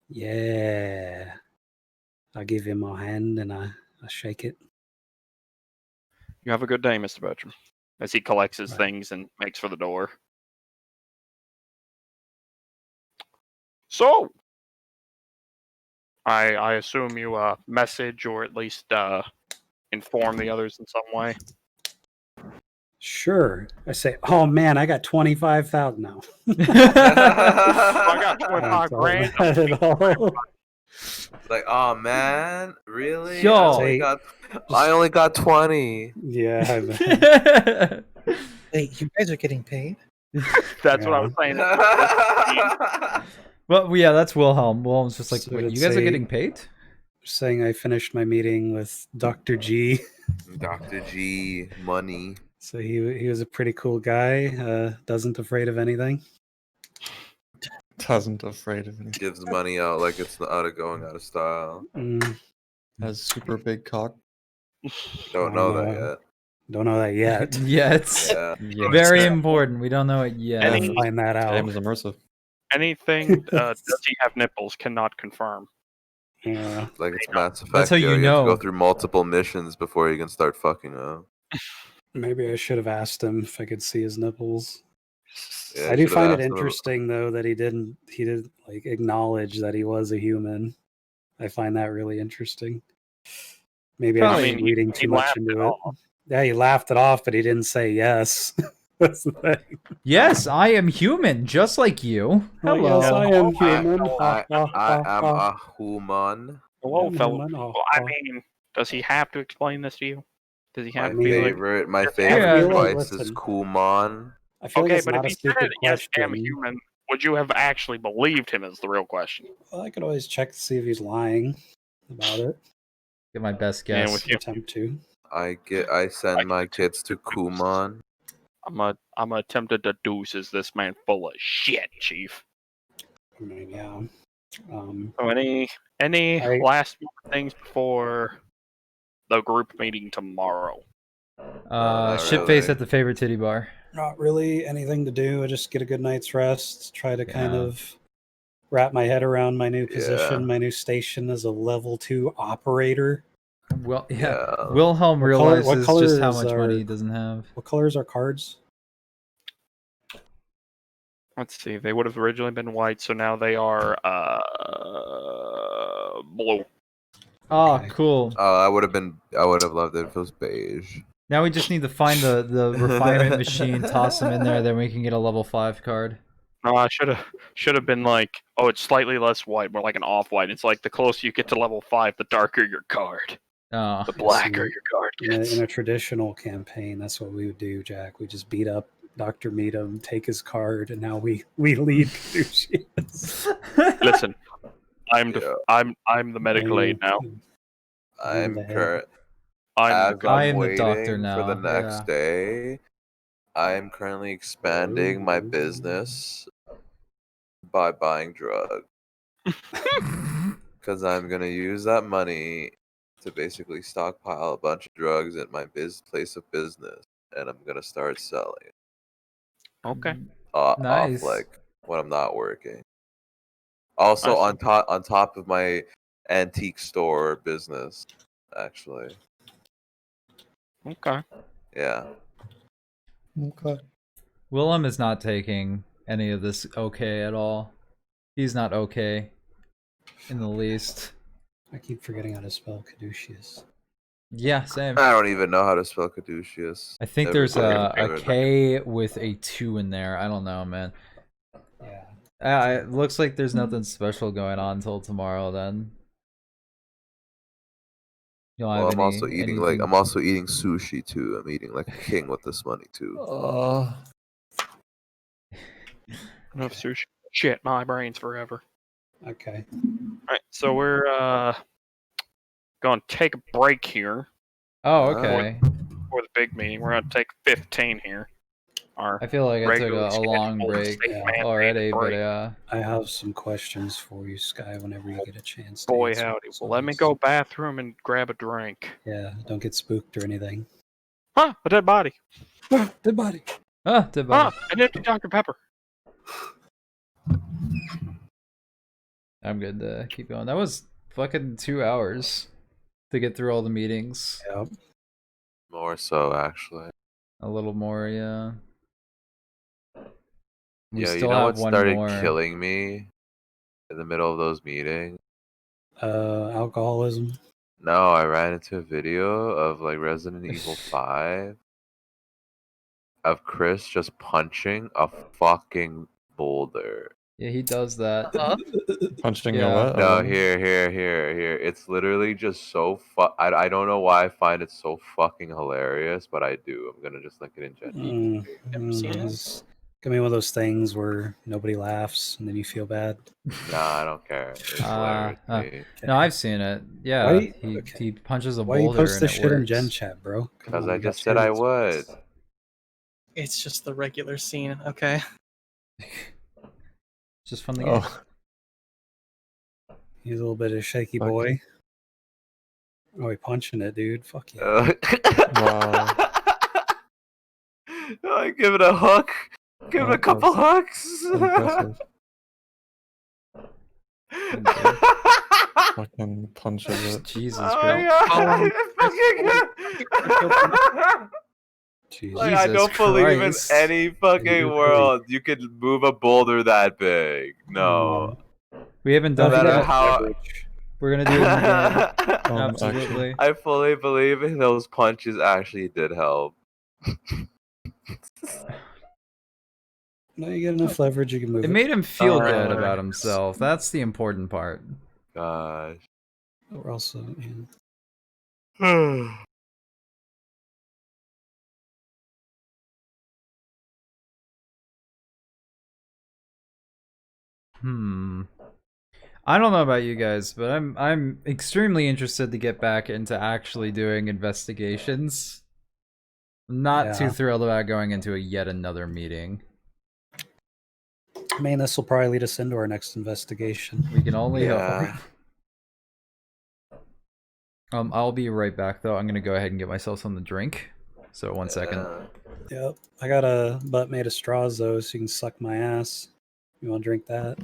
Yeah. I give him my hand and I shake it. You have a good day, Mr. Bertram, as he collects his Right. things and makes for the door. So, I assume you message or at least inform the others in some way. Sure. I say, oh man, I got 25,000 now. I got 25 That's all grand. that at all. It's like, oh man, really? Yo. I only got 20. Yeah, I bet. Wait, you guys are getting paid? That's what I Yeah. was saying. Well, yeah, that's Wilhelm. Wilhelm's just like, So wait, let's you guys are say- getting paid? Saying I finished my meeting with Dr. G. Dr. G, money. So he was a pretty cool guy. Doesn't afraid of anything. Doesn't afraid of anything. Gives money out like it's going out of style. Mm, Has super big cock. Don't know that know. yet. Don't know that yet. Yet. Yeah. Yeah. Very important. We don't know it yet. Any- I'll find that Name out. is immersive. Anything does he have nipples cannot confirm. Yeah. Like it's Mass Effect. That's how you have to know. go through multiple missions before you can start fucking up. Maybe I should have asked him if I could see his nipples. Yeah, I do should've find it asked him. interesting though that he didn't like acknowledge that he was a human. I find that really interesting. Maybe I'm Probably- I mean, reading he too much laughed into it it. off. Yeah, he laughed it off, but he didn't say yes. That's the thing. Yes, I am human, just like you. Oh, Hello. yes, I am human. I am a human. Hello, I'm fellow. human. Well, I mean, does he have to explain this to you? Does he My have to be like, favorite Yeah. device is Listen. Kumon. I feel okay, like it's but if not a he said stupid it, yes, question. am human, would you have actually believed him is the real question? Well, I could always check to see if he's lying about it. Get my best Yeah, guess. with you. Attempt to. I send my kids to Kumon. I'm attempted to deduce is this man full of shit, Chief. I mean, yeah. So any I- last things before the group meeting tomorrow? not Shitface really. at the favorite titty bar. Not really anything to do. I just get a good night's rest. Try to kind Yeah. of wrap my head around my new position, Yeah. my new station as a level 2 operator. Well, yeah. Yeah. Wilhelm What color- realizes what just how colors much money are- he doesn't have. What colors are cards? Let's see. They would have originally been white, so now they are blue. Oh, Okay. cool. I would have loved it if it was beige. Now we just need to find the refinement machine, toss them in there, then we can get a level 5 card. No, I should have been like, oh, it's slightly less white, more like an off-white. It's like the closer you get to level 5, the darker your card, Oh. the blacker your card gets. In a traditional campaign, that's what we would do, Jack. We just beat up Dr. Meadham, take his card, and now we lead Caduceus. Listen, I'm Yeah. I'm the medical aid now. I'm the head. current. I'm As the I'm god. I am the waiting doctor for now, the next yeah. day, I am currently expanding my business by buying drugs. Because I'm gonna use that money to basically stockpile a bunch of drugs at my place of business, and I'm gonna start selling Okay. Nice. off like when I'm not working. Also Nice. on top of my antique store business, actually. Okay. Yeah. Okay. Willem is not taking any of this okay at all. He's not okay in the least. I keep forgetting how to spell Caduceus. Yeah, same. I don't even know how to spell Caduceus. I think Every there's day a I'm K with a 2 in there. I don't know, man. Yeah. It looks like there's nothing special going on until tomorrow then. You don't Well, have I'm also eating anything... I'm also eating sushi too. I'm eating like a king with this money too. Enough sushi. Shit, my brain's forever. Okay. Alright, so we're gonna take a break here Oh, okay. for the big meeting. We're gonna take 15 here. Our I feel like I took regularly a long scheduled break state-mandated already, but break. I have some questions for you, Sky, whenever you get a chance to Boy answer howdy. those Well, let me ones. go bathroom and grab a drink. Yeah, don't get spooked or anything. Huh, a dead body. Dead body. Ah, dead body. Huh, an empty Dr. Pepper. I'm good to keep going. That was fucking 2 hours to get through all the meetings. Yep. More so, actually. A little more, yeah. We Yeah, you still know have what one started more. killing me in the middle of those meetings? Alcoholism. No, I ran into a video of like Resident Evil 5 of Chris just punching a fucking boulder. Yeah, he does that. Punching Yeah. a what? No, Oh. here. It's literally just so I don't know why I find it so fucking hilarious, but I do. I'm gonna just link it in chat. It's gonna be one of those things where nobody laughs and then you feel bad. Nah, I don't care. It's hilarious. to me. No, I've seen it. Yeah, Why- he okay. he punches a Why you boulder post and this it shit in works. Gen Chat, bro? Come Because on, I you got just said I chance. would. It's just the regular scene, okay? Just from the game. Oh. He's a little bit of a shaky Fuck. boy. Oh, he punching it, dude. Fuck yeah. Wow. Oh, give it a hook. Give it a That couple was hooks. impressive. Fucking punches it. Jesus Oh Christ. my god. Jesus. Like, I don't believe in Christ. any fucking Dude, world you could move a boulder that big. No. We haven't No done matter that. how- We're gonna do it in the game. Actually, Absolutely. I fully believe those punches actually did help. No, you get enough leverage, you can move It it. made him feel good Alright. about himself. That's the important part. Gosh. We're also, yeah. I don't know about you guys, but I'm extremely interested to get back into actually doing investigations. I'm not too Yeah. thrilled about going into yet another meeting. I mean, this will probably lead us into our next investigation. We can only Yeah. hope. I'll be right back though. I'm gonna go ahead and get myself something to drink. So 1 second. Yep. I got a butt made of straws though, so you can suck my ass. You want to drink that?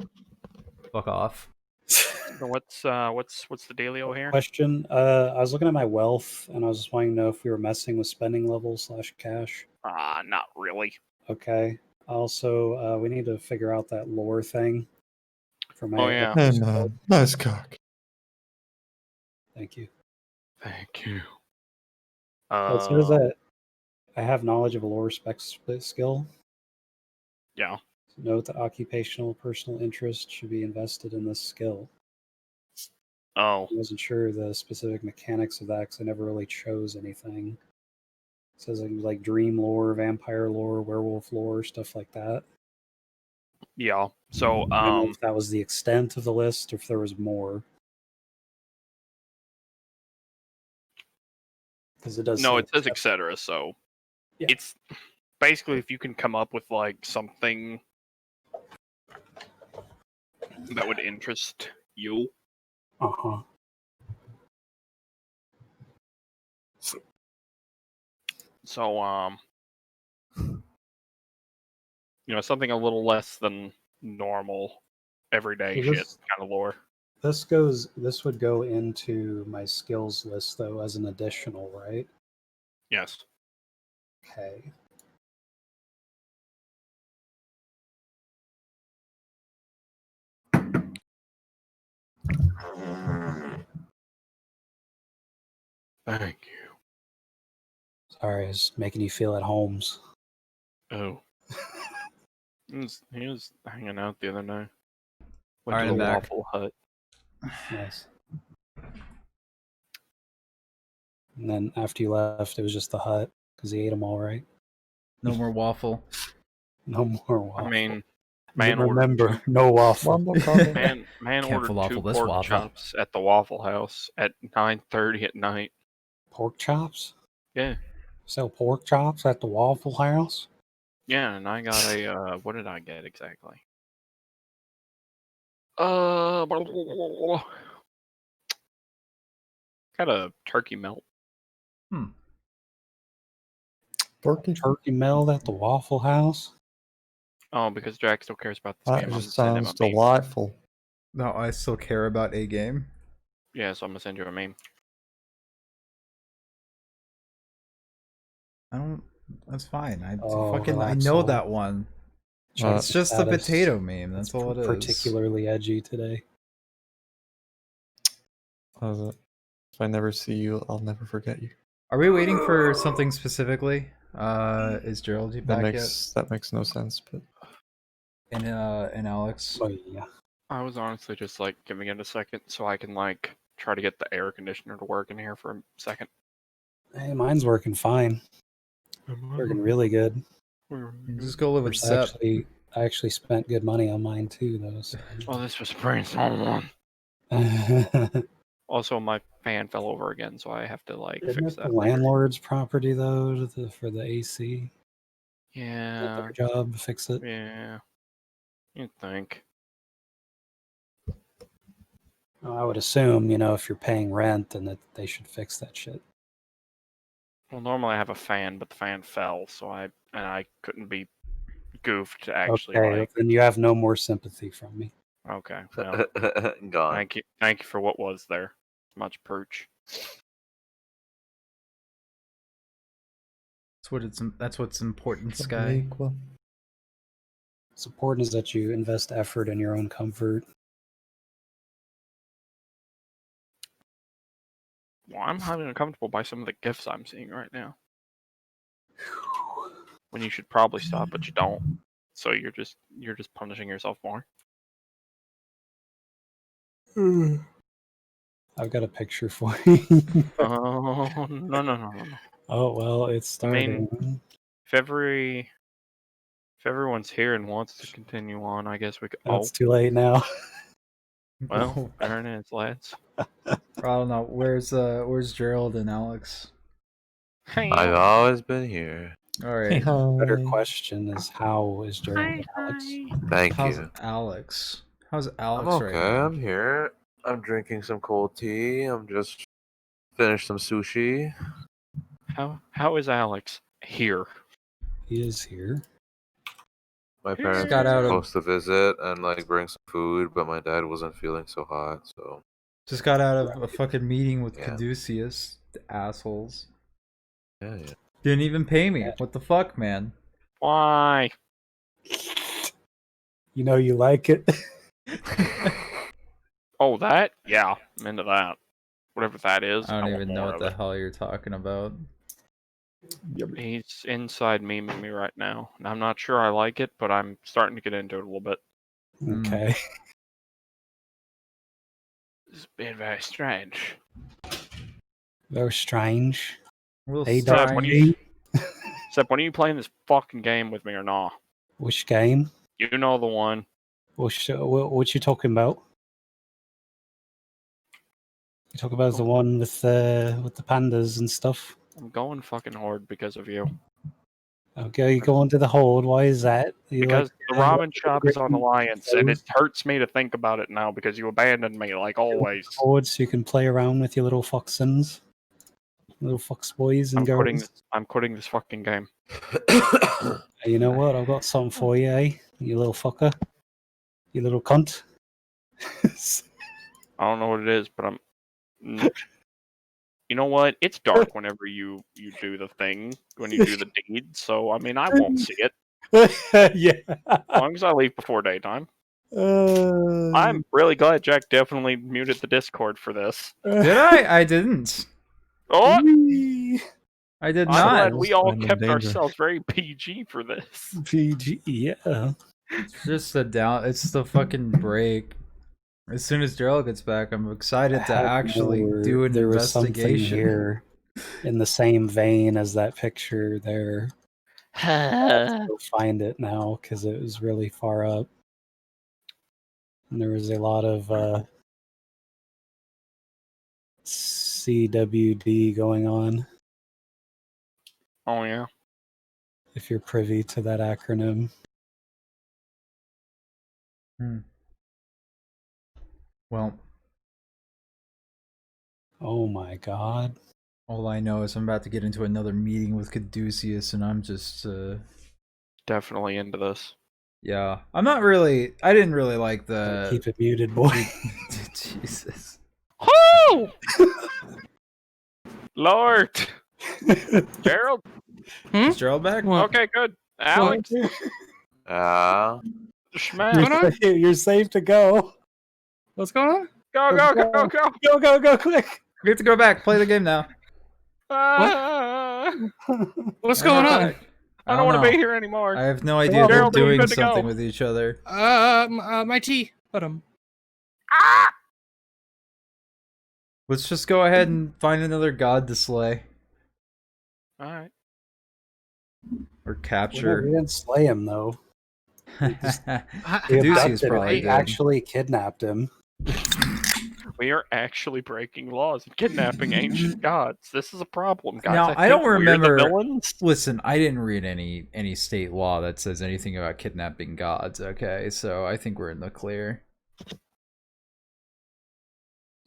Fuck off. So what's the dealio here? Question. I was looking at my wealth, and I was just wanting to know if we were messing with spending levels / cash. Not really. Okay. Also, we need to figure out that lore thing for my. Oh, yeah. Hey man, nice cock. Thank you. Thank you. It says that I have knowledge of a lore spec split skill. Yeah. Note that occupational personal interest should be invested in this skill. Oh. I wasn't sure the specific mechanics of that because I never really chose anything. It says like dream lore, vampire lore, werewolf lore, stuff like that. Yeah. So I don't know if that was the extent of the list or if there was more. Because it does. no, say it says etc. So Yeah. it's basically if you can come up with like something that would interest you. Uh-huh. So something a little less than normal everyday So shit this- kind of lore. This would go into my skills list though as an additional, right? Yes. Okay. Thank you. Sorry, I was making you feel at homes. Oh. He was hanging out the other night. Went Alright, to I'm the back. Waffle Hut. Nice. And then after you left, it was just the hut because he ate them all, right? No more waffle. No more waffle. I mean, man ordered remember, no waffle. Womble combo. man Can't ordered falafel 2 this pork waffle. chops at the Waffle House at 9:30 at night. Pork chops? Yeah. Sell pork chops at the Waffle House? Yeah, and I got a what did I get exactly? Got a turkey melt. Turkey. Turkey melt at the Waffle House? Oh, because Jack still cares about this That game. I'm just gonna send him sounds a meme. delightful. No, I still care about a game. Yeah, so I'm gonna send you a meme. I don't. That's fine. I Oh, I relax, know Sol. that one. Check It's the just a status. potato meme. It's That's all it is. particularly edgy today. How's it? If I never see you, I'll never forget you. Are we waiting for something specifically? Is Gerald That back makes no sense, but yet? And Alex. Oh, yeah. I was honestly just like giving it a second so I can like try to get the air conditioner to work in here for a second. Hey, mine's working fine. Working really good. Just go live with Sep. I actually spent good money on mine too, though. So. Oh, this was brainstorm one. Also, my fan fell over again, so I have to like Isn't fix it the that later. landlord's property though for the AC? Yeah. Their job to fix it. Yeah. You'd think. Well, I would assume, if you're paying rent, then that they should fix that shit. Well, normally I have a fan, but the fan fell, so I couldn't be goofed to actually Okay, like. then you have no more sympathy from me. Okay. Well, Gone. thank you for what was there. Much perch. That's what's important, Sky. equal. What's important is that you invest effort in your own comfort. Well, I'm highly uncomfortable by some of the gifts I'm seeing right now. When you should probably stop, but you don't. So you're just punishing yourself more. I've got a picture for you. Oh no. Oh well, it's starting. If everyone's here and wants to continue on, I guess we could. That's too late now. Well, there it is, lads. I don't know. Where's Gerald and Alex? I've always been here. All right. Better question is how is Gerald and Alex? Thank How's you. Alex? How's I'm Alex okay. right now? I'm here. I'm drinking some cold tea. I'm just finished some sushi. How is Alex here? He is here. My parents got were out of- supposed to visit and like bring some food, but my dad wasn't feeling so hot, so Just got out of a fucking meeting with Yeah. Caduceus. The assholes. yeah. Didn't even pay me. What the fuck, man? Why? You know you like it. Oh, that? Yeah, I'm into that. Whatever that is. I don't want even know more what of the it. hell you're talking about. He's inside memeing me right now. And I'm not sure I like it, but I'm starting to get into it a little bit. Okay. It's been very strange. Very strange. Real Hey, Seb, Dr. when strange. Seb, when are you playing this fucking game with me or not? Which game? You know the one. What you talking about? You talk about the one with the pandas and stuff. I'm going fucking hard because of you. Okay, you go into the hold. Why is that? You Because the ramen shop is on great Alliance, and it hurts me to think about it now because you abandoned me like always. hold so you can play around with your little foxins, little fox boys and girls. I'm quitting this fucking game. You know what? I've got something for you, eh? You little fucker. You little cunt. I don't know what it is, but I'm. You know what? It's dark whenever you do the thing, when you do the deed. So I mean, I won't see it Yeah. as long as I leave before daytime. Uh, I'm really glad Jack definitely muted the Discord for this. Did I? I didn't. Oh, Wee. I did I'm not. glad we all I'm in kept danger. ourselves very PG for this. PG, yeah. It's just the down. It's the fucking break. As soon as Gerald gets back, I'm excited to Had actually more- do an there was something investigation. here in the same vein as that picture there. I have to go find it now because it was really far up. And there was a lot of CWD going on, Oh yeah. if you're privy to that acronym. Well, Oh my god. all I know is I'm about to get into another meeting with Caduceus, and I'm just, Definitely into this. yeah. I'm not really. I didn't really like Keep it muted, boy. Jesus. Whoo! Lord! Gerald? Is Gerald back? What? Okay, good. Alex? Uh, Schmack? You're safe to go. What's going on? Go, go, go, go! Go, quick. We have to go back. Play the game now. Ah, What's I going know. on? I don't want to know. be here anymore. I have no idea. on, They're Gerald, are you doing good to go? something with each other. My tea. Let's just go ahead and find another god to slay Alright. or We capture. didn't slay him though. We Caduceus abducted him. probably We did. actually kidnapped him. We are actually breaking laws and kidnapping ancient gods. This is a problem, guys. Now, I think don't we're remember- the villains. Listen, I didn't read any state law that says anything about kidnapping gods. Okay, so I think we're in the clear.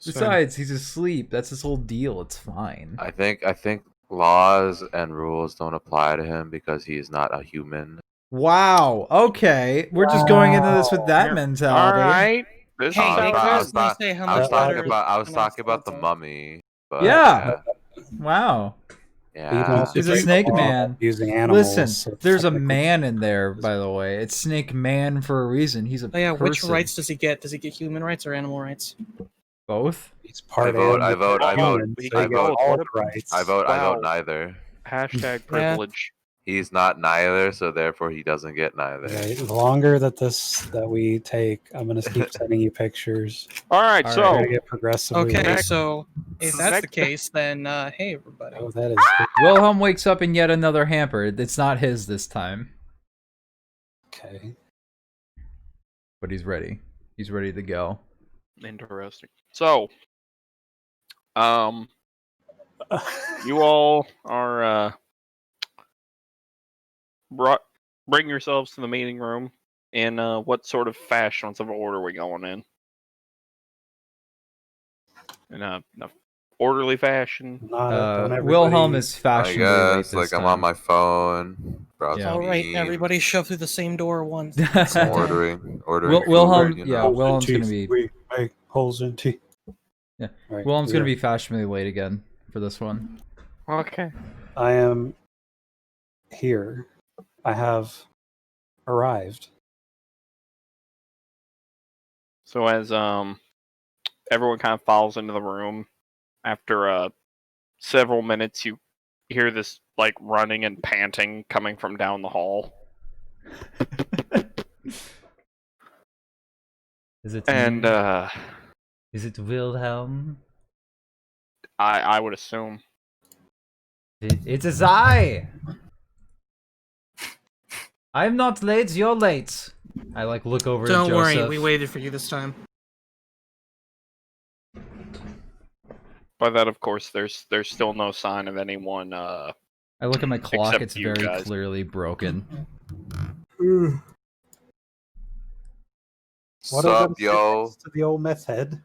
Besides, he's asleep. That's his whole deal. It's fine. I think laws and rules don't apply to him because he is not a human. Wow. Okay, we're just going into this with that Yeah. mentality. Alright. This Hey, is they how constantly say how I was much talking better about I was an talking about the assault. mummy. But, Yeah. Wow. You can yeah. also He's a break the snake law man. using animals. Listen, so there's a technically- man in there, by the way. It's Snake Man for a reason. He's a Oh yeah, which person. rights does he get? Does he get human rights or animal rights? Both? He's part I vote, animal, I vote, part I vote, human, he so you can get vote. all What the a- rights. I vote Wow. neither. Hashtag privilege. He's not neither, so therefore he doesn't get neither. Right, the longer that we take, I'm gonna keep sending you pictures. Alright, All so right. We're gonna get progressively. Okay, worse. so if that's the Next- case, then hey everybody. Oh, that is Wilhelm wakes up in yet another hamper. It's not his this time, okay. but he's ready. He's ready to go. interesting. So you all are bring yourselves to the meeting room. In what sort of fashion, what sort of order are we going in? In a orderly fashion? Don't Wilhelm everybody- is I fashionably late guess, this like, I'm time. on my phone, browsing Yeah. All right, memes, everybody shove through the same door once. I'm ordering Wilhelm, food, you yeah, know. Wilhelm's gonna be We make holes in teeth. Yeah. Right, Wilhelm's gonna here. be fashionably late again for this one. Okay. I am here. I have arrived. So as everyone kind of falls into the room, after several minutes, you hear this like running and panting coming from down the hall, Is it and me? Is it Wilhelm? I would assume. It is I. I'm not late. You're late. I like look over at Don't Joseph. worry, we waited for you this time. By that, of course, there's still no sign of anyone. I look at my clock. Except It's you very guys. clearly broken. What are Sup, them yo? shipments to the old meth head?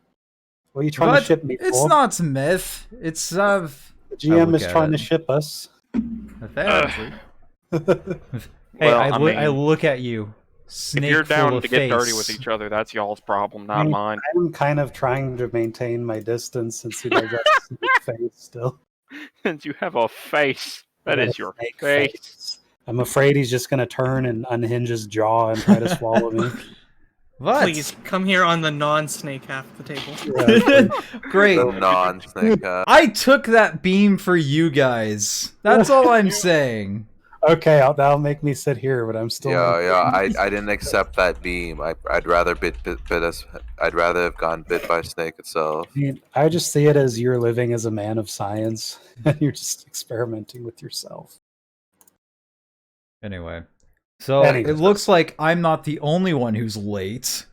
What are you trying to But ship me it's for? not myth. It's The I GM look is at trying it. to ship us. Apparently. Hey, Well, I mean, look at you. if Snake you're full down of to get dirty face. with each other, that's y'all's problem, I not mean, mine. I'm kind of trying to maintain my distance since you guys got a snake face still. Since you have a face, I that got is a your snake face. I'm afraid he's just gonna turn and unhinge his jaw and try to swallow me. What? Please come here on the non-snake half of the table. Yeah, Great. The non-snake. I took that beam for you guys. That's all I'm saying. okay, that'll make me sit here, but I'm still. Yeah. I didn't accept that beam. I'd rather I'd rather have gone bit by snake itself. I mean, I just see it as you're living as a man of science, and you're just experimenting with yourself. Anyway. So, Anyway. it looks like I'm not the only one who's late.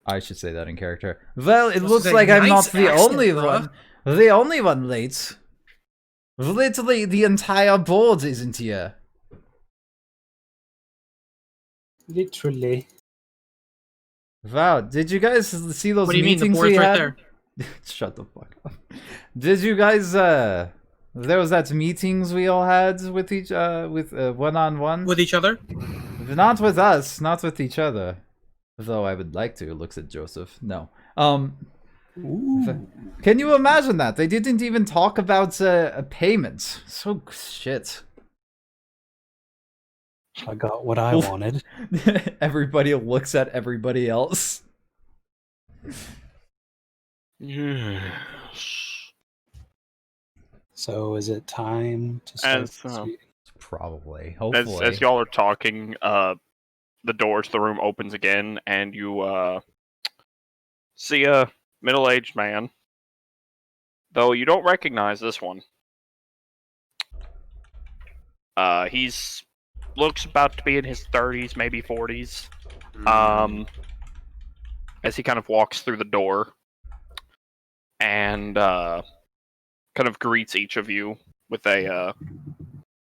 I should say that in character. Well, it This looks is a like I'm not nice the accent, only bruh. one. The only one late. Literally, the entire board isn't here. Literally. Wow, did you guys see those What do you mean? The meetings board's we right had? there. Shut the fuck up. Did you guys, there was that meetings we all had with one-on-one? With each other? Not with us, not with each other. Though I would like to, looks at Joseph. No. Ooh. Can you imagine that? They didn't even talk about a payment. So shit. I got what I wanted. Everybody looks at everybody else. Yes. So is it time to start As, this meeting? Probably. Hopefully. As y'all are talking, the door to the room opens again, and you see a middle-aged man. Though you don't recognize this one. He's looks about to be in his 30s, maybe 40s. As he kind of walks through the door and kind of greets each of you with a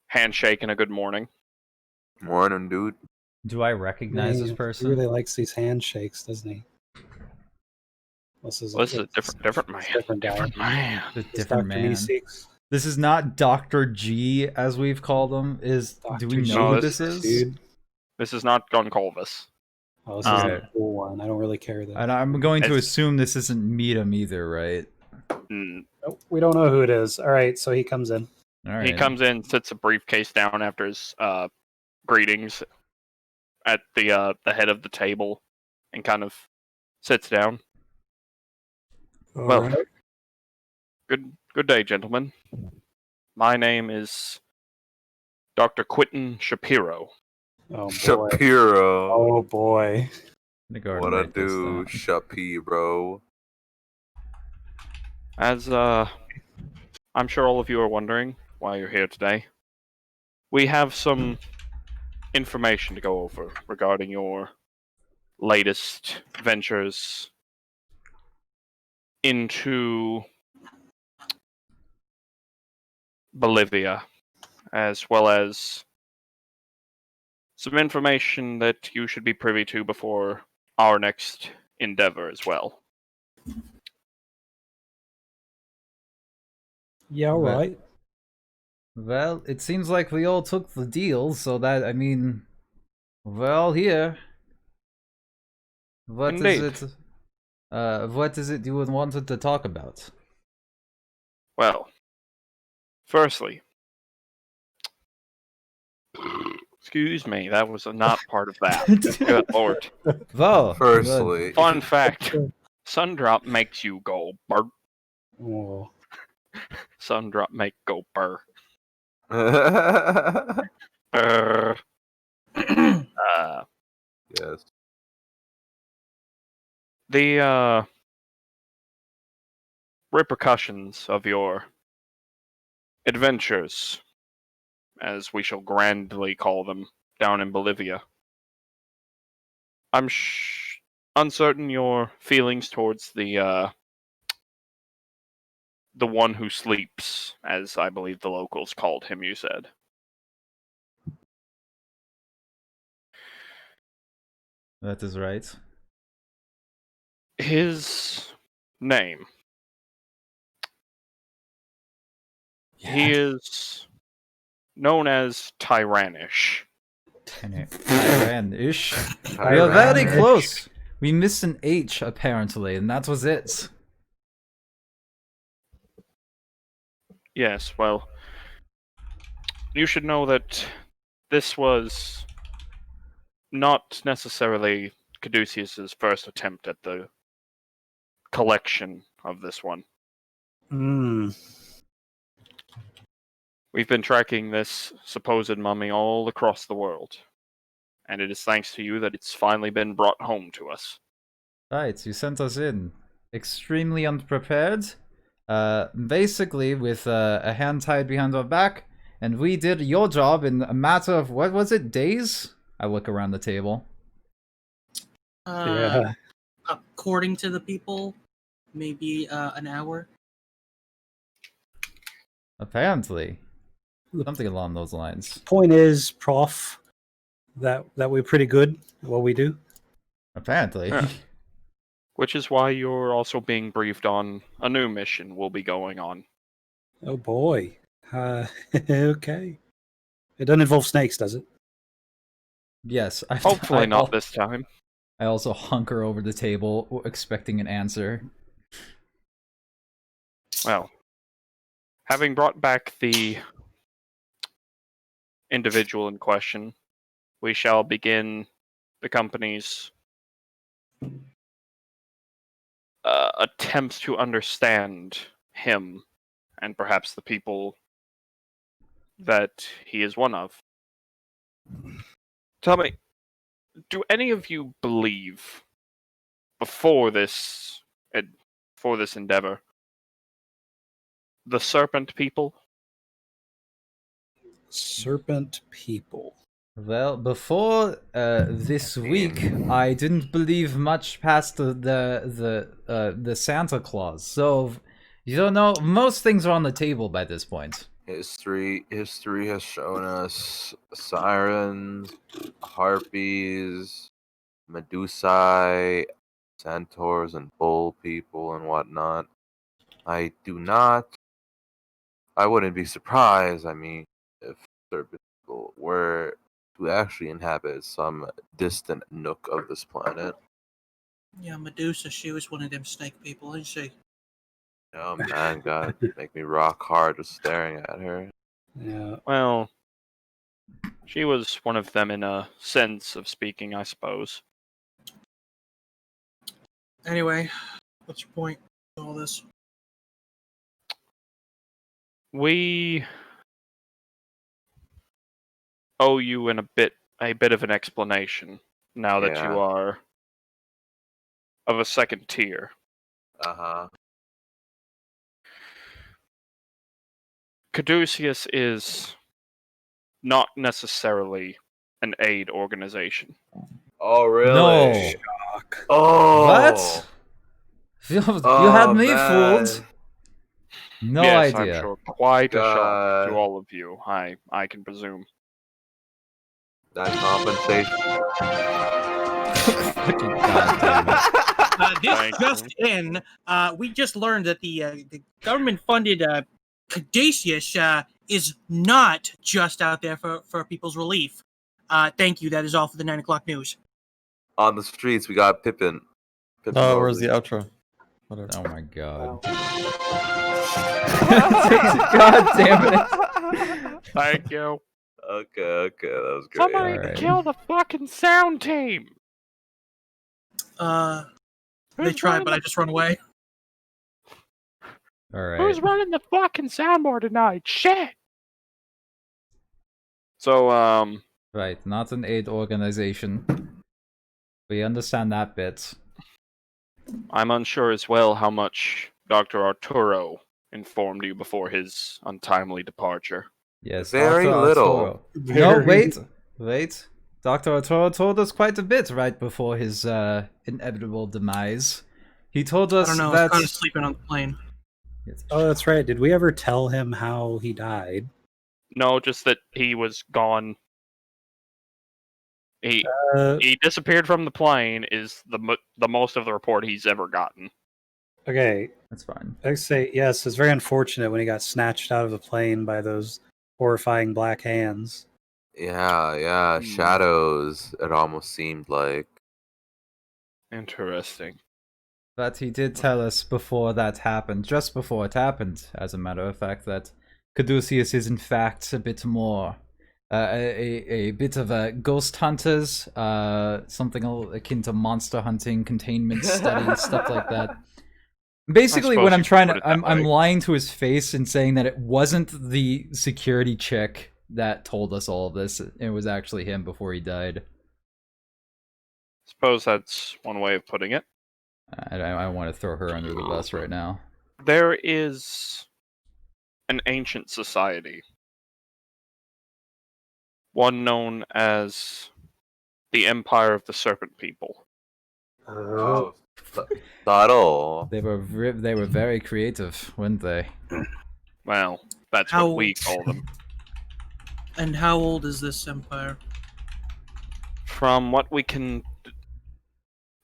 handshake and a good morning. Morning, dude. Do I recognize this He person? really likes these handshakes, doesn't he? This is a different man. Different guy. Different man. The It's different Dr. man. Meeseeks. This is not Dr. G, as we've called him. Do we Dr. know who G, this is? Dude. This is not Gunculvis. Oh, this is Okay. a cool one. I don't really care though. And I'm going to As- assume this isn't Meetum either, right? Mm. Nope, we don't know who it is. All right, so he comes in. All right. He comes in, sits a briefcase down after his greetings at the head of the table, and kind of sits down. Well, All right. good day, gentlemen. My name is Dr. Quentin Shapiro. Oh boy. Shapiro. Oh boy. I'm gonna go ahead What and I write this do, down. Shapiro. As I'm sure all of you are wondering why you're here today, we have some information to go over regarding your latest ventures into Bolivia, as well as some information that you should be privy to before our next endeavor as well. Yeah, all But- right. Well, it seems like we all took the deal, so that, I mean, we're all here. What is Indeed. it? What is it you would wanted to talk about? Well, firstly, excuse me, that was not part of that. Good lord. Well, Firstly, Fun fact: Sundrop makes you go burr. Oh. Sundrop make go burr. yes. Burr. The repercussions of your adventures, as we shall grandly call them, down in Bolivia. I'm uncertain your feelings towards the one who sleeps, as I believe the locals called him. You said. that is right. His name. He is known as Tyrannish. Tyran-ish. We are very close. We missed an H, apparently, and that was it. Yes, well, you should know that this was not necessarily Caduceus's first attempt at the collection of this one. Hmm. We've been tracking this supposed mummy all across the world, and it is thanks to you that it's finally been brought home to us. Right, you sent us in. Extremely unprepared. Basically with a hand tied behind our back, and we did your job in a matter of, what was it, days? I look around the table. Yeah. According to the people, maybe an hour. Apparently. Something along those lines. Point is, Prof, that we're pretty good at what we do. Apparently. Yeah. Which is why you're also being briefed on a new mission we'll be going on. Oh boy. Okay. It doesn't involve snakes, does it? Yes. Hopefully not this time. I also hunker over the table, expecting an answer. Well, having brought back the individual in question, we shall begin the company's attempts to understand him and perhaps the people that he is one of. Tell me, do any of you believe before this endeavor the Serpent people? Serpent people. Well, before this week, I didn't believe much past the Santa Claus. So, you don't know, most things are on the table by this point. History has shown us sirens, harpies, medusae, centaurs, and bull people and whatnot. I wouldn't be surprised, if serpent people were to actually inhabit some distant nook of this planet. Yeah, Medusa, she was one of them snake people, isn't she? Oh man, God, make me rock hard just staring at her. Yeah. Well, she was one of them in a sense of speaking, I suppose. Anyway, what's your point in all this? We owe you a bit of an explanation now that Yeah. you are of a second tier. Uh-huh. Caduceus is not necessarily an aid organization. Oh really? No. Oh What? You had me man. fooled. No Yes, idea. I'm sure quite a shock God. to all of you, I can presume. That compensation. Fucking goddamn it. This Thank just in, we just learned that the government funded Caduceus is not just out there for people's relief. Thank you. That is all for the 9 o'clock news. On the streets, we got Pippin. Pippin Oh, where's the Mosley. outro? Whatever. Oh my god. God damn it. Thank you. Okay, that was great. Somebody Alright. kill the fucking sound team. They Who's tried, running but I just run away. Alright. Who's running the fucking soundboard tonight? Shit. So, Right, not an aid organization. We understand that bit. I'm unsure as well how much Dr. Arturo informed you before his untimely departure. Yes, Very Dr. little. Arturo. No, wait. Dr. Arturo told us quite a bit right before his inevitable demise. He told I us don't know. I that... was kind of sleeping on the plane. Oh, that's right. Did we ever tell him how he died? No, just that he was gone. Uh, He disappeared from the plane is the most of the report he's ever gotten. okay, That's fine. I say yes. It's very unfortunate when he got snatched out of the plane by those horrifying black hands. Yeah, shadows. It almost seemed like. Interesting. But he did tell us before that happened, just before it happened, as a matter of fact, that Caduceus is in fact a bit more, a bit of a ghost hunters, something akin to monster hunting, containment studies, stuff like that. Basically, suppose when I'm you could trying put to, it that I'm way. lying to his face and saying that it wasn't the security chick that told us all of this. It was actually him before he died. Suppose that's one way of putting it. I want to throw her under the bus right now. There is an ancient society, one known as the Empire of the Serpent People. Oh, subtle. They were very creative, weren't they? Well, that's How- what we call them. And how old is this empire? From what we can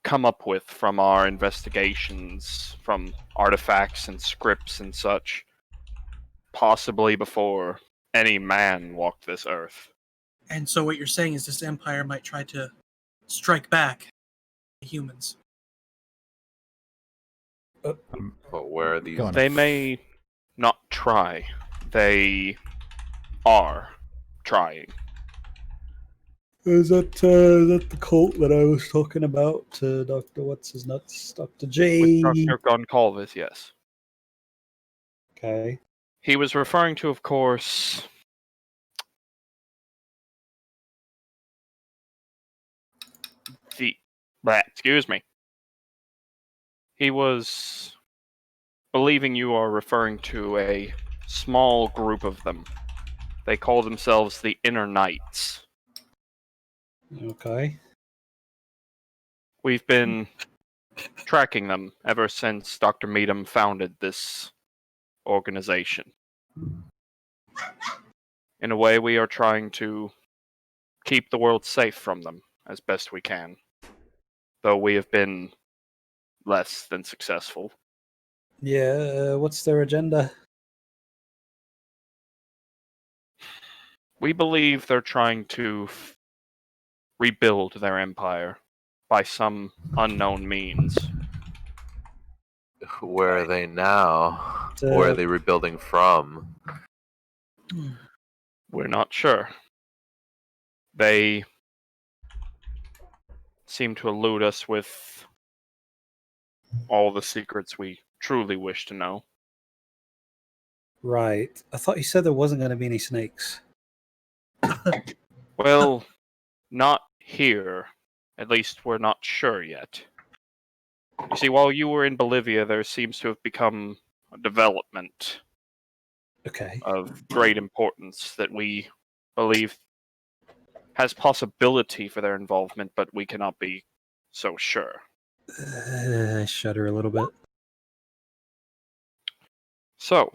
come up with from our investigations, from artifacts and scripts and such, possibly before any man walked this earth. And so what you're saying is this empire might try to strike back at humans. But where are these? Go on. They may not try. They are trying. Is that the cult that I was talking about? Dr. What's his nuts? Dr. J. With Dr. Goncalves, yes. Okay. He was referring to, of course, excuse me. He was believing you are referring to a small group of them. They call themselves the Inner Knights. Okay. We've been tracking them ever since Dr. Meadham founded this organization. In a way, we are trying to keep the world safe from them as best we can, though we have been less than successful. Yeah. What's their agenda? We believe they're trying to rebuild their empire by some unknown means. Where are they now? Where are they rebuilding from? We're not sure. They seem to elude us with all the secrets we truly wish to know. Right. I thought you said there wasn't going to be any snakes. Well, not here. At least we're not sure yet. You see, while you were in Bolivia, there seems to have become a development Okay. of great importance that we believe has possibility for their involvement, but we cannot be so sure. I shudder a little bit. So,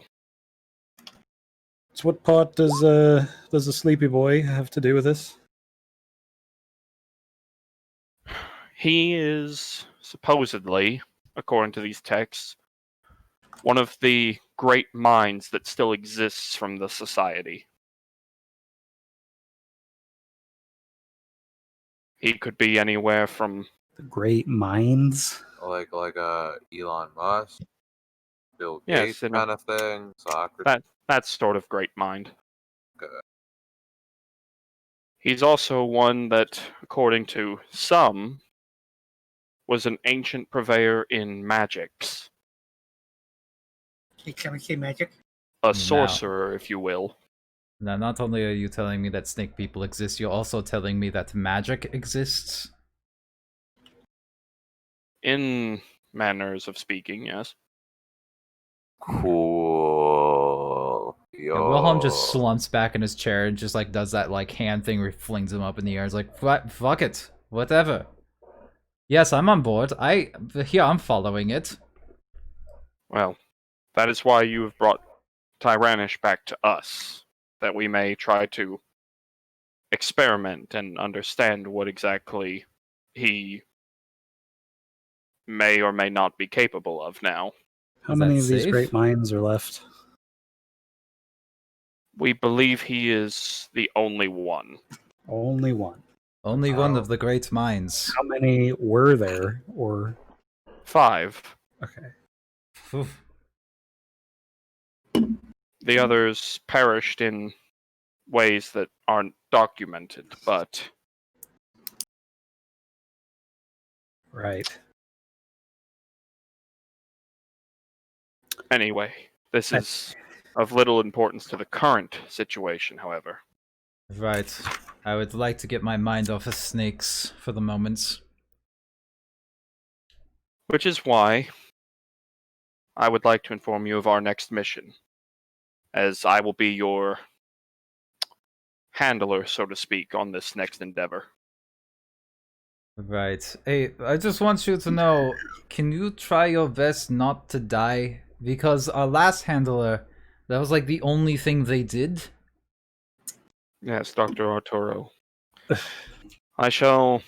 So what part does the sleepy boy have to do with this? he is supposedly, according to these texts, one of the great minds that still exists from the society. He could be anywhere from The great minds. Like Elon Musk, Bill Yes, Gates kind of thing, Socrates. that sort of great mind. Okay. He's also one that, according to some, was an ancient purveyor in magics. Can we say magic? A Now. sorcerer, if you will. Now, not only are you telling me that snake people exist, you're also telling me that magic exists. In manners of speaking, yes. Cool. Yo. And Wilhelm just slumps back in his chair and just like does that like hand thing where he flings him up in the air. He's like, fuck it, whatever. Yes, I'm on board. I'm following it. Well, that is why you have brought Tyrannish back to us, that we may try to experiment and understand what exactly he may or may not be capable of now. How Is many that of these safe? great minds are left? We believe he is the only one. Only one. Only one Oh. of the great minds. How many were there? Or 5. okay. Oof. The others perished in ways that aren't documented, but Right. anyway, this is of little importance to the current situation, however. Right. I would like to get my mind off of snakes for the moment. Which is why I would like to inform you of our next mission, as I will be your handler, so to speak, on this next endeavor. Right. Hey, I just want you to know, can you try your best not to die? Because our last handler, that was like the only thing they did. Yes, Dr. Arturo. I shall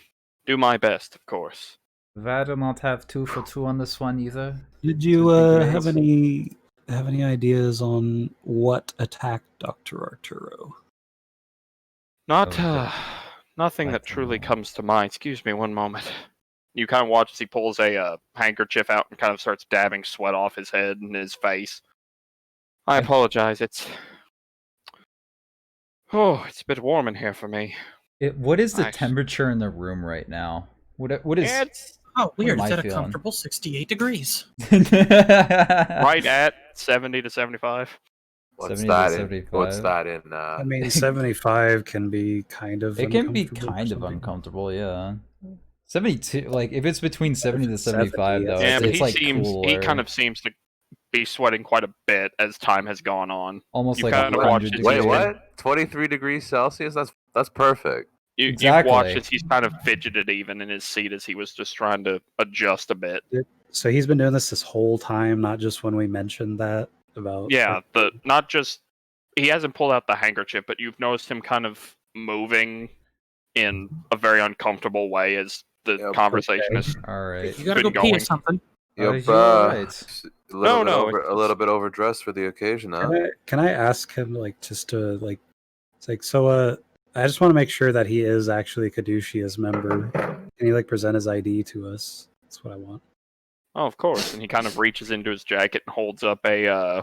do my best, of course. I do not have 2 for 2 on this one either. Did you Would be have great. any ideas on what attacked Dr. Arturo? Not, Okay. nothing Like that truly that. comes to mind. Excuse me one moment. You kind of watch as he pulls a handkerchief out and kind of starts dabbing sweat off his head and his face. I apologize. It's a bit warm in here for me. What is the Nice. temperature in the room right now? What is It's Oh, weird. am It's I at a feeling? comfortable 68 degrees. right at 70 to 75. What's 70 to that in? 75. What's that in? I mean, 75 can be kind of It can be uncomfortable for kind of some people. uncomfortable, yeah. 72, like if it's between 70 to 75 though, Yeah, but it's he like seems cooler. he kind of seems to be sweating quite a bit as time has gone on. almost you like kind of 100 watched as Wait, he's degrees. what? 23 degrees Celsius? That's perfect. You've Exactly. watched as he's kind of fidgeted even in his seat as he was just trying to adjust a bit. So he's been doing this whole time, not just when we mentioned that about. Yeah, not just he hasn't pulled out the handkerchief, but you've noticed him kind of moving in a very uncomfortable way as the Yep, conversation okay. is. Alright. You gotta Been go pee or going. something. Yo, Are you alright? A little No, a little bit overdressed for the occasion, huh? Can I ask him, like, just to, like, it's like, so, I just want to make sure that he is actually a Caduceus member. Can he, like, present his ID to us? That's what I want. Oh, of course. And he kind of reaches into his jacket and holds up an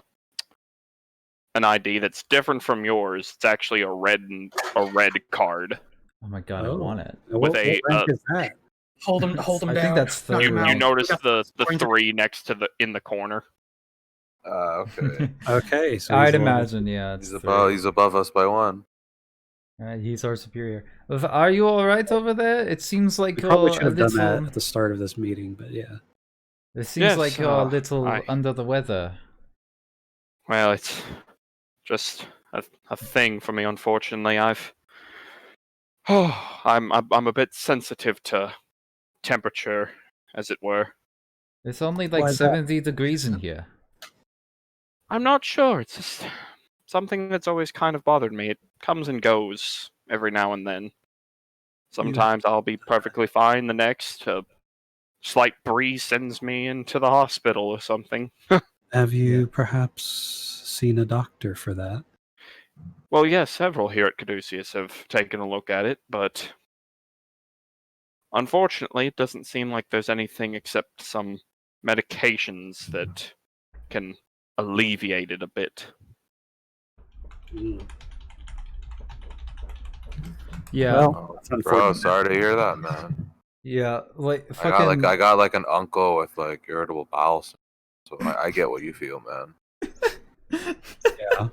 ID that's different from yours. It's actually a red card. Oh my god, I Oh. want it. Now, With what a, rank is that? Hold him I down. think that's knock third him rank. You out. notice We got the going to- 3 next to in the corner. Okay. Okay, so I'd he's level- imagine, yeah. It's He's above us by 1. Alright, he's our superior. Are you alright over there? It seems like We you're probably a should have done little... that at the start of this meeting, but yeah. It seems Yes, like you're a little I- under the weather. Well, it's just a thing for me, unfortunately. I'm a bit sensitive to temperature, as it were. It's only Why like is that? 70 degrees in here. I'm not sure. It's just something that's always kind of bothered me. It comes and goes every now and then. Sometimes I'll be perfectly fine. The next, a slight breeze sends me into the hospital or something. Have you Yeah. perhaps seen a doctor for that? Well, yes, several here at Caduceus have taken a look at it, but unfortunately, it doesn't seem like there's anything except some medications that can alleviate it a bit. Yeah. Well, Oh, that's bro, unfortunate. sorry to hear that, man. Yeah. Like I got like an uncle with like irritable bowel syndrome, so I get what you feel, man. Yeah.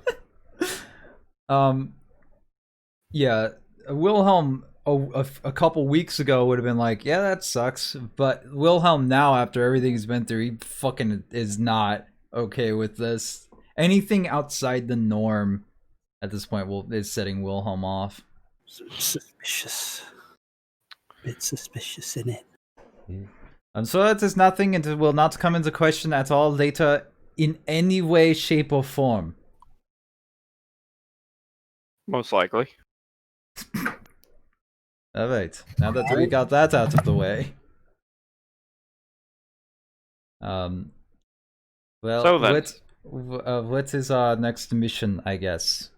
Yeah, Wilhelm a couple weeks ago would have been like, yeah, that sucks. But Wilhelm now, after everything he's been through, he fucking is not okay with this. Anything outside the norm at this point is setting Wilhelm off. Suspicious. Bit suspicious in it. And so that is nothing and it will not come into question at all later in any way, shape, or form. Most likely. Alright, now that we got that out of the way. Well, So then. what is our next mission, I guess?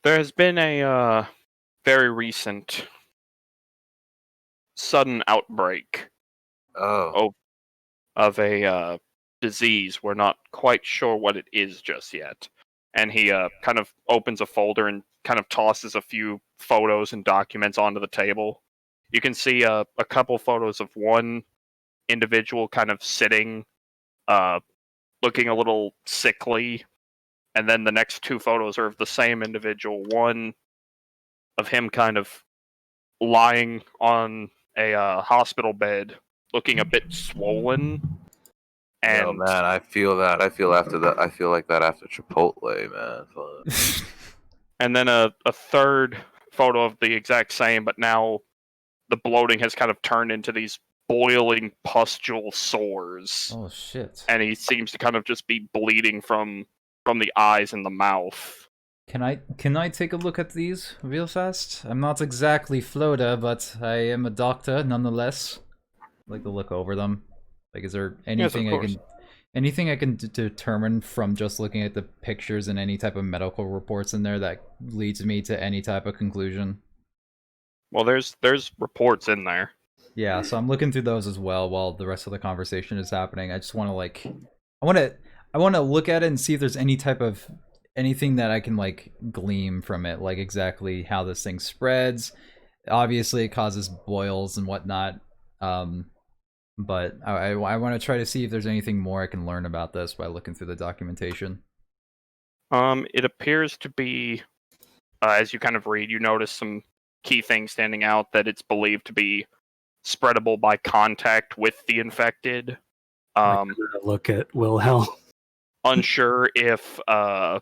There has been a very recent sudden outbreak Oh, of a disease. We're not quite sure what it is just yet. And he kind of opens a folder and kind of tosses a few photos and documents onto the table. You can see a couple photos of one individual kind of sitting, looking a little sickly. And then the next two photos are of the same individual. One of him kind of lying on a hospital bed, looking a bit swollen. yo, And man, I feel that. I feel after that. I feel like that after Chipotle, man. Fuck. and then a third photo of the exact same, but now the bloating has kind of turned into these boiling pustule sores. Oh shit. And he seems to kind of just be bleeding from the eyes and the mouth. Can I take a look at these real fast? I'm not exactly Floda, but I am a doctor nonetheless. I'd like to look over them. Like, is there anything course. anything I can determine from just looking at the pictures and any type of medical reports in there that leads me to any type of conclusion? Well, there's reports in there. Yeah, so I'm looking through those as well while the rest of the conversation is happening. I just want to I want to look at it and see if there's any type of anything that I can like glean from it, like exactly how this thing spreads. Obviously, it causes boils and whatnot. But I want to try to see if there's anything more I can learn about this by looking through the documentation. It appears to be, as you kind of read, you notice some key things standing out that it's believed to be spreadable by contact with the infected. Look at Wilhelm. Unsure if there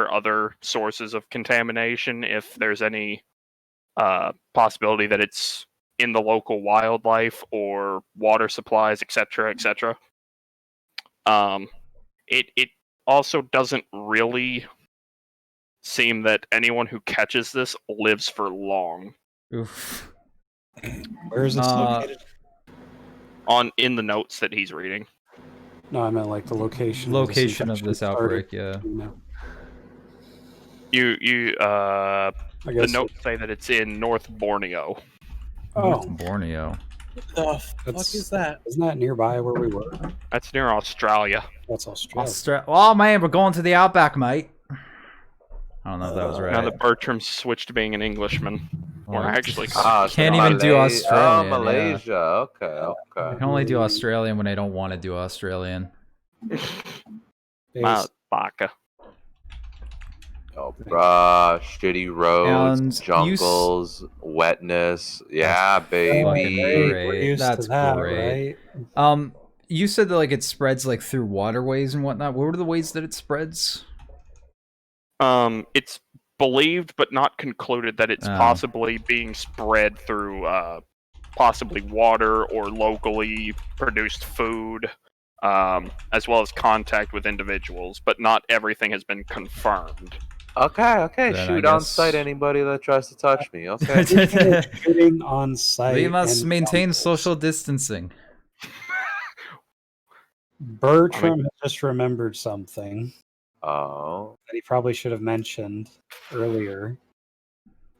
are other sources of contamination, if there's any possibility that it's in the local wildlife or water supplies, etc., etc. It also doesn't really seem that anyone who catches this lives for long. Oof. Where is this located? In the notes that he's reading. No, I meant like the location. Location of this started, outbreak, yeah. you know. The I guess notes say that it's in North Borneo. North Oh, Borneo. The fuck is that? Isn't that nearby where we were? That's near Australia. That's Australia. Oh man, we're going to the outback, mate. I don't know if that was Now right. that Bertram switched to being an Englishman. Or actually, Can't even do Australian, Oh, Malaysia. Okay, okay. I can only do Australian when I don't want to do Australian. Motherfucker. Oh, bruh, shitty roads, And jungles, wetness. Yeah, baby. Great. We're used That's to that, great. right? You said that like it spreads like through waterways and whatnot. What are the ways that it spreads? It's believed but not concluded that it's possibly being spread through possibly water or locally produced food, as well as contact with individuals, but not everything has been confirmed. Okay, Then shoot I on guess- sight anybody that tries to touch me. Okay. Shooting on site. We must and maintain jungles. social distancing. Bertram has just remembered something Oh, that he probably should have mentioned earlier.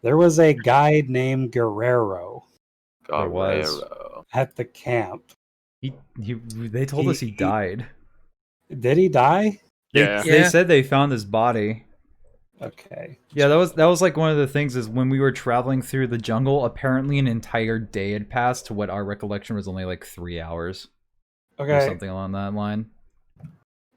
There was a guide named Guerrero There was. Guerrero. at the camp. They told us he died. Did he die? Yeah. They Yeah. said they found his body. Okay. Yeah, that was like one of the things is when we were traveling through the jungle, apparently an entire day had passed to what our recollection was only like 3 hours. Or Okay. something along that line.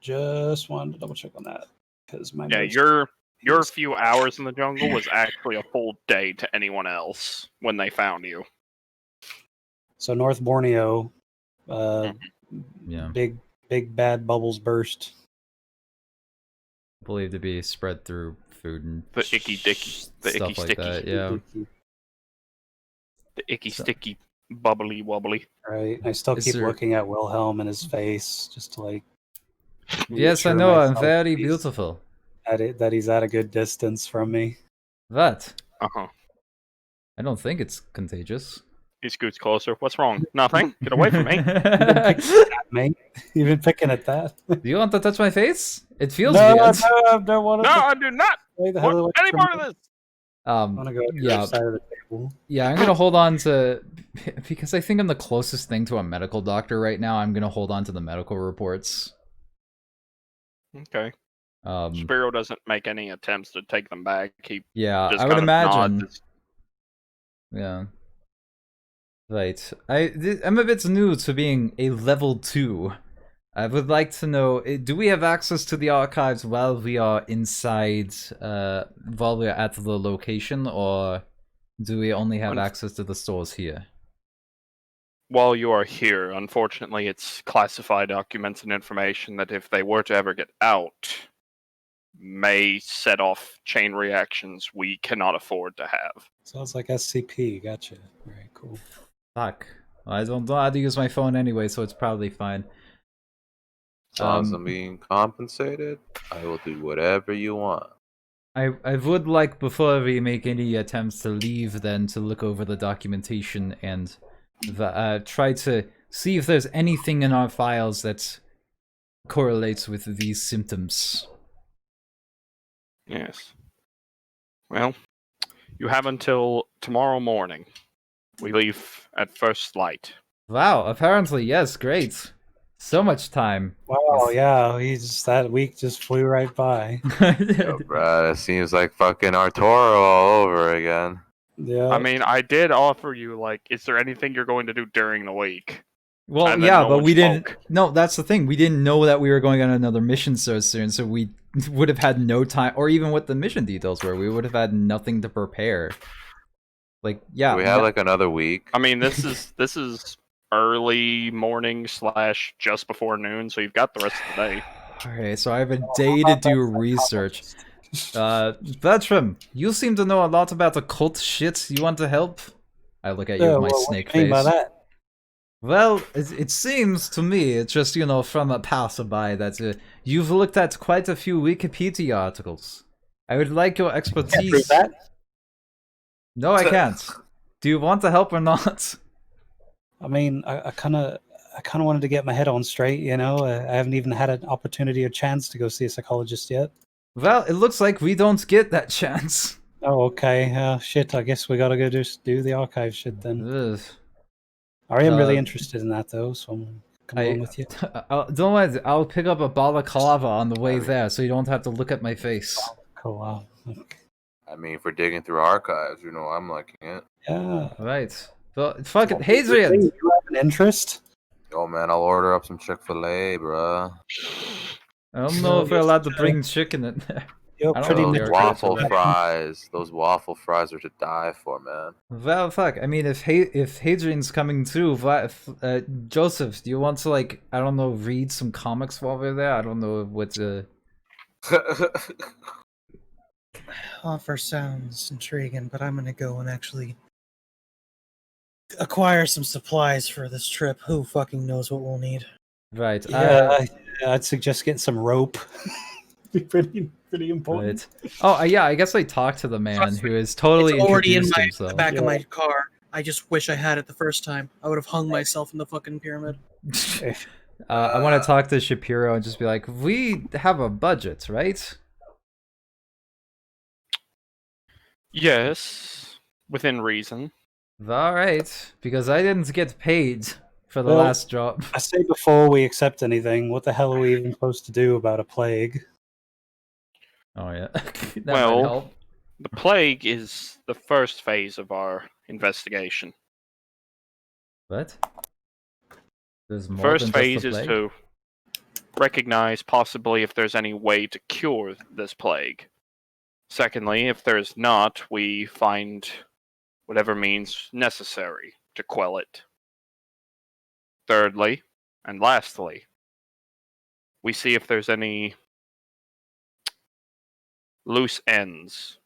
Just wanted to double check on that because my Yeah, notes- your few hours in the jungle was actually a full day to anyone else when they found you. So North Borneo, Yeah. big bad bubbles burst. Believed to be spread through food and The icky dicky, the stuff icky like sticky. that. Yeah. The icky, So- sticky, bubbly, wobbly. Right. I still Is keep there- looking at Wilhelm and his face, just to like. Yes, I reassure know. I'm myself very he's- beautiful. that he's at a good distance from me. What? Uh-huh. I don't think it's contagious. He scoots closer. What's wrong? Nothing. Get away from me. Mate, you've been picking at that. Do you want to touch my face? It feels no, weird. I don't want No, to. I do not want any part of this. I want to go to the Yeah. other side of the table. Yeah, I'm gonna hold on to because I think I'm the closest thing to a medical doctor right now. I'm gonna hold on to the medical reports. Okay. Um, Spiro doesn't make any attempts to take them back. He yeah, just I would kind of nods. imagine. Yeah. Right. I'm a bit new to being a level 2. I would like to know, do we have access to the archives while we are inside, while we are at the location, or do we only have access to the stores here? While you are here, unfortunately, it's classified documents and information that if they were to ever get out, may set off chain reactions we cannot afford to have. Sounds like SCP. Gotcha. Very cool. Fuck. I don't know how to use my phone anyway, so it's probably fine. As long as I'm being compensated, I will do whatever you want. I would like, before we make any attempts to leave, then to look over the documentation and try to see if there's anything in our files that correlates with these symptoms. Yes. Well, you have until tomorrow morning. We leave at first light. Wow, apparently, yes, great. So much time. Wow, yeah, that week just flew right by. Yo, bruh, it seems like fucking Arturo all over again. Yeah. I mean, I did offer you, like, is there anything you're going to do during the week? Well, And then yeah, no but one we didn't. spoke. No, that's the thing. We didn't know that we were going on another mission so soon, so we would have had no time, or even what the mission details were. We would have had nothing to prepare. Like, yeah, Do we have like another week? I mean, this is early morning / just before noon, so you've got the rest of the day. Okay, so I have a day to do research. Bertram, you seem to know a lot about occult shit. You want to help? I look at you with my snake what do you mean by face. that? Well, it seems to me, it's just, you know, from a passerby, that you've looked at quite a few Wikipedia articles. I would like your Can't prove expertise. that. No, I can't. Do you want to help or not? I mean, I kind of wanted to get my head on straight. You know, I haven't even had an opportunity or chance to go see a psychologist yet. Well, it looks like we don't get that chance. Oh, okay. Shit. I guess we gotta go just do the archive shit then. Ugh. I am really Uh, interested in that though, so I'm coming along with you. Don't worry, I'll pick up a balaclava on the way there, so you don't have to look at my face. Cool. Wow. Okay. I mean, if we're digging through archives, you know, I'm liking it. Yeah. Right. Well, fuck it, Hadrian! You have an interest? Yo, man, I'll order up some Chick-fil-A, bruh. I don't know if we're allowed to bring chicken in there. You're I don't pretty know. Those They're- waffle fries. Those waffle fries are to die for, man. Well, fuck. I mean, if Hadrian's coming through, Joseph, do you want to, like, I don't know, read some comics while we're there? I don't know what. Offer sounds intriguing, but I'm gonna go and actually acquire some supplies for this trip. Who fucking knows what we'll need? Right. Yeah, I'd suggest getting some rope. Be pretty important. Right. Oh, yeah. I guess I talked to the man Trust who is totally It's already in introduced the himself. back of Yeah. my car. I just wish I had it the first time. I would have hung myself in the fucking pyramid. I want to talk to Shapiro and just be like, we have a budget, right? Yes, within reason. All right, because I didn't get paid for the Well- last job. I say before we accept anything, what the hell are we even supposed to do about a plague? Oh yeah, that Well, might help. The plague is the first phase of our investigation. What? There's more First than phase just the is plague? to recognize possibly if there's any way to cure this plague. Secondly, if there's not, we find whatever means necessary to quell it. Thirdly, and lastly, we see if there's any loose ends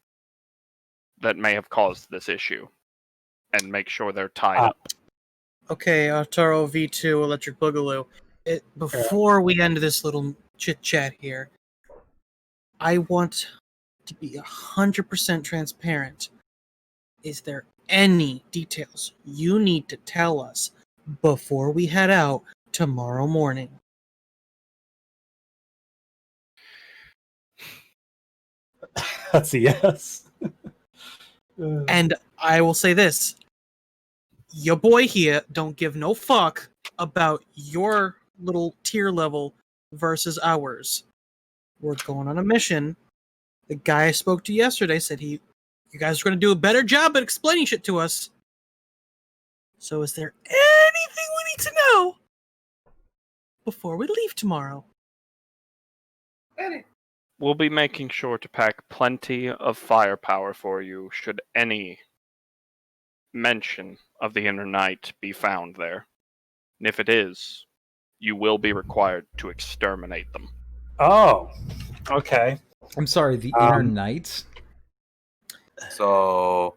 that may have caused this issue and make sure they're tied up. Okay, Taro V2 Electric Boogaloo. Before we end this little chit chat here, I want to be 100% transparent. Is there any details you need to tell us before we head out tomorrow morning? That's a yes. And I will say this. Your boy here don't give no fuck about your little tier level versus ours. We're going on a mission. The guy I spoke to yesterday said you guys are going to do a better job at explaining shit to us. So is there anything we need to know before we leave tomorrow? We'll be making sure to pack plenty of firepower for you should any mention of the Inner Night be found there. And if it is, you will be required to exterminate them. Oh, okay. I'm sorry, the Inner Night? So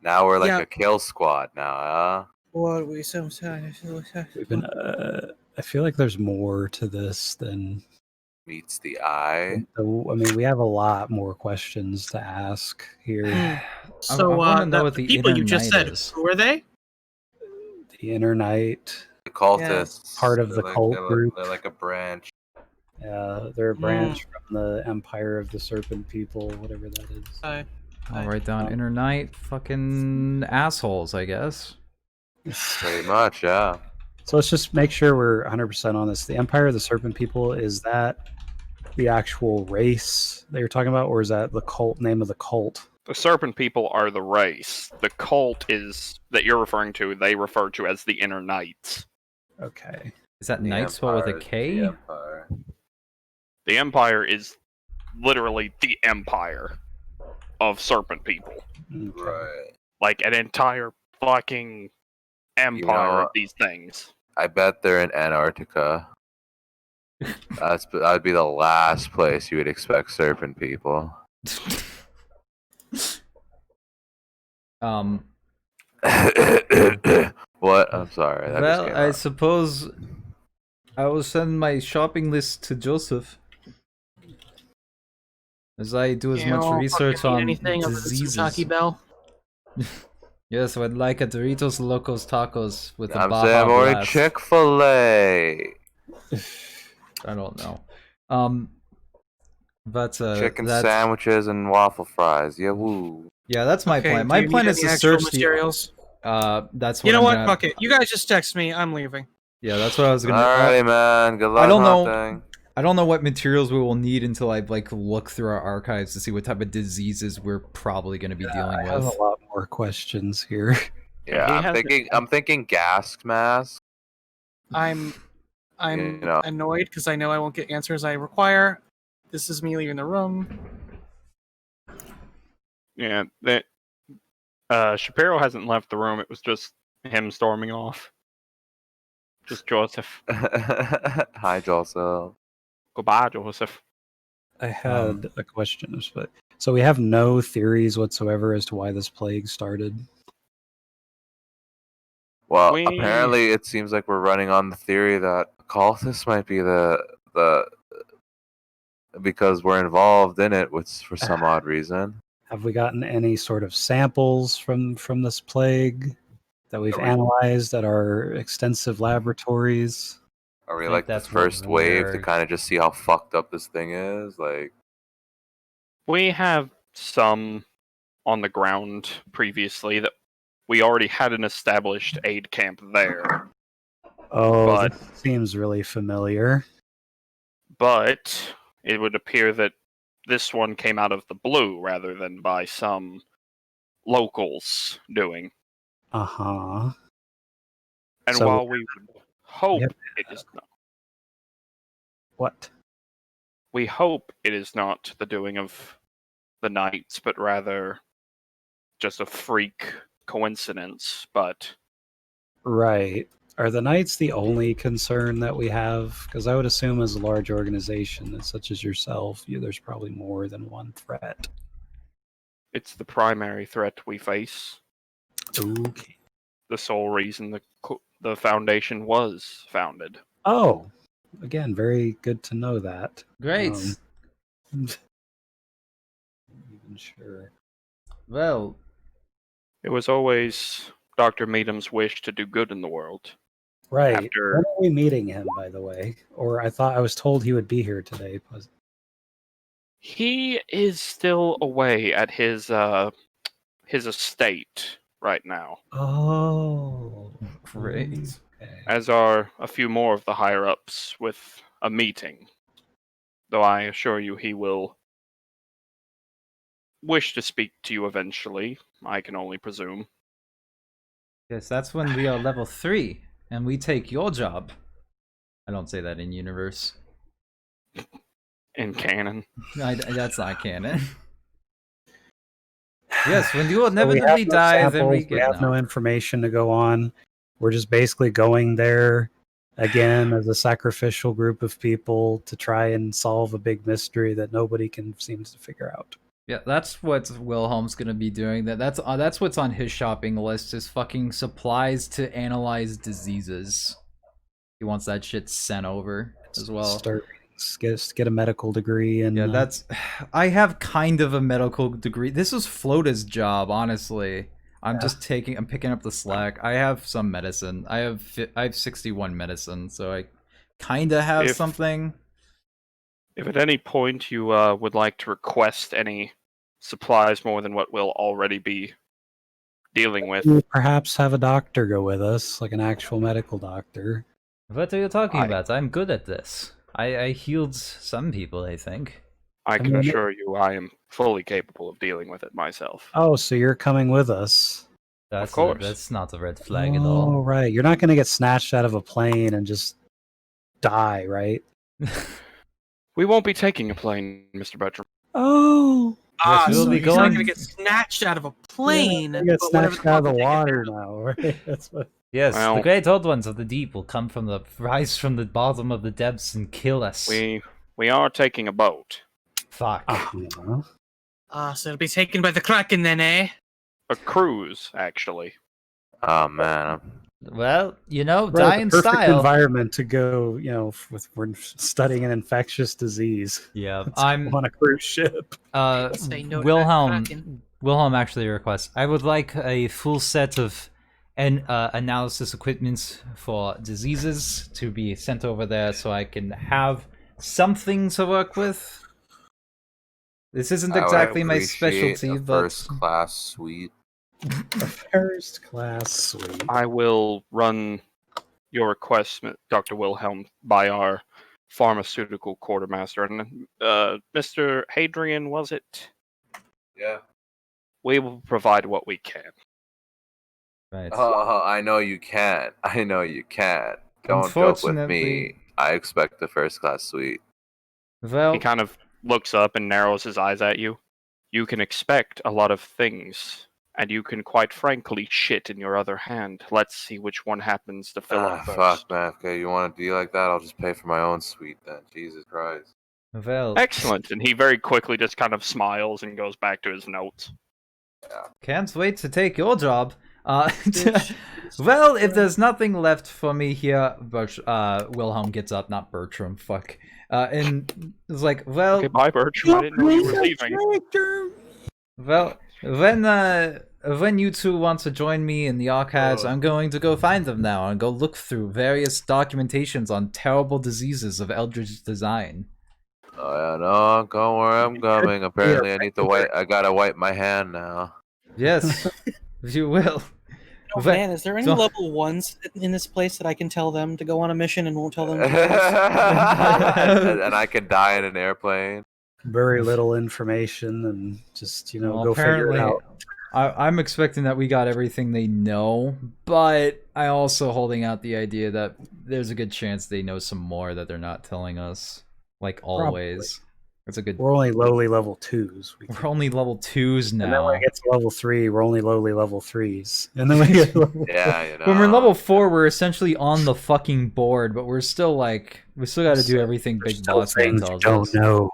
now we're like Yeah. a kill squad now, huh? What we sometimes We've been. I feel like there's more to this than. Meets the eye. I mean, we have a lot more questions to ask here. So, I wanna know what the the people Inner you just Night said, is. who are they? The Inner Night. The cultists. Part of the cult group. They're like a branch. They're a branch from the Empire of the Serpent people, whatever that is. I'll write down Inner Night. Fucking assholes, I guess. Pretty much, yeah. So let's just make sure we're 100% on this. The Empire of the Serpent people, is that the actual race that you're talking about, or is that the cult name of the cult? The Serpent people are the race. The cult is that you're referring to, they refer to as the Inner Knights. Okay. Is that The Night spelled with a Empire is K? The Empire. The Empire is literally the empire of Serpent people. Okay. Right. Like an entire fucking empire of these things. I bet they're in Antarctica. That'd be the last place you would expect serpent people. What? I'm sorry. That just Well, came I out. suppose I will send my shopping list to Joseph. As I do as much research on anything other than diseases. some Taco Bell? Yes, I would like a Doritos Locos Tacos with a I'm Baja saying more Blast. Chick-fil-A. I don't know. But Chicken that's, sandwiches and waffle fries. Yeah, woo. yeah, that's my Okay, plan. do My you plan need is any to actual search materials? that's what You know I'm what? gonna, Fuck it. You guys just text me. I'm leaving. Yeah, that's what I was gonna. Alrighty, man. Good luck don't know. hunting. I don't know what materials we will need until I like look through our archives to see what type of diseases we're probably going to be dealing I have with. a lot more questions here. Yeah, He I'm thinking gas mask. I'm You know. annoyed because I know I won't get answers I require. This is me leaving the room. Yeah, that Shapiro hasn't left the room. It was just him storming off. Just Joseph. Hi, Joseph. Goodbye, Joseph. I had a question, but so we have no theories whatsoever as to why this plague started. Well, apparently it seems like we're running on the theory that cultists might be the because we're involved in it for some odd reason. Have we gotten any sort of samples from this plague that we've No, we- analyzed at our extensive laboratories? Are we think like the that's what first wave to we're- kind of just see how fucked up this thing is? Like, We have some on the ground previously that we already had an established aid camp there, Oh, But- this seems really familiar. but it would appear that this one came out of the blue rather than by some locals doing. Uh-huh. And So- while we would hope Yep. it is not, What? we hope it is not the doing of the knights, but rather just a freak coincidence. But Right. Are the Knights the only concern that we have? Because I would assume as a large organization such as yourself, there's probably more than one threat. it's the primary threat we face. Okay. The sole reason the foundation was founded. Oh, again, very good to know that. Great. Not even sure. Well, It was always Dr. Meadham's wish to do good in the world. Right. After- When are we meeting him, by the way? Or I was told he would be here today. He is still away at his estate right now, Oh, great. Okay. as are a few more of the higher ups with a meeting. Though I assure you he will wish to speak to you eventually, I can only presume. Yes, that's when we are level 3, and we take your job. I don't say that in universe. In canon. That's not canon. Yes, when you will So we have inevitably no die, then we samples, get have no information to go on. We're just basically going there again as a sacrificial group of people to try and solve a big mystery that nobody can seems to figure out. Yeah, that's what Wilhelm's gonna be doing. That's what's on his shopping list is fucking supplies to analyze diseases. He wants that shit sent over as well. Start get a medical degree and Yeah, that's. I have kind of a medical degree. This was Flota's job, honestly. I'm picking up the slack. I have some medicine. I have 61 medicine, so I kind of have If- something. If at any point you would like to request any supplies more than what we'll already be dealing with, we perhaps have a doctor go with us, like an actual medical doctor. What are you talking I- about? I'm good at this. I healed some people, I think. I can mean, assure you I am fully capable of dealing with it myself. Oh, so you're coming with us? That's course. that's not a red flag at all. Oh, right. You're not going to get snatched out of a plane and just die, right? We won't be taking a plane, Mr. Bertram. Oh, Ah, we'll so be he's not going- going to get snatched out of a plane. you get but whatever snatched out of the fuck they get water there. now, right? That's what. Yes, Well- the great old ones of the deep will come from the rise from the bottom of the depths and kill us. We are taking a boat. Fuck. Uh-huh. Ah, so it'll be taken by the Kraken then, eh? A cruise, actually. oh man, Well, you know, Right, die the in perfect style. environment to go. We're studying an infectious disease. Yeah, Let's I'm. go on a cruise ship. Say no to that Kraken. Wilhelm actually requests. I would like a full set of analysis equipment for diseases to be sent over there, so I can have something to work with. This isn't I would exactly my appreciate specialty, a but first class suite. A first class suite. I will run your request, Dr. Wilhelm, by our pharmaceutical quartermaster. And Mr. Hadrian, was it? Yeah. We will provide what we can. right. I know you can. I know you can. Don't joke with Unfortunately- me. I expect the first class suite. Well, He kind of looks up and narrows his eyes at you. You can expect a lot of things, and you can quite frankly shit in your other hand. Let's see which one happens to fill up first. Fuck, man. Okay, you want to deal like that? I'll just pay for my own suite then. Jesus Christ. well, Excellent. And he very quickly just kind of smiles and goes back to his notes. can't wait to take your job. Well, if there's nothing left for me here, Wilhelm gets up, not Bertram, fuck. And it's like, well, Okay, bye, Bertram. I didn't know you were leaving. well, when when you two want to join me in the archives, I'm going to go find them now and go look through various documentations on terrible diseases of Eldritch design. Oh, yeah, no, go where I'm coming. Apparently, I need to wipe. I gotta wipe my hand now. Yes, you will. Oh Ve- man, is there any so- level ones in this place that I can tell them to go on a mission and won't tell them twice? and I can die in an airplane. Very little information, and just Well, go figure it apparently, out. I'm expecting that we got everything they know, but I also holding out the idea that there's a good chance they know some more that they're not telling us. Like always, it's a good. We're only lowly level 2s. We're only level 2s And then now. when we get to level 3, we're only lowly level 3s. And then we get level Yeah, you know. When we're level 4, we're essentially on the fucking board, but we're still like we still got to do everything There's Big still Boss Man things you tells don't us. know.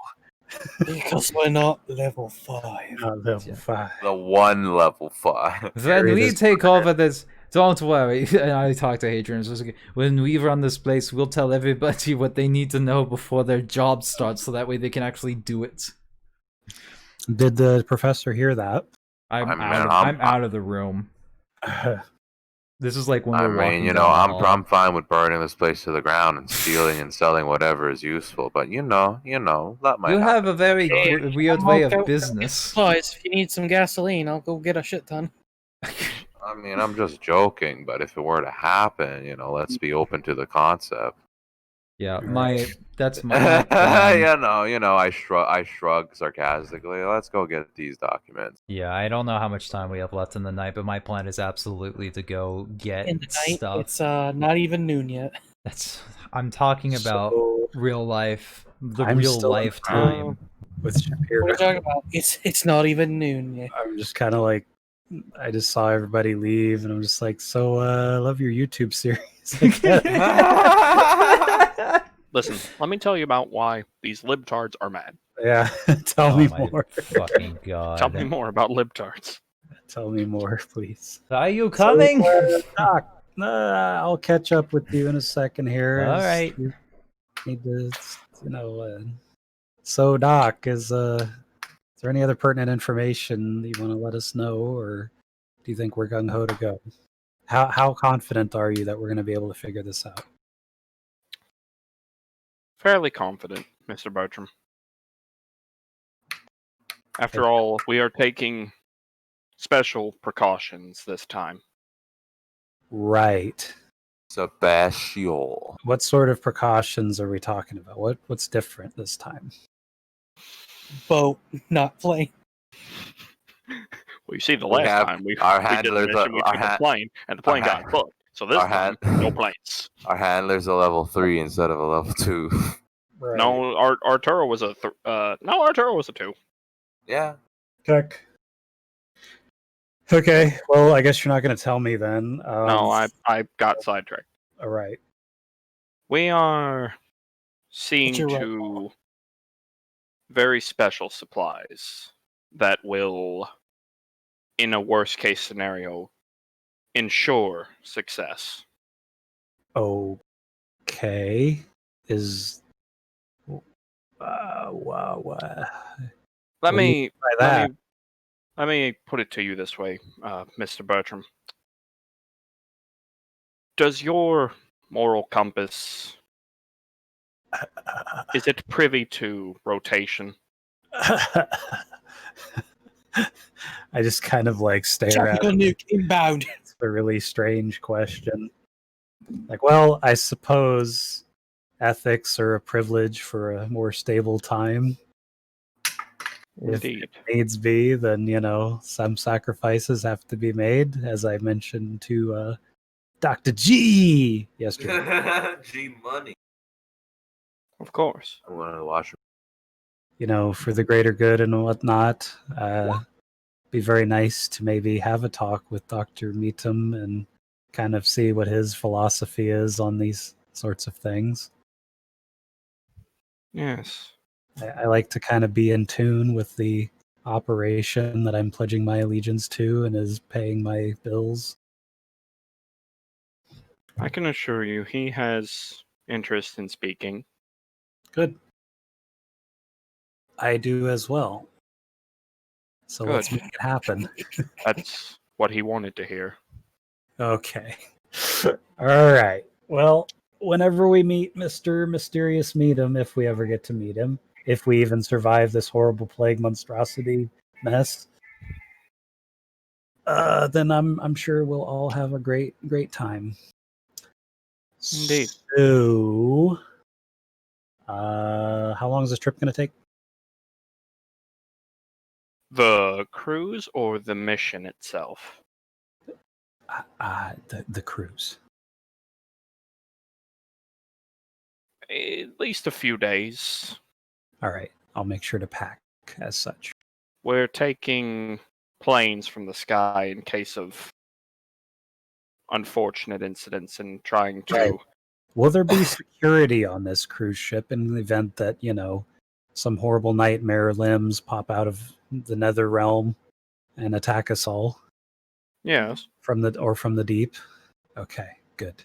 Because we're not level 5. Not level 5. The one level 5. When There we is- take over this, don't worry. And I talk to Hadrian. So when we run this place, we'll tell everybody what they need to know before their job starts, so that way they can actually do it. Did the professor hear that? I'm I'm- out of the room. This is like when I we're walking mean, you down know, the I'm hall. I'm fine with burning this place to the ground and stealing and selling whatever is useful, but you know, that might You happen. have a very weird way of business. Supplies. If you need some gasoline, I'll go get a shit ton. I mean, I'm just joking, but if it were to happen, let's be open to the concept. Yeah, that's my plan. I shrug sarcastically. Let's go get these documents. Yeah, I don't know how much time we have left in the night, but my plan is absolutely to go get In the night, stuff. it's not even noon yet. I'm talking about So, real life, the I'm real still in life the room. time. with What are Shapiro. you talking about? It's not even noon yet. I'm just kind of like, I just saw everybody leave, and I'm just like, so I love your YouTube series. Listen, let me tell you about why these libtards are mad. Yeah, tell Oh me my more. fucking god. Tell me more about libtards. Tell me more, please. Are you coming? So, Doc, I'll catch up with you in a second here. All right. You need to, so, Doc, is there any other pertinent information that you want to let us know, or do you think we're gung ho to go? How confident are you that we're going to be able to figure this out? Fairly confident, Mr. Bertram. After all, we are taking special precautions this time. Right. Sebastial. What sort of precautions are we talking about? What's different this time? Boat, not plane. Well, you see, the We last have time we our did the handlers, mission, we our took a hand- plane, and the plane got booked. So this our time, hand- no planes. Our handler's a level 3 instead of a level 2. Right. No, Arturo was a Arturo was a 2. Yeah. Check. Okay. Well, I guess you're not going to tell me then. No, I got sidetracked. All right. We are seeing you're right. to very special supplies that will, in a worst case scenario, ensure success. Okay. Is wow. Let What do you me by that? let me put it to you this way, Mr. Bertram. Does your moral compass, is it privy to rotation? I just kind of like stare at Tropical it. nuke inbound. It's a really strange question. Like, well, I suppose ethics are a privilege for a more stable time. If Indeed. it needs be, then some sacrifices have to be made, as I mentioned to Dr. G yesterday. G money. Of course. I'm going to the washroom. For the greater good and whatnot. Be very nice to maybe have a talk with Dr. Meetum and kind of see what his philosophy is on these sorts of things. Yes. I like to kind of be in tune with the operation that I'm pledging my allegiance to and is paying my bills. I can assure you he has interest in speaking. Good. I do as well. So let's Good. make it happen. That's what he wanted to hear. Okay. All right. Well, whenever we meet Mr. Mysterious Meatum, if we ever get to meet him, if we even survive this horrible plague monstrosity mess, then I'm sure we'll all have a great time. Indeed. So, how long is this trip going to take? The cruise or the mission itself? The cruise. At least a few days. All right. I'll make sure to pack as such. We're taking planes from the sky in case of unfortunate incidents and trying to... Right. Will there be security on this cruise ship in the event that, some horrible nightmare limbs pop out of the nether realm and attack us all? Yes. From the deep? Okay, good.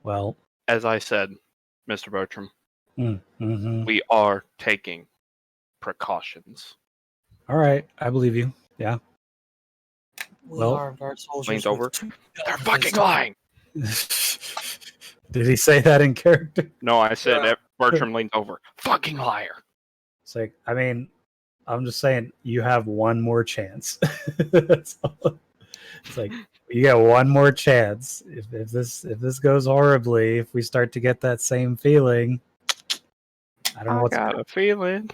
Well... As I said, Mr. Bertram, mm-hmm. we are taking precautions. All right, I believe you. Yeah. We Well, armed our soldiers. leans with over. 2 They're guns fucking this time. lying! Did he say that in character? No, I said Bertram leans over. Fucking liar! It's like, I mean, I'm just saying, you have one more chance. That's all. It's like, you get one more chance. If this goes horribly, if we start to get that same feeling, I don't know what's got a feeling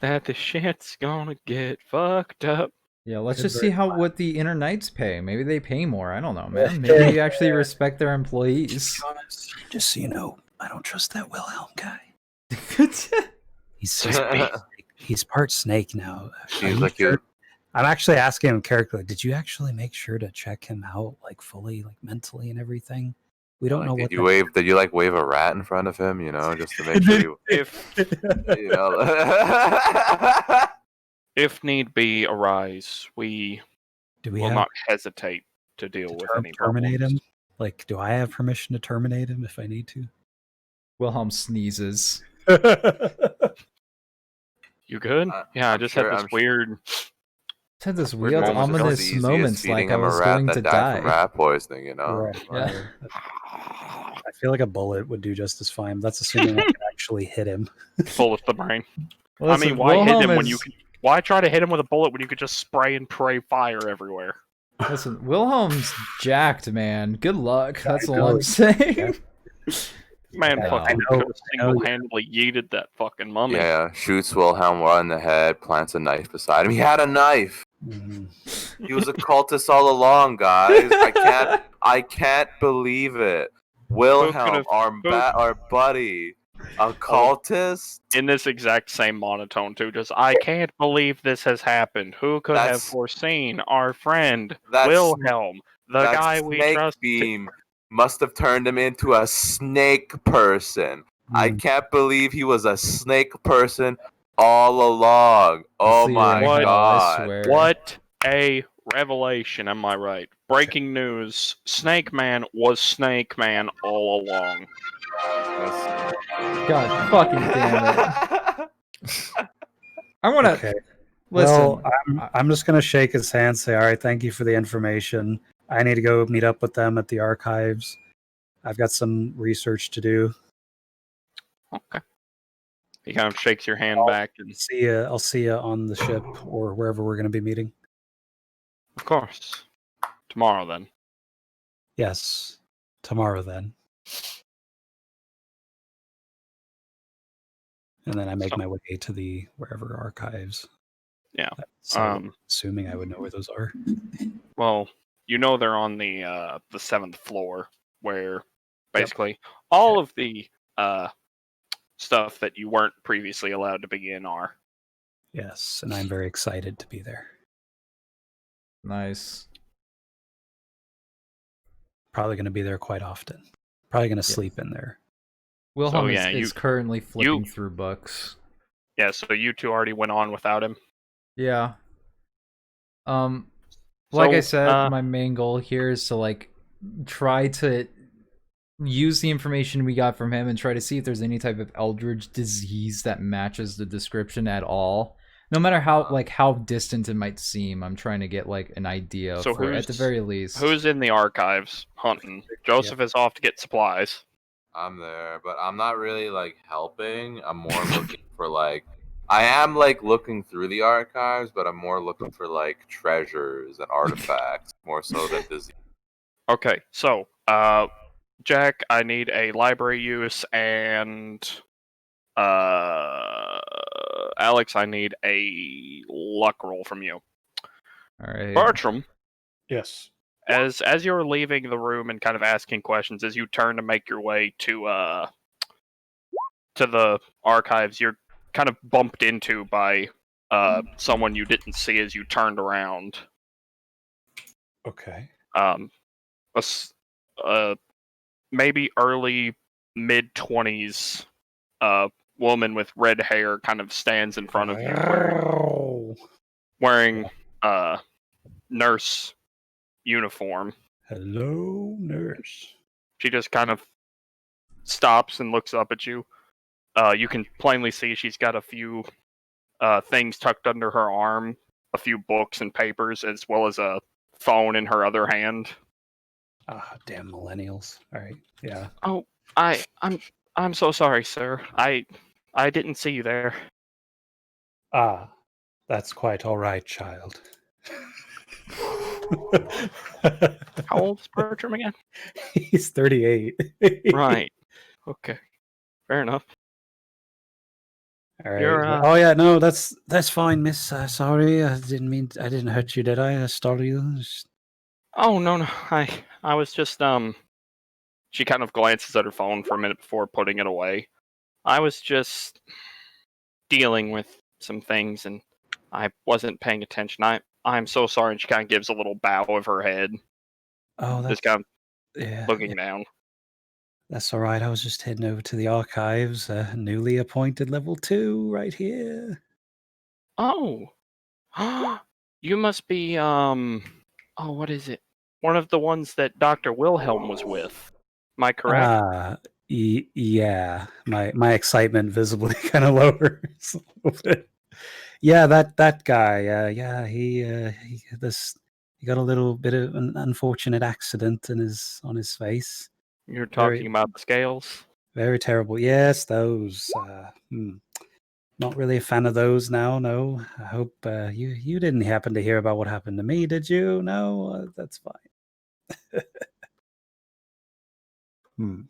that the shit's gonna get fucked up. Yeah, let's Could just very see what the inner knights pay. Maybe they pay more. I don't know, man. Maybe they actually respect their employees. Just so you know, I don't trust that Wilhelm guy. He's part snake now. She's like you. I'm actually asking him characterly, did you actually make sure to check him out, like fully, like mentally and everything? We don't know what. Did you wave a rat in front of him? Just to make sure If need be arise, we will not hesitate to deal with any terminate problems. him? Like, do I have permission to terminate him if I need to? Wilhelm sneezes. You good? Yeah, I just had this weird... Just had this Weird weird moments of ominous easiest moments feeding like I him a was rat going that to died from die. rat poisoning, Right. Yeah. I feel like a bullet would do just as fine. That's assuming I can actually hit him. Bullet the brain. Listen, I mean, why hit Wilhelm him when you can... Why try to hit him with a bullet when you could just spray and pray fire everywhere? Listen, Wilhelm's jacked, man. Good luck. That's all know. I'm saying. Man, Yeah. fucking I know. could have single-handedly yeeted that fucking mummy. Yeah, shoots Wilhelm right in the head, plants a knife beside him. He had a knife. Mhm. He was a cultist all along, guys. I can't believe it. Wilhelm, our buddy, a cultist. In this exact same monotone, too. Just, I can't believe this has happened. Who could have foreseen our friend Wilhelm, the that guy we snake trust? beam must have turned him into a snake person. I can't believe he was a snake person all along. Oh See you my in hell, I god. swear. What a revelation, am I right? Breaking news. Snake Man was Snake Man all along. God fucking damn it. I want to... Okay. Listen. Well, I'm just going to shake his hand, say, all right, thank you for the information. I need to go meet up with them at the archives. I've got some research to do. Okay. He kind of shakes your hand back. And I'll see you on the ship or wherever we're going to be meeting. of course. Tomorrow, then. Yes. Tomorrow, then. And then I make my way to the wherever archives. Yeah. So, assuming I would know where those are. Well, you know they're on the 7th floor, where basically all of the stuff that you weren't previously allowed to be in are. Yes, and I'm very excited to be there. Nice. Probably going to be there quite often. Probably going to sleep in there. Wilhelm So, yeah, is currently flipping through books. Yeah, so you two already went on without him. Yeah. Like I So, said, my main goal here is to like try to use the information we got from him and try to see if there's any type of eldritch disease that matches the description at all. No matter how distant it might seem, I'm trying to get like an idea So for, at the very least. Who's in the archives hunting? Joseph is off to get supplies. I'm there, but I'm not really like helping. I'm more looking for like I am like looking through the archives, but I'm more looking for like treasures and artifacts more so than disease. Okay, so Jack, I need a library use, and Alex, I need a luck roll from you. All right. Bertram, Yes. as you're leaving the room and kind of asking questions, as you turn to make your way to the archives, you're kind of bumped into by someone you didn't see as you turned around. Okay. Maybe early mid 20s woman with red hair kind of stands in front of you wearing nurse uniform. Hello, nurse. She just kind of stops and looks up at you. You can plainly see she's got a few things tucked under her arm, a few books and papers, as well as a phone in her other hand. Ah, damn millennials. All right. Yeah. Oh, I'm so sorry, sir. I didn't see you there. Ah, that's quite all right, child. How old is Bertram again? He's 38. Right. Okay. Fair enough. All right. You're, Oh yeah, no, that's fine, miss. Sorry, I didn't hurt you, did I? I startled you. Oh no. I was just She kind of glances at her phone for a minute before putting it away. I was just dealing with some things and I wasn't paying attention. I'm so sorry. And she kind of gives a little bow of her head, Oh, that's just kind yeah, of looking down. that's all right. I was just heading over to the archives. Newly appointed level 2 right here. Oh, you must be what is it? One of the ones that Dr. Wilhelm was with. Am I correct? Yeah. My excitement visibly kind of lowers a little bit. Yeah, that guy. Yeah, he got a little bit of an unfortunate accident on his face. You're Very talking about the scales? very terrible. Yes, those. Not really a fan of those now. No, I hope you didn't happen to hear about what happened to me, did you? No, that's fine. Hmm.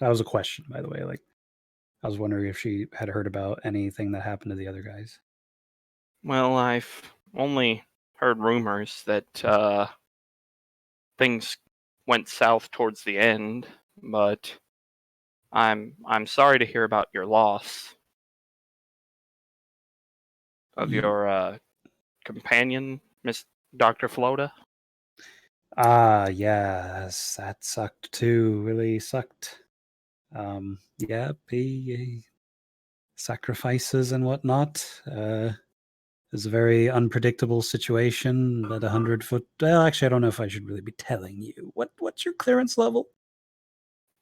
That was a question, by the way. Like, I was wondering if she had heard about anything that happened to the other guys. Well, I've only heard rumors that things went south towards the end, but I'm sorry to hear about your loss of Ye- your companion, Miss Dr. Floda. Ah, yes, that sucked too. Really sucked. Yeah, sacrifices and whatnot. It's a very unpredictable situation. At 100 foot. Well, actually, I don't know if I should really be telling you. What's your clearance level?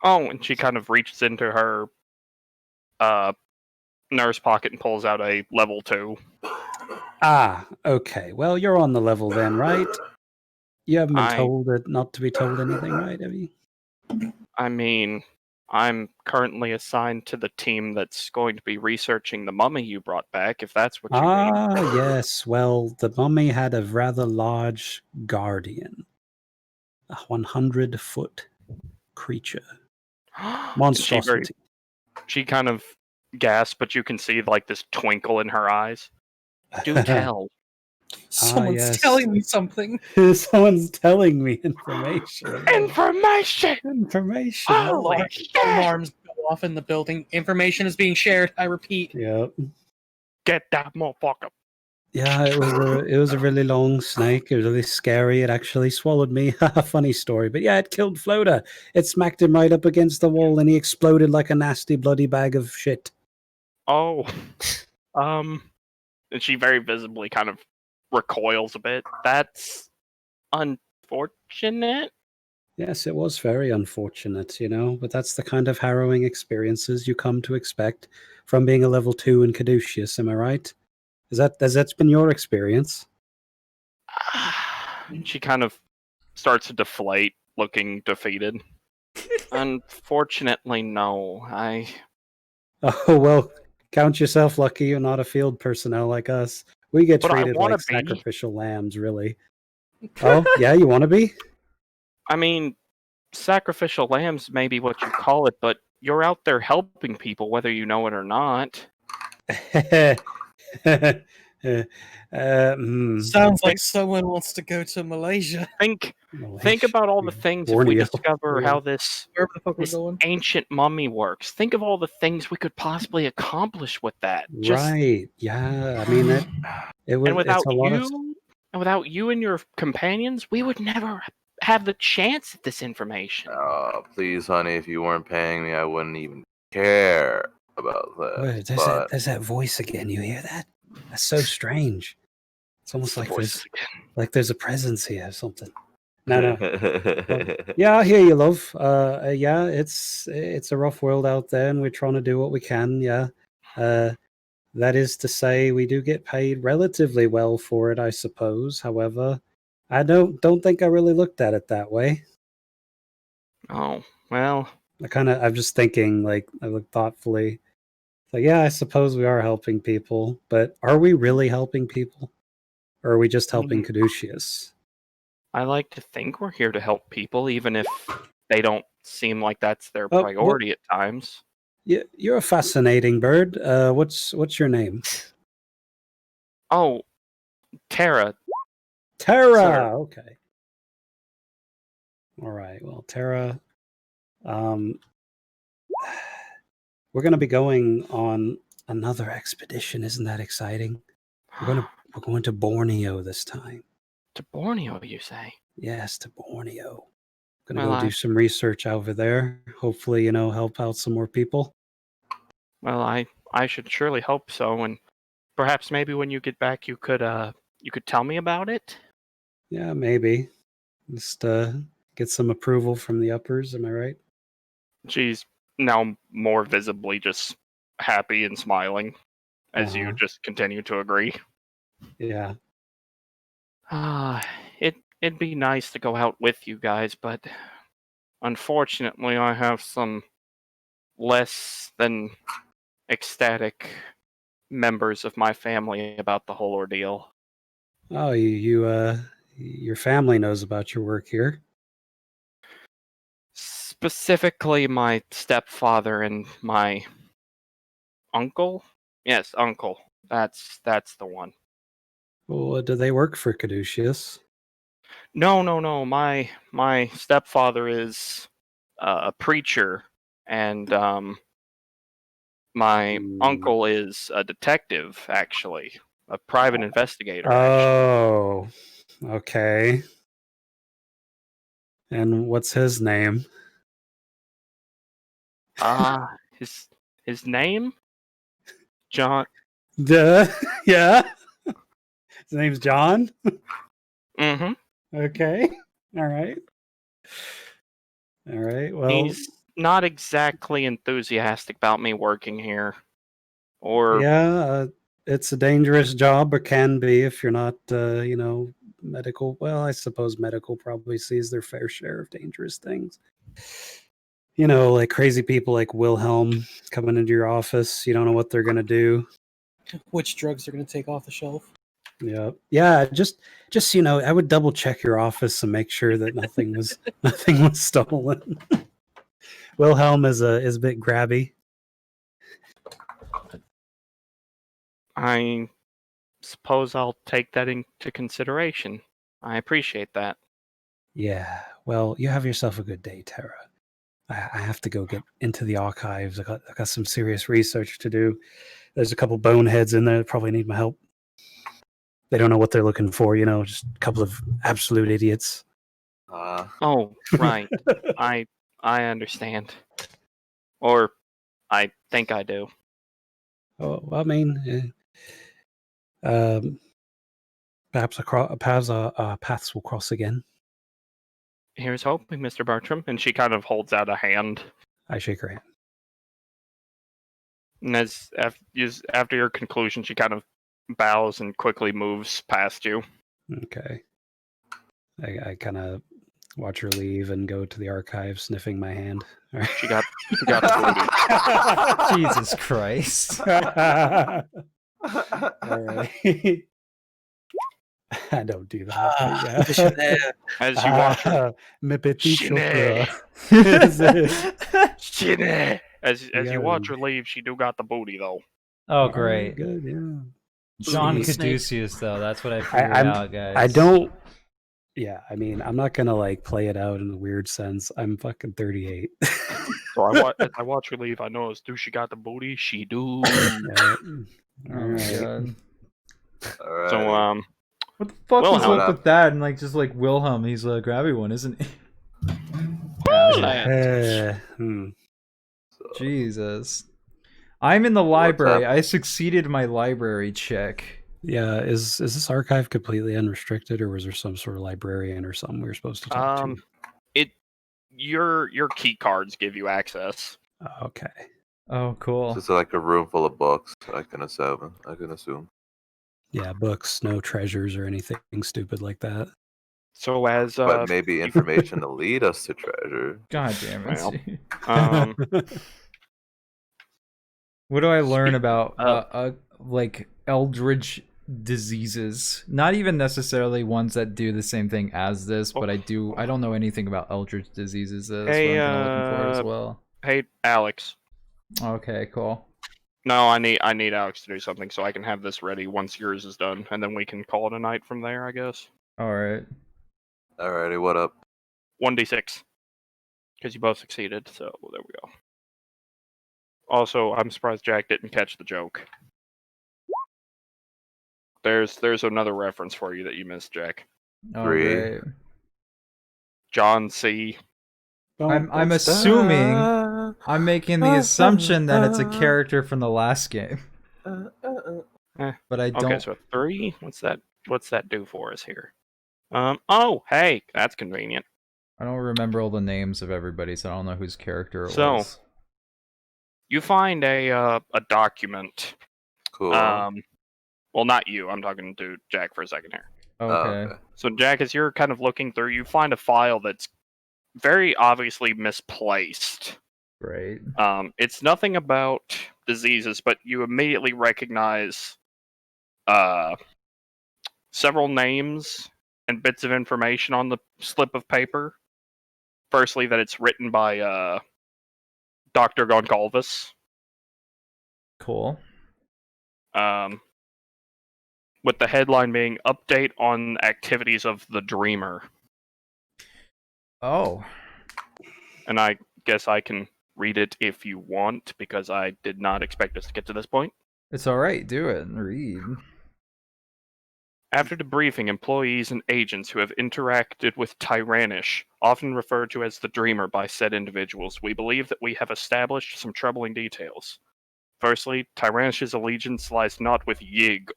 Oh, and she kind of reaches into her nurse pocket and pulls out a level 2. Ah, okay. Well, you're on the level then, right? You haven't been I told not to be told anything, right? Have you? I mean, I'm currently assigned to the team that's going to be researching the mummy you brought back, if that's what you mean. Ah, yes. Well, the mummy had a rather large guardian, a 100-foot creature, And monstrosity. she kind of gasps, but you can see like this twinkle in her eyes. Do tell. Someone's yes. telling me something. Someone's telling me information. Information! Information. Holy Alarms go off in the building. Information is being shared. I repeat. Yep. Get that motherfucker. Yeah, it was a really long snake. It was really scary. It actually swallowed me. Funny story, but yeah, it killed Floda. It smacked him right up against the wall, and he exploded like a nasty, bloody bag of shit. Oh. And she very visibly kind of recoils a bit. That's unfortunate. Yes, it was very unfortunate, but that's the kind of harrowing experiences you come to expect from being a level 2 in Caduceus, am I right? Has that been your experience? She kind of starts to deflate, looking defeated. Unfortunately, no. Oh, well, count yourself lucky you're not a field personnel like us. We get But I treated want like to be. sacrificial lambs, really. Oh, yeah, you want to be? I mean, sacrificial lambs may be what you call it, but you're out there helping people, whether you know it or not. Sounds like Think- someone wants to go to Malaysia. Think Malaysia, about all the things if we Borneo. discover how this Wherever the fuck we're this going. ancient mummy works. Think of all the things we could possibly accomplish with that. Just Right. Yeah. I mean, it's a lot of. and without you and your companions, we would never have the chance at this information. Oh, please, honey, if you weren't paying me, I wouldn't even care about that. Wait, But there's that voice again. You hear that? That's so strange. It's almost The like voices again. there's a presence here or something. No. Yeah, I hear you, love. Yeah, it's a rough world out there, and we're trying to do what we can. Yeah, that is to say, we do get paid relatively well for it, I suppose. However, I don't think I really looked at it that way. Oh, well, I'm just thinking, like, I look thoughtfully. Like, yeah, I suppose we are helping people, but are we really helping people? Or are we just helping Caduceus? I like to think we're here to help people, even if they don't seem like that's their Oh, priority at times. You're a fascinating bird. What's your name? Oh, Tara, Terra. Sir. Okay. All right. Well, Terra, um, we're going to be going on another expedition. Isn't that exciting? We're going to Borneo this time. To Borneo, you say? Yes, to Borneo. Going to Well, go do some research over there. Hopefully, help out some more people. Well, I should surely hope so, and perhaps maybe when you get back, you could tell me about it. Yeah, maybe. Just get some approval from the uppers. Am I right? She's now more visibly just happy and smiling as you Uh-huh. just continue to agree. Yeah. It'd be nice to go out with you guys, but unfortunately, I have some less than ecstatic members of my family about the whole ordeal. Oh, your family knows about your work here. Specifically, my stepfather and my uncle. Yes, uncle. That's the one. Well, do they work for Caduceus? No. My stepfather is a preacher, and my uncle is a detective, actually, a private investigator. Actually, Oh, okay. And what's his name? his name, John. Duh. Yeah. His name's John. Mm-hmm. Okay. All right. All right. Well, He's not exactly enthusiastic about me working here, or yeah, it's a dangerous job, or can be if you're not, medical. Well, I suppose medical probably sees their fair share of dangerous things. Like crazy people like Wilhelm coming into your office. You don't know what they're gonna do. Which drugs are going to take off the shelf? Yeah. Just I would double check your office and make sure that nothing was stolen. Wilhelm is a bit grabby. I suppose I'll take that into consideration. I appreciate that. Yeah. Well, you have yourself a good day, Tara. I have to go get into the archives. I got some serious research to do. There's a couple boneheads in there that probably need my help. They don't know what they're looking for, just a couple of absolute idiots. Oh, right. I understand. Or I think I do. Oh, I mean, perhaps paths will cross again. Here's hoping, Mr. Bartram. And she kind of holds out a hand. I shake her hand. And after your conclusion, she kind of bows and quickly moves past you. Okay. I kind of watch her leave and go to the archive, sniffing my hand. All right. She got the booty. Jesus Christ. All right. I don't do that. but yeah. As you watch her, Me petit Chine. chocolat. Chine. As Yeah. you watch her leave, she do got the booty though. Oh, great. Good, yeah. John Booty snake. Caduceus, though. That's what I figured I'm- out, guys. I don't. Yeah, I mean, I'm not gonna like play it out in a weird sense. I'm fucking 38. So as I watch her leave, I notice, do she got the booty? She do. Yeah. Oh, All my right. God. All right. So What the fuck is Wilhelm. up with that? And like, just like Wilhelm, he's a grabby one, isn't he? So, Jesus. I'm in the library. I succeeded my library check. Yeah, is this archive completely unrestricted, or was there some sort of librarian or something we were supposed to talk to? your key cards give you access. Okay. Oh, cool. so it's like a room full of books. I can assume. Yeah, books, no treasures or anything stupid like that. So as But maybe information to lead us to treasure. God damn it. Well. um What do I learn Speak- about like eldritch diseases? Not even necessarily ones that do the same thing as this, but I don't know anything about eldritch diseases. That's Hey, what I'm kinda looking for as well. hey Alex. Okay, cool. No, I need Alex to do something so I can have this ready once yours is done, and then we can call it a night from there, I guess. Alright. Alrighty, what up? 1d6. Because you both succeeded, so there we go. Also, I'm surprised Jack didn't catch the joke. There's another reference for you that you missed, Jack. Oh, 3. great. John C. I'm assuming I'm making the assumption that it's a character from the last game. But I don't Okay, so 3. What's that do for us here? Oh, hey, that's convenient. I don't remember all the names of everybody, so I don't know whose character it So, was. You find a document. Cool. Well, not you. I'm talking to Jack for a second here. Okay. So, Jack, as you're kind of looking through, you find a file that's very obviously misplaced. Great. It's nothing about diseases, but you immediately recognize several names and bits of information on the slip of paper. Firstly, that it's written by Dr. Goncalves. Cool. With the headline being "Update on Activities of the Dreamer." Oh. And I guess I can read it if you want, because I did not expect us to get to this point. It's alright, do it. Read. After debriefing employees and agents who have interacted with Tyrannish, often referred to as the Dreamer by said individuals, we believe that we have established some troubling details. Firstly, Tyrannish's allegiance lies not with Yig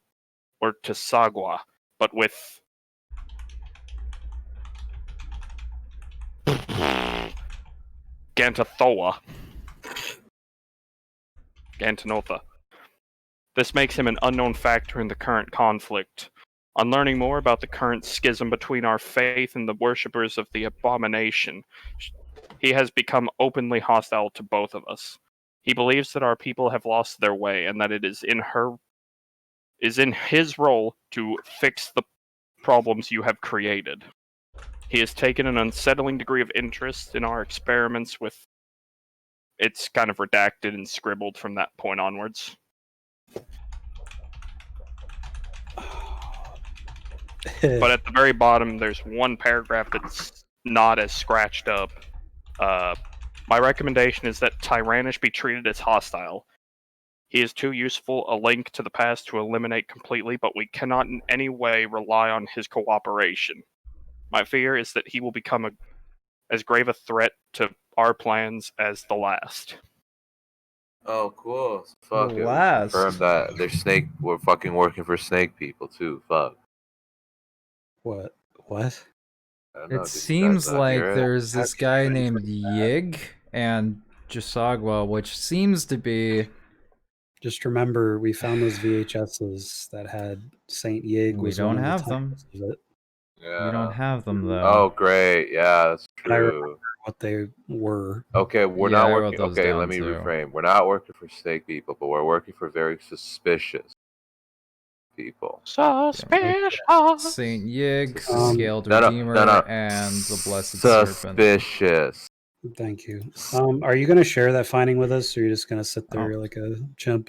or Tsagwa, but with Gantathoa. Gantanotha. This makes him an unknown factor in the current conflict. On learning more about the current schism between our faith and the worshippers of the abomination, he has become openly hostile to both of us. He believes that our people have lost their way, and that it is in his role to fix the problems you have created. He has taken an unsettling degree of interest in our experiments with... It's kind of redacted and scribbled from that point onwards. But at the very bottom, there's one paragraph that's not as scratched up. My recommendation is that Tyrannish be treated as hostile. He is too useful a link to the past to eliminate completely, but we cannot in any way rely on his cooperation. My fear is that he will become as grave a threat to our plans as the last. Oh, cool. Fuck it. Last. Confirm that we're fucking working for snake people too. Fuck. What? I don't know. It Did you guys seems not like hear it? there's this guy Okay, named Yig and Jasagwa, which seems to be. Just remember, we found those VHSs that had Saint Yig We was don't one of the have them. titles of it. Yeah. We don't have them though. Oh, great. Yeah, that's And I remember true. what they were. Okay, we're Yeah, not I wrote working. those Okay, down let me too. reframe. We're not working for snake people, but we're working for very suspicious people. Suspicious. Saint Yig, Um, Scaled No, Redeemer, no, no. and the Blessed Serpent. Suspicious. Thank you. Are you going to share that finding with us, or are you just going to sit there like a chimp?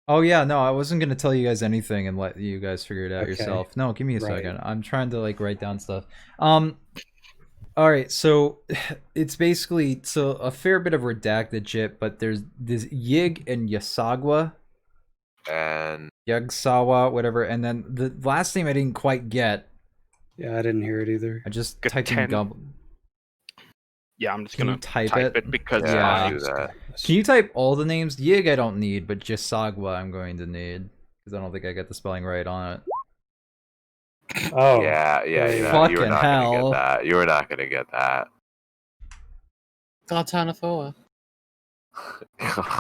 Oh yeah, no, I wasn't gonna tell you guys anything and let you guys figure it out Okay. yourself. No, give me a Right. second. I'm trying to like write down stuff. All right, so it's basically a fair bit of redacted shit, but there's this Yig and Yasagwa, And Yagsawa, whatever, and then the last name I didn't quite get. Yeah, I didn't hear it either. I just typed in Gaten- gub. Yeah, I'm just Can you gonna type type it? it because Yeah. I do that. Can you type all the names? Yig I don't need, but Yasagwa I'm going to need because I don't think I got the spelling right on it. Oh, yeah, you were Fucking not hell. gonna get that. You were not gonna get that. Galtanafoa.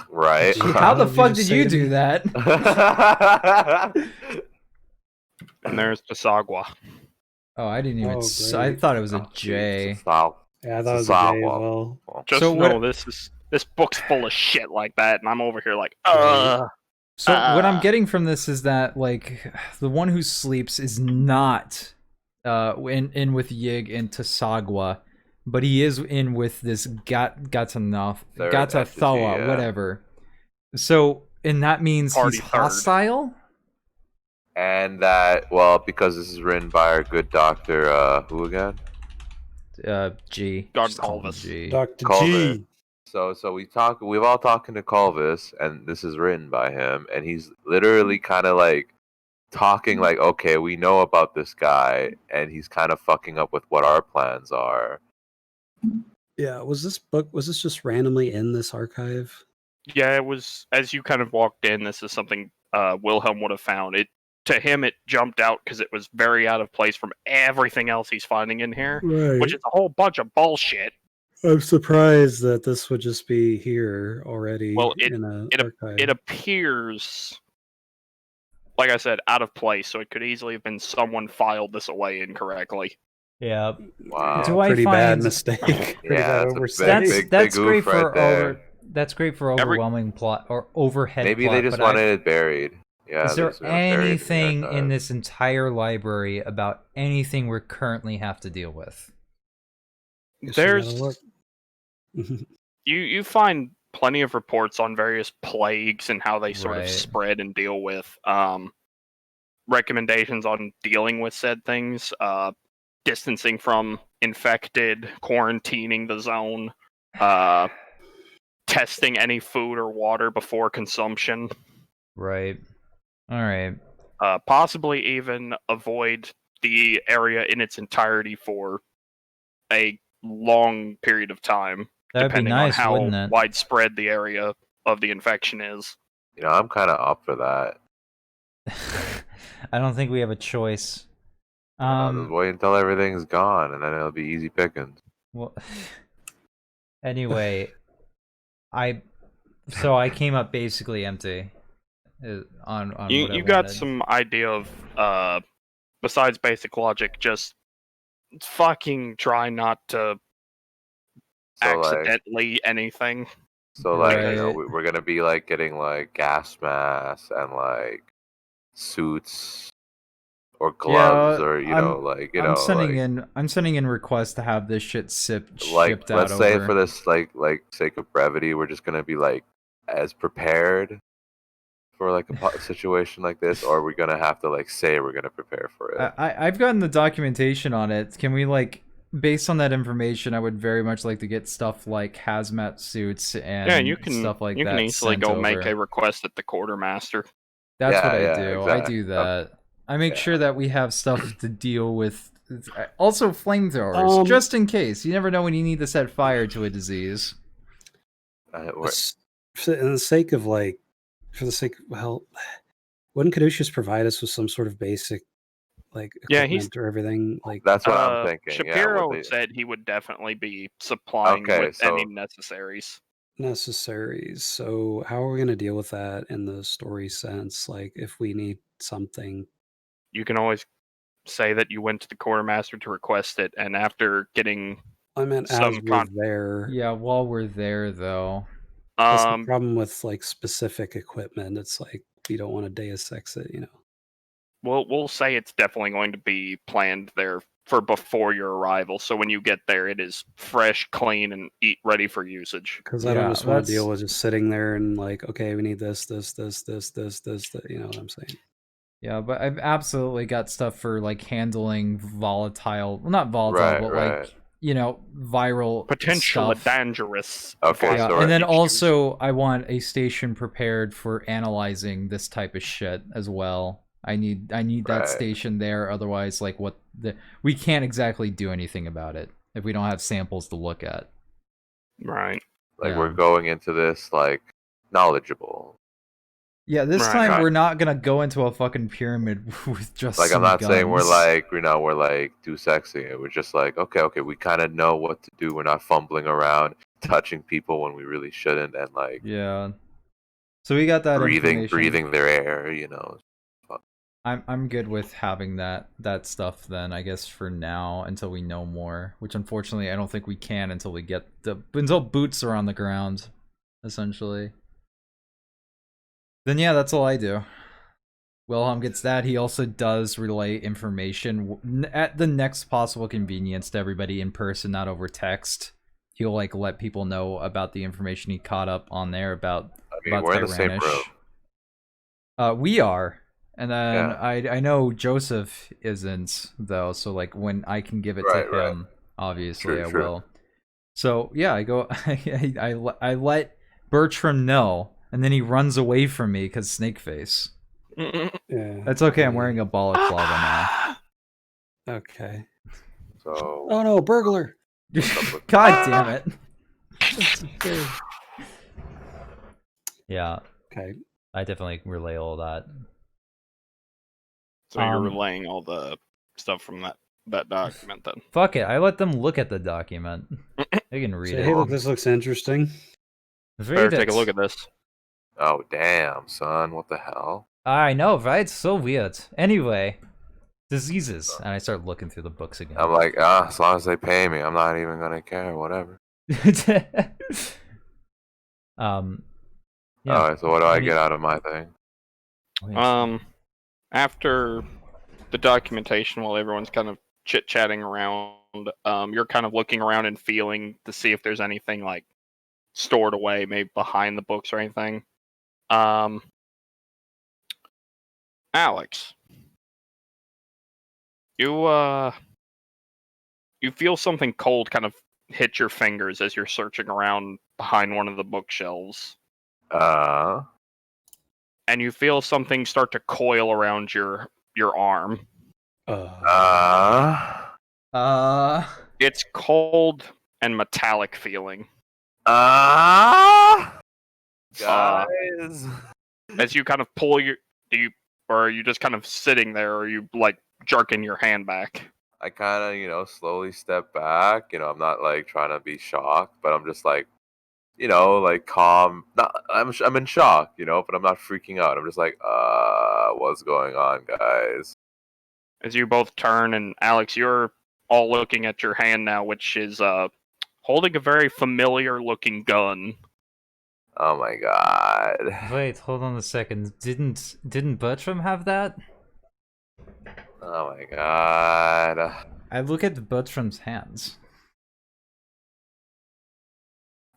Right? How the What did you fuck just did say you to do me? that? and there's the Sagwa. Oh, I didn't even. Oh, I great. thought it was a Oh, geez, J. it's a foul. Yeah, I It's thought a it was a J as sidewalk. well. Just So know what- this book's full of shit like that, and I'm over here like, So what I'm Ah. getting from this is that like the one who sleeps is not in with Yig and Tasagwa, but he is in with this Gatanov Third Gatathawa, entity, yeah. whatever. So and that means Party he's third. hostile? And that, well, because this is written by our good doctor, who again? G. God Just call him Culvis. G. Dr. Culver. G. So we've all talking to Culvis, and this is written by him, and he's literally kind of like talking like, okay, we know about this guy, and he's kind of fucking up with what our plans are. Yeah, was this just randomly in this archive? Yeah, it was as you kind of walked in. This is something Wilhelm would have found. It to him, it jumped out because it was very out of place from everything else he's finding in here, Right. which is a whole bunch of bullshit. I'm surprised that this would just be here already Well, in an archive. It appears, like I said, out of place. So it could easily have been someone filed this away incorrectly. Yeah. Wow. Do I pretty bad find- mistake. Pretty Yeah, bad that's a oversight. big That's oof great right for there. that's great for overwhelming plot or overhead Maybe plot. they just but wanted it buried. Yeah. is they there just want it buried anything the in archive. this entire library about anything we currently have to deal with? Guess we gotta There's look. you find plenty of reports on various plagues and how they sort of Right. spread and deal with recommendations on dealing with said things, distancing from infected, quarantining the zone, testing any food or water before consumption, Right. All right. possibly even avoid the area in its entirety for a long period of time, That'd be depending nice, on how wouldn't it? widespread the area of the infection is. You know, I'm kind of up for that. I don't think we have a choice. Just wait until everything's gone, and then it'll be easy pickings. Well, anyway, I came up basically empty. On You what I you got wanted. some idea of besides basic logic, just fucking try not to So like, accidentally anything. you know, Right. we're gonna be like getting like gas masks and like suits or gloves or I'm sending in requests to have this shit shipped out let's say over. for this like sake of brevity, we're just gonna be like as prepared for like a situation like this, or we're gonna have to like say we're gonna prepare for it. I've gotten the documentation on it. Can we like, based on that information, I would very much like to get stuff like hazmat suits and Yeah, you can stuff like you that. can easily sent go make over. a request at the quartermaster. That's Yeah, what I yeah, do. exactly. I do that. I make Yeah. sure that we have stuff to deal with. Also, flamethrowers, just in case. You never know when you need to set fire to a disease. For the sake of well, wouldn't Caduceus provide us with some sort of basic like Yeah, equipment or everything? Like, That's what I'm thinking. Shapiro Yeah, said he would definitely be supplying Okay, with any so- necessaries. necessaries. So how are we going to deal with that in the story sense? Like, if we need something, You can always say that you went to the quartermaster to request it, and after getting I meant as some we're there. Yeah, while we're there, though. That's the problem with like specific equipment. It's like you don't want to Deus Ex it, we'll say it's definitely going to be planned there for before your arrival. So when you get there, it is fresh, clean, and ready for usage. Because I don't Yeah, just want to deal that's- with just sitting there and like, okay, we need this. You know what I'm saying? Yeah, but I've absolutely got stuff for like handling volatile, well, not volatile, Right, but right. like viral Potential stuff. dangerous. Okay, Yeah, so and then issues. also I want a station prepared for analyzing this type of shit as well. I need that Right. station there, otherwise we can't exactly do anything about it if we don't have samples to look at. Right. like Yeah. we're going into this like knowledgeable. Yeah, this Right, time right. we're not gonna go into a fucking pyramid with just Like some I'm not saying we're guns. like we're like too sexy. We're just like okay, we kind of know what to do. We're not fumbling around, touching people when we really shouldn't, and like Yeah. So we got that information. breathing their air. I'm good with having that stuff then, I guess, for now until we know more. Which unfortunately I don't think we can until until boots are on the ground, essentially. Then yeah, that's all I do. Wilhelm gets that. He also does relay information at the next possible convenience to everybody in person, not over text. He'll like let people know about the information he caught up on there about We're in the same room. We are. And then Yeah. I know Joseph isn't though, so like when I can give it Right, to right. him, obviously I True. will. So yeah, I go I let Bertram know, and then he runs away from me because Snakeface. Yeah. That's okay. I'm wearing a balaclava now. Okay. So Oh no, burglar! God damn it. Okay. Yeah, Okay. I definitely relay all that. So you're Um, relaying all the stuff from that document then. Fuck it. I let them look at the document. They can read Say, it. hey, look, this looks interesting. Read Better it. take a look at this. oh damn, son, what the hell? I know, right? It's so weird. Anyway, diseases. And I start looking through the books again. I'm like as long as they pay me, I'm not even gonna care. Whatever. Yeah. All right. So what do I Any- get out of my thing? After the documentation, while everyone's kind of chit-chatting around, you're kind of looking around and feeling to see if there's anything like stored away, maybe behind the books or anything. Alex, you feel something cold kind of hit your fingers as you're searching around behind one of the bookshelves. And you feel something start to coil around your arm. It's cold and metallic feeling. Guys. As you kind of pull or are you just kind of sitting there, or are you like jerking your hand back? I kind of, slowly step back. I'm not like trying to be shocked, but I'm just like, like calm. Not, I'm in shock, but I'm not freaking out. I'm just like, what's going on, guys? As you both turn, and Alex, you're all looking at your hand now, which is holding a very familiar-looking gun. Oh my god. Wait, hold on a second. Didn't Bertram have that? Oh my god. I look at Bertram's hands.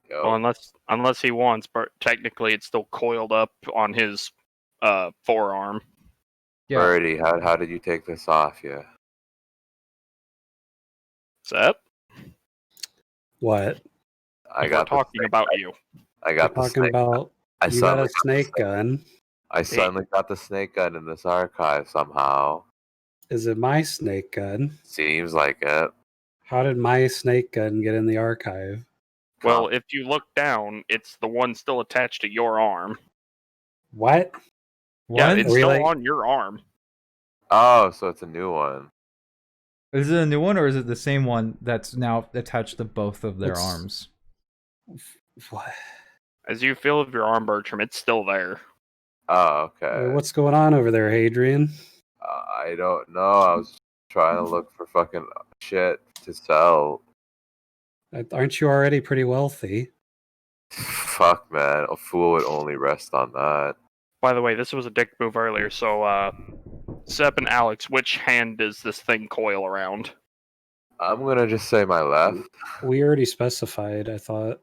Yo. Well, unless he wants, but technically it's still coiled up on his forearm. Yeah. Birdie, how did you take this off you? Seth? What? I We're got talking about you. I got the Talking snake. about you got a snake gun. I suddenly got the snake gun in this archive somehow. Is it my snake gun? Seems like it. How did my snake gun get in the archive? Well, if you look down, it's the one still attached to your arm. What? Yeah, What? it's Really? still on your arm. Oh, so it's a new one. Is it a new one or is it the same one that's now attached to both of their It's- arms? What? As you feel of your arm, Bertram, it's still there. Oh, okay. What's going on over there, Hadrian? I don't know. I was trying to look for fucking shit to sell. Aren't you already pretty wealthy? Fuck, man. A fool would only rest on that. By the way, this was a dick move earlier, so, Sep and Alex, which hand does this thing coil around? I'm gonna just say my left. We already specified, I thought.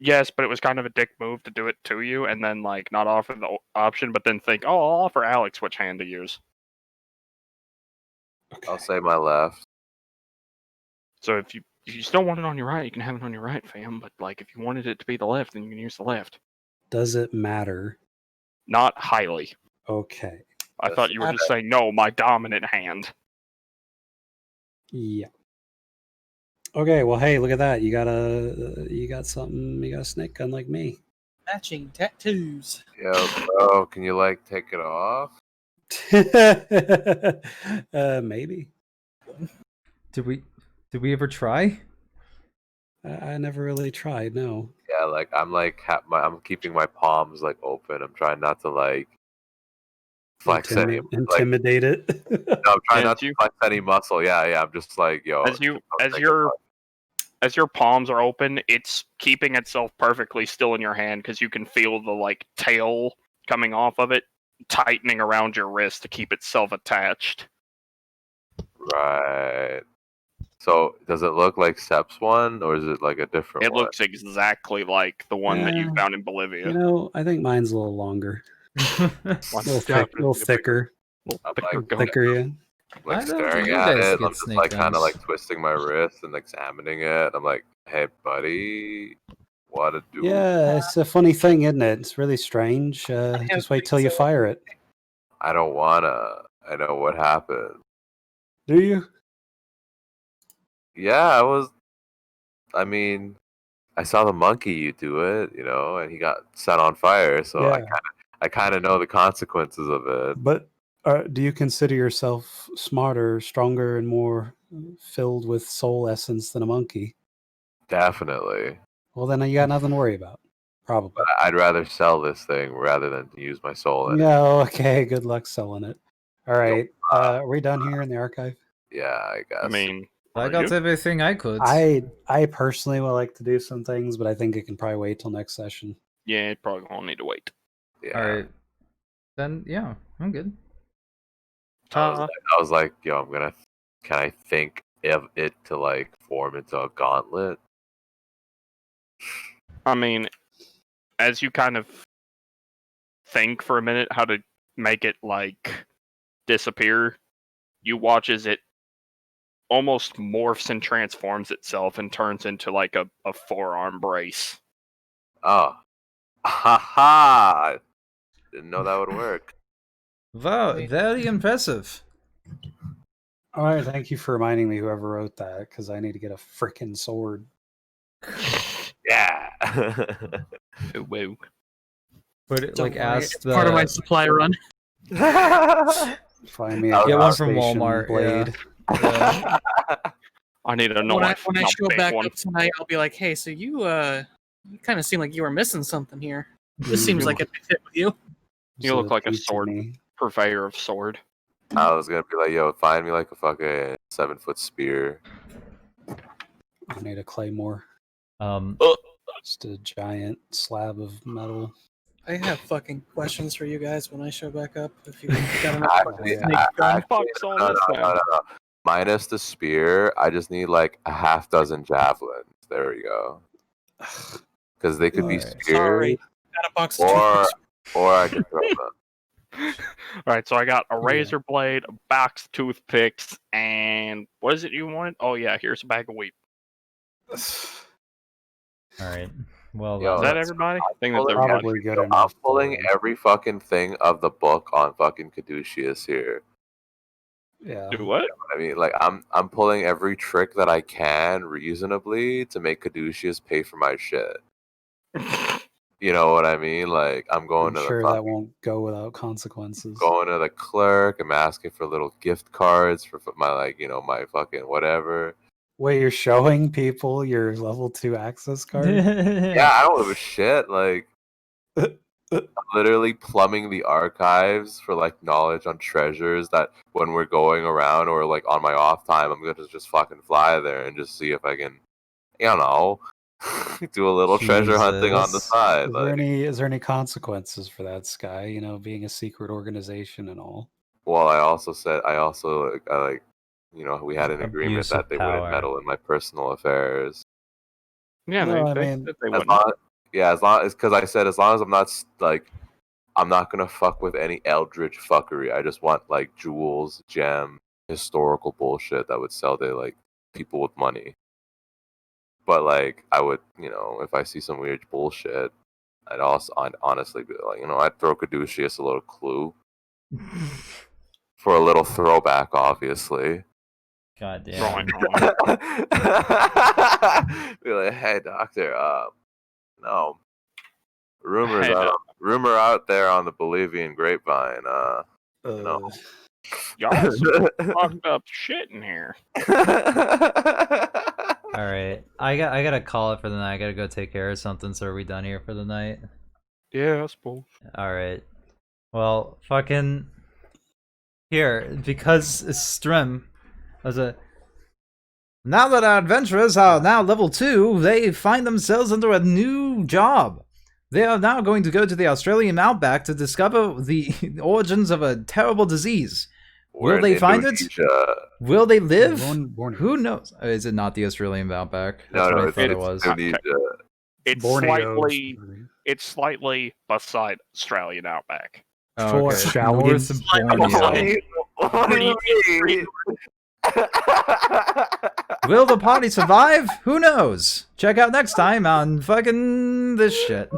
Yes, but it was kind of a dick move to do it to you, and then, like, not offer the option, but then think, oh, I'll offer Alex which hand to use. I'll say my left. So if you still want it on your right, you can have it on your right, fam, but, like, if you wanted it to be the left, then you can use the left. Does it matter? Not highly. Okay. I Yes, thought you were just saying, no, my dominant hand. Yeah. Okay, well, hey, look at that. You got something. You got a snake gun like me. Matching tattoos. Yo, bro, can you like take it off? Maybe. Did we ever try? I never really tried. No. Yeah, like I'm keeping my palms like open. I'm trying not to like flex any. Like, Intimidate it. no, I'm trying Yeah, not to flex any muscle. Yeah. I'm just like, yo. As your palms are open, it's keeping itself perfectly still in your hand because you can feel the like tail coming off of it, tightening around your wrist to keep itself attached. Right. So does it look like Sep's one, or is it like a different It one? looks exactly like the one that you Yeah. found in Bolivia. You know, I think mine's a little longer. Mine's A little definitely thicker. I'm thicker like, goat. Thicker, yeah. like I don't staring think you at guys it. get I'm just snake like kind of guns. like twisting my wrist and examining it. I'm like, hey, buddy, what to do? Yeah, it's a funny thing, isn't it? It's really strange. have Just wait till you so. fire it. I don't wanna. I know what happened. Do you? Yeah, I mean, I saw the monkey you do it, and he got set on fire. So Yeah. I kind of know the consequences of it. But do you consider yourself smarter, stronger, and more filled with soul essence than a monkey? Definitely. Well, then you got nothing to worry about. Probably. But I'd rather sell this thing rather than use my soul in it. Yeah, okay. Good luck selling it. All right. Are we done here in the archive? Yeah, I guess. I mean, I are got you? everything I could. I personally would like to do some things, but I think it can probably wait till next session. Yeah, it probably won't need to wait. Yeah. All right. Then yeah, I'm good. I was like, yo, can I think of it to like form into a gauntlet? I mean, as you kind of think for a minute how to make it like disappear, you watch as it almost morphs and transforms itself and turns into like a forearm brace. Oh. Haha! Didn't know that would work. Wow, very impressive. All right, thank you for reminding me, whoever wrote that, because I need to get a frickin' sword. Yeah. Woo. But it, Don't like worry, ask it's the part of my supply run. Find me a Get one from conservation Walmart, blade. yeah. I need a When I knife. when I not show big back one. up tonight, I'll be like, "Hey, so you kind of seem like you were missing something here. This seems You like it might fit with you." You look like a Pizza sword me. purveyor of sword. I was gonna be like, yo, find me like a fucking 7-foot spear. I need a claymore. Just a giant slab of metal. I have fucking questions for you guys when I show back up. If you got enough Actually, fucking snake gun. Fuck's all no, this no, then? no, no, no. Minus the spear, I just need like a half dozen javelins. There we go. Because they could be Alright. spears, Sorry, got a box of or toothpicks. or I could throw them. Alright, so I got a Yeah. razor blade, a box of toothpicks, and what is it you wanted? Oh yeah, here's a bag of wheat. All right. Well, Yo, Is that everybody? I think that's Well, everybody. Probably good I'm enough. pulling every fucking thing of the book on fucking Caduceus here. Yeah. Do what? I mean, like I'm pulling every trick that I can reasonably to make Caduceus pay for my shit. You know what I mean? Like I'm going I'm to sure the that won't go without consequences. going to the clerk. I'm asking for little gift cards for my like my fucking whatever. Wait, you're showing people your level 2 access card? Yeah, I don't give a shit. Like I'm literally plumbing the archives for like knowledge on treasures that when we're going around or like on my off time, I'm gonna just fucking fly there and just see if I can, do a little treasure hunting on the Jesus. side. Is there any consequences for that, Sky? You know, being a secret organization and all. Well, I also we had an agreement Abuse that of they wouldn't power. meddle in my personal affairs. Yeah, No, I they mean, said they As wouldn't. long, yeah, as long as because I said as long as I'm not I'm not gonna fuck with any eldritch fuckery. I just want like jewels, gem, historical bullshit that would sell to like people with money. But like I would, if I see some weird bullshit, I'd honestly be like, I'd throw Caduceus a little clue for a little throwback, obviously. God damn. Right. Be like, hey doctor, no. Rumors Hey, out rumor out there on the Bolivian grapevine, Y'all have some fucked up shit in here. All right, I gotta call it for the night. I gotta go take care of something. So are we done here for the night? Yeah, I suppose. All right. Well, fucking here because Strim was a. Now that our adventurers are now level 2, they find themselves under a new job. They are now going to go to the Australian outback to discover the origins of a terrible disease. We're Will in they find it? Indonesia. Will they live? Borneo. Who knows? Is it not the Australian outback? No, That's what I it's, thought it it's was. Indonesia. It's Borneo. slightly beside Australian outback. Oh, For okay. Australian. North of Borneo. What do you mean? Will the party survive? Who knows? Check out next time on fucking this shit.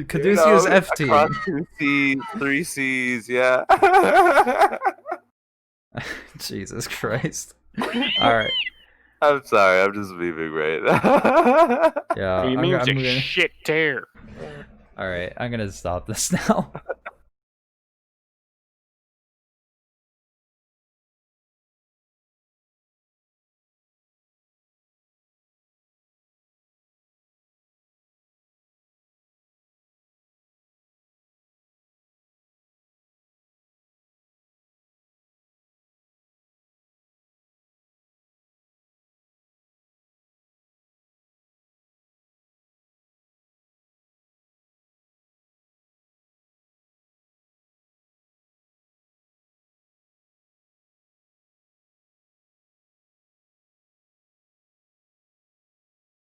Caduceus FT. Across 2 C's, 3 C's, yeah. Jesus Christ. Alright. I'm sorry, I'm just being right now. Yeah, He I'm means a gonna... shit tear. Alright, I'm gonna stop this now.